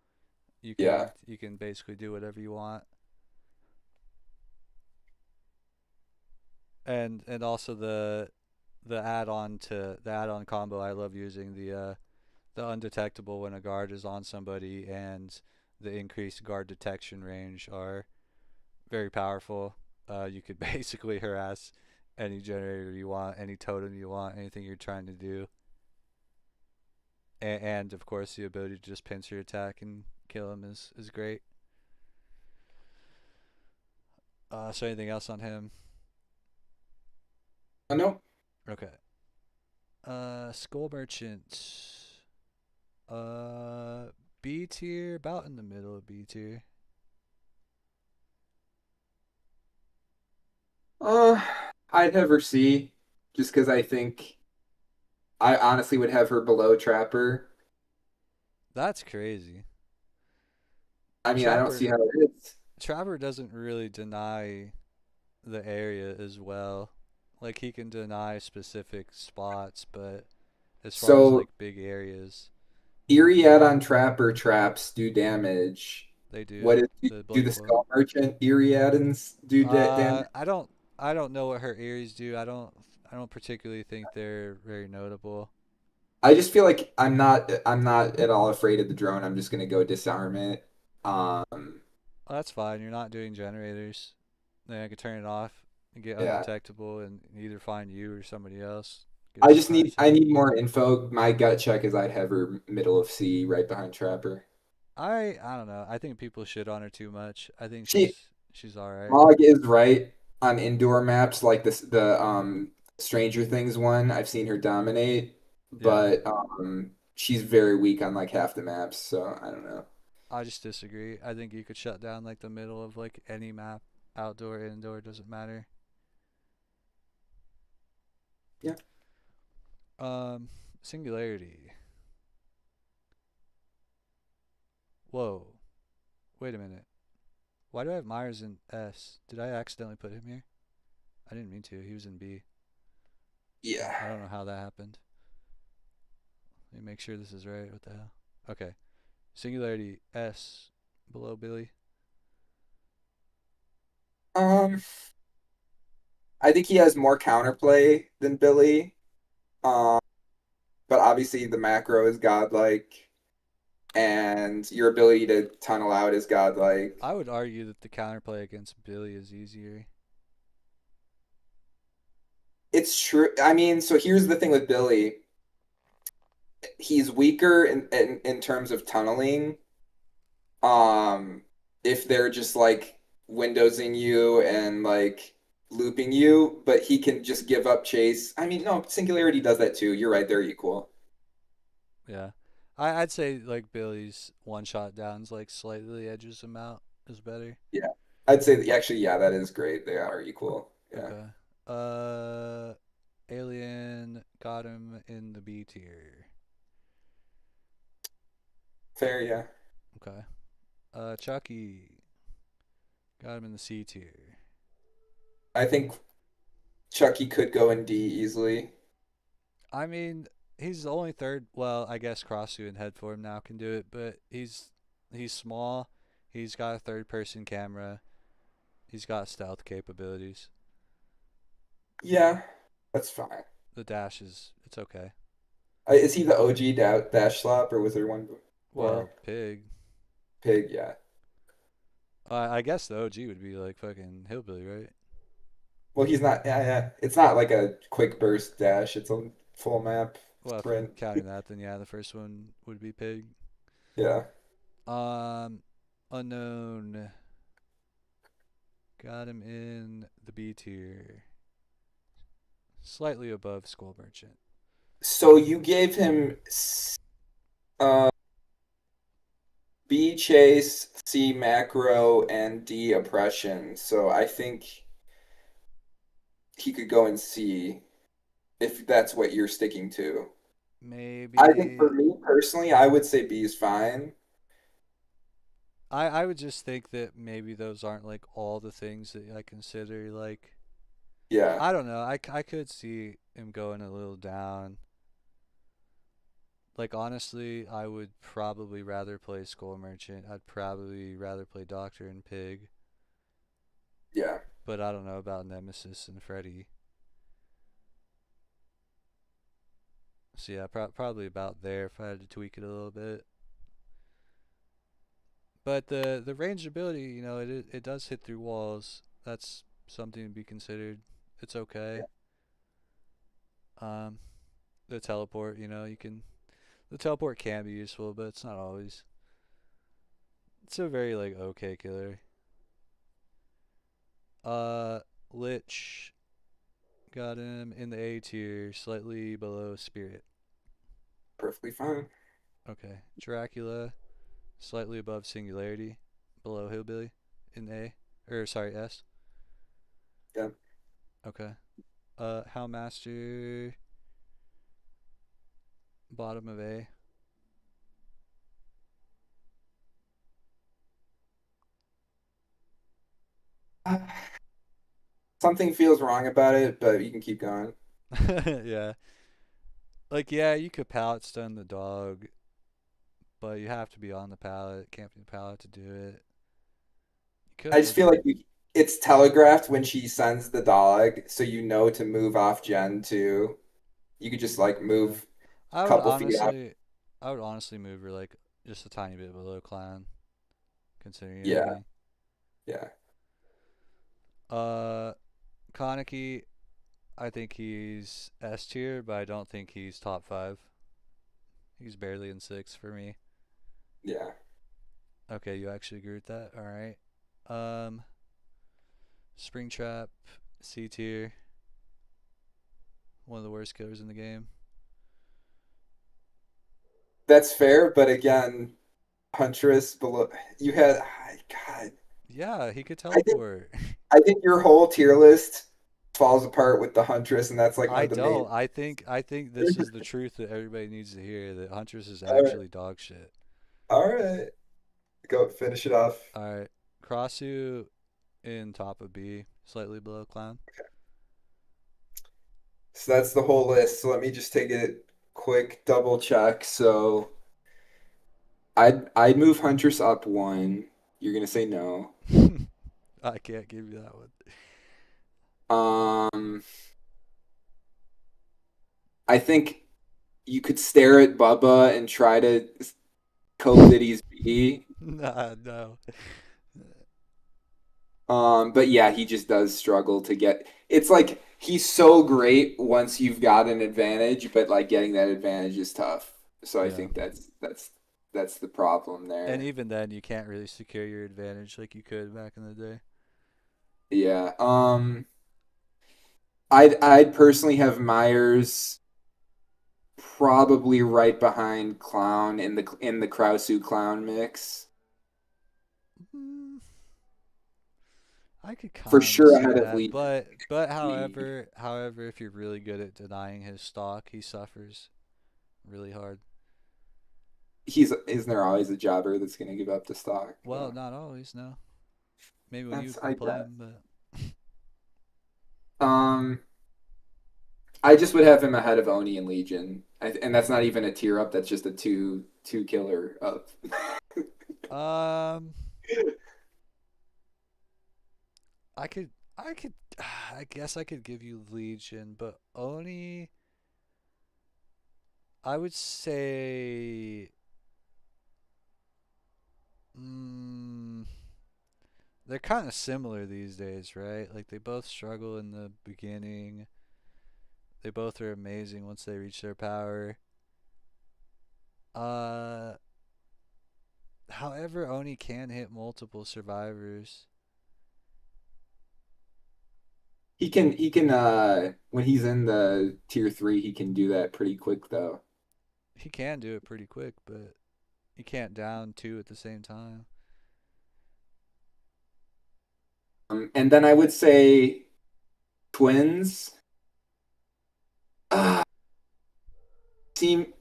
Yeah. You can basically do whatever you want. And also the add-on combo I love using the undetectable when a guard is on somebody and the increased guard detection range are very powerful. You could basically harass any generator you want, any totem you want, anything you're trying to do, and of course the ability to just pincer attack and kill him is great. So anything else on him? No, Okay. Skull Merchant. Uh, B tier, about in the middle of B tier. uh, I'd have her C, just because I think. I honestly would have her below Trapper. That's crazy. I mean, I don't see Trapper how it is. Trapper doesn't really deny the area as well. Like he can deny specific spots, but as far as So like big areas, Iriad on Trapper traps do damage. they do What is the do Blade the Bolt. Skull Merchant Iriadans do damage? I don't know what her Aries do. I don't particularly think they're very notable. I just feel like I'm not at all afraid of the drone. I'm just gonna go disarm it. Um, Well, that's fine. You're not doing generators. Then I could turn it off and get yeah. undetectable and either find you or somebody else. Get a I just surprise need I hit. need more info. My gut check is I'd have her middle of C right behind Trapper. I don't know. I think people shit on her too much. I think She she's all right. Mog is right on indoor maps like this the Stranger Things one. I've seen her dominate, Yeah. but she's very weak on like half the maps, so I don't know. I just disagree. I think you could shut down like the middle of like any map, outdoor, indoor, doesn't matter. Yeah. Um, Singularity. Whoa. Wait a minute. Why do I have Myers in S? Did I accidentally put him here? I didn't mean to. He was in B. Yeah. I don't know how that happened. Let me make sure this is right. What the hell? Okay. Singularity S below Billy. Um, I think he has more counterplay than Billy. Um, but obviously the macro is godlike, and your ability to tunnel out is godlike. I would argue that the counterplay against Billy is easier. It's true. I mean, so here's the thing with Billy. He's weaker in terms of tunneling. Um, if they're just like windowsing you and like looping you, but he can just give up chase. I mean, no, Singularity does that too. You're right, they're equal. Yeah. I'd say like Billy's one shot downs like slightly edges him out is better. Yeah. I'd say that actually, yeah, that is great. They are equal. Yeah. Okay. Uh, Alien got him in the B tier. Fair, yeah. Okay. Chucky got him in the C tier. I think Chucky could go in D easily. I mean, he's the only third. Well, I guess Crossu and Headform now can do it, but he's small. He's got a third person camera. He's got stealth capabilities. Yeah, that's fine. The dash is it's okay. Is he the OG dash slop or was there one before him? Well, pig. Pig, yeah. I guess the OG would be like fucking hillbilly, right? Well, he's not. Yeah, yeah. It's not like a quick burst dash. It's a full map Well, if you're sprint. counting that, then yeah, the first one would be pig. Yeah. Um, unknown got him in the B tier, slightly above Skull Merchant. So you gave him uh, B chase, C macro, and D oppression. So I think he could go in C if that's what you're sticking to. I think for Maybe me personally, I would say B is fine. I would just think that maybe those aren't like all the things that I consider like Yeah. I don't know. I could see him going a little down. Like honestly, I would probably rather play Skull Merchant. I'd probably rather play Doctor and Pig, Yeah. but I don't know about Nemesis and Freddy. So yeah, probably about there if I had to tweak it a little bit. But the range ability, it does hit through walls. That's something to be considered. It's okay. Yeah. Um, the teleport, the teleport can be useful, but it's not always. It's a very like okay killer. Uh, Lich got him in the A tier, slightly below Spirit. Perfectly fine. Okay, Dracula, slightly above Singularity, below Hillbilly, in A, or sorry S. Yeah. Okay. Hellmaster bottom of A. Something feels wrong about it, but you can keep going. Yeah. Like, yeah, you could pallet stun the dog, but you have to be on the pallet. Can't be the pallet to do it. You I could just make feel it. like it's telegraphed when she sends the dog, so you know to move off Gen 2. You could just like Yeah. move I a would couple feet out. honestly, I would honestly move her like just a tiny bit below clown, considering Yeah, everything. yeah. Uh, Kaneki, I think he's S tier, but I don't think he's top five. He's barely in six for me. Yeah. Okay, you actually agree with that? All right. Um, Springtrap, C tier, one of the worst killers in the game. That's fair, but again, Huntress below you had God. Yeah, he could I think teleport. I think your whole tier list falls apart with the Huntress, and that's like one I of the main. don't. I think this is the truth that everybody needs to hear. That Huntress is All right, actually dog shit. all right. Go finish it off. All right, Crossu in top of B, slightly below Clown. So that's the whole list. So let me just take a quick double check. So I'd move Huntress up one. You're gonna say no. I can't give you that one. Um, I think you could stare at Bubba and try to cope that he's B. Nah, no. But yeah, he just does struggle to get. It's like he's so great once you've got an advantage, but like getting that advantage is tough. So I Yeah. think that's the problem And there. even then, you can't really secure your advantage like you could back in the day. Yeah. I'd personally have Myers probably right behind Clown in the Krausu Clown mix. Mm, I could For kind of sure see ahead of that, Legion. but League. however, if you're really good at denying his stock, he suffers really hard. He's isn't there always a jobber that's gonna give up the stock? Well, not always, no. Maybe when you I play bet. him, but Um, I just would have him ahead of Oni and Legion, and that's not even a tier up. That's just a two killer up. um, I could, I could, I guess I could give you Legion, but Oni, I would say, mm, they're kind of similar these days, right? Like they both struggle in the beginning. They both are amazing once they reach their power. Uh, However, Oni can hit multiple survivors. He can when he's in the tier three, he can do that pretty quick though. He can do it pretty quick, but he can't down two at the same time. And then I would say twins. Uh, seem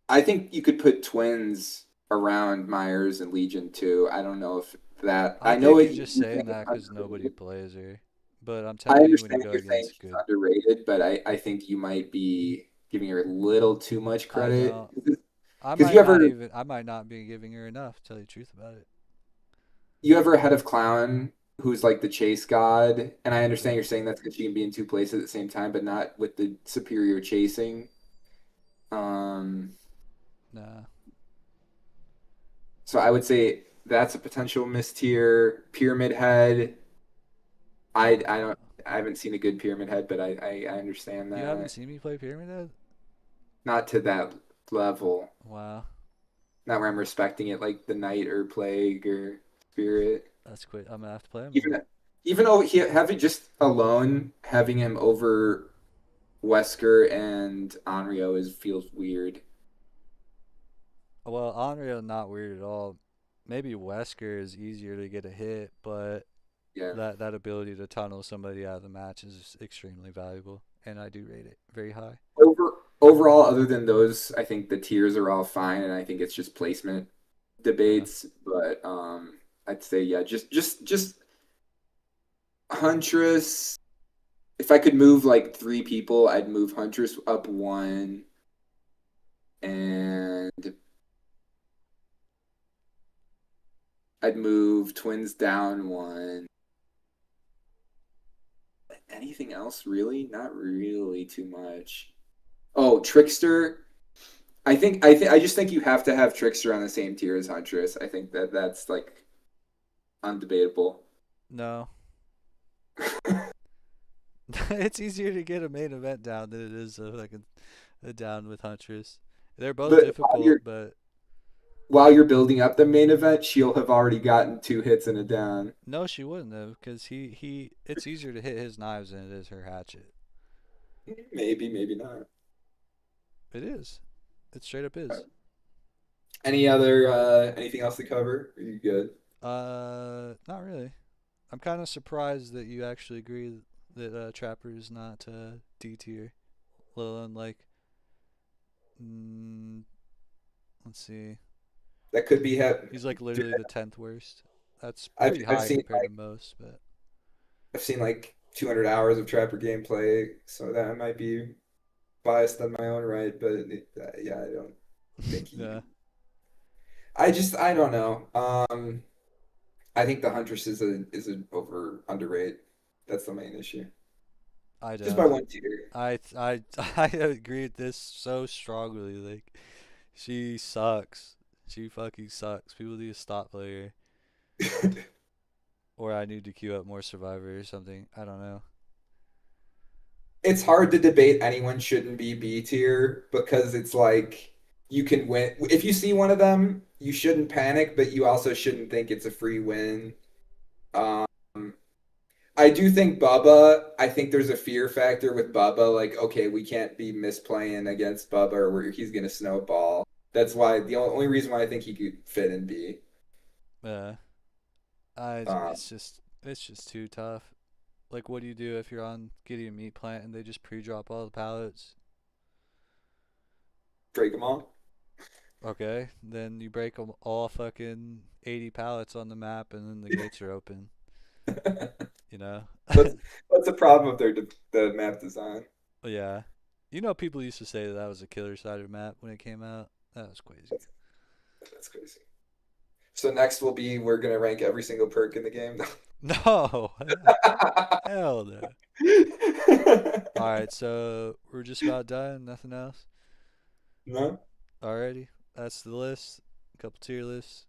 I think you could put twins around Myers and Legion too. I don't know if that I I know think you're it just you think saying it's that because nobody underrated. plays her. But I'm I telling you, when you understand go you're saying against she's good, underrated, but I think you might be giving her a little too much I credit. don't. Because you ever I might not be giving her enough. To tell you the truth about it. you ever head of Clown who's like the chase god, and I understand Yeah. you're saying that's because she can be in two places at the same time, but not with the superior chasing. Um, Nah. so I would say that's a potential miss tier. Pyramid Head. I don't Uh, I haven't seen a good Pyramid Head, but I understand you haven't that. seen me play Pyramid Head? Not to that level. Wow. Not where I'm respecting it like the Knight or Plague or Spirit. That's quick. I'm gonna have to play him then. Even even though he having just alone having him over Wesker and Onryo is feels weird. Well, Onryo not weird at all. Maybe Wesker is easier to get a hit, but Yeah. that ability to tunnel somebody out of the match is extremely valuable, and I do rate it very high. Over overall, other than those, I think the tiers are all fine, and I think it's just placement Yeah. debates. But I'd say yeah, just Huntress. If I could move like three people, I'd move Huntress up one, and I'd move Twins down one. Anything else really? Not really too much. Oh, Trickster. I just think you have to have Trickster on the same tier as Huntress. I think that's like undebatable. No. It's easier to get a main event down than it is like a down with Huntress. They're both But difficult, but while you're building up the main event, she'll have already gotten two hits and a down. no, she wouldn't have because he it's easier to hit his knives than it is her hatchet. Maybe, maybe not. It is. It straight up is. Any other anything else to cover? Are you good? Not really. I'm kind of surprised that you actually agree that Trapper is not D tier, let alone like, mm, let's see, That could be he's like dude, literally the 10th worst. That's I've pretty I've high seen compared to most, but I've seen like 200 hours of Trapper gameplay, so that might be biased on my own right, but yeah, I don't think he. yeah, I don't know. I think the Huntress is a over underrated. That's the main issue. I Just by don't. one tier. I agree with this so strongly. Like, she sucks. She fucking sucks. People need to stop playing her, or I need to queue up more Survivor or something. I don't know. It's hard to debate anyone shouldn't be B tier because it's like you can win. If you see one of them, you shouldn't panic, but you also shouldn't think it's a free win. Um, I do think Bubba, I think there's a fear factor with Bubba. Like, okay, we can't be misplaying against Bubba or he's going to snowball. That's why the only reason why I think he could fit in B. Yeah, Um, it's just too tough. Like, what do you do if you're on Gideon Meat Plant and they just pre-drop all the pallets? Break them all. Okay, then you break 'em all fucking 80 pallets on the map, and then the gates are open. You know? What's what's the problem with the map design? Yeah. You know, people used to say that that was a killer cider map when it came out. That was crazy. That's, that's crazy. So next will be we're gonna rank every single perk in the game. No, hell no. All right, so we're just about done. Nothing else. No? Alrighty, that's the list. A couple tier lists.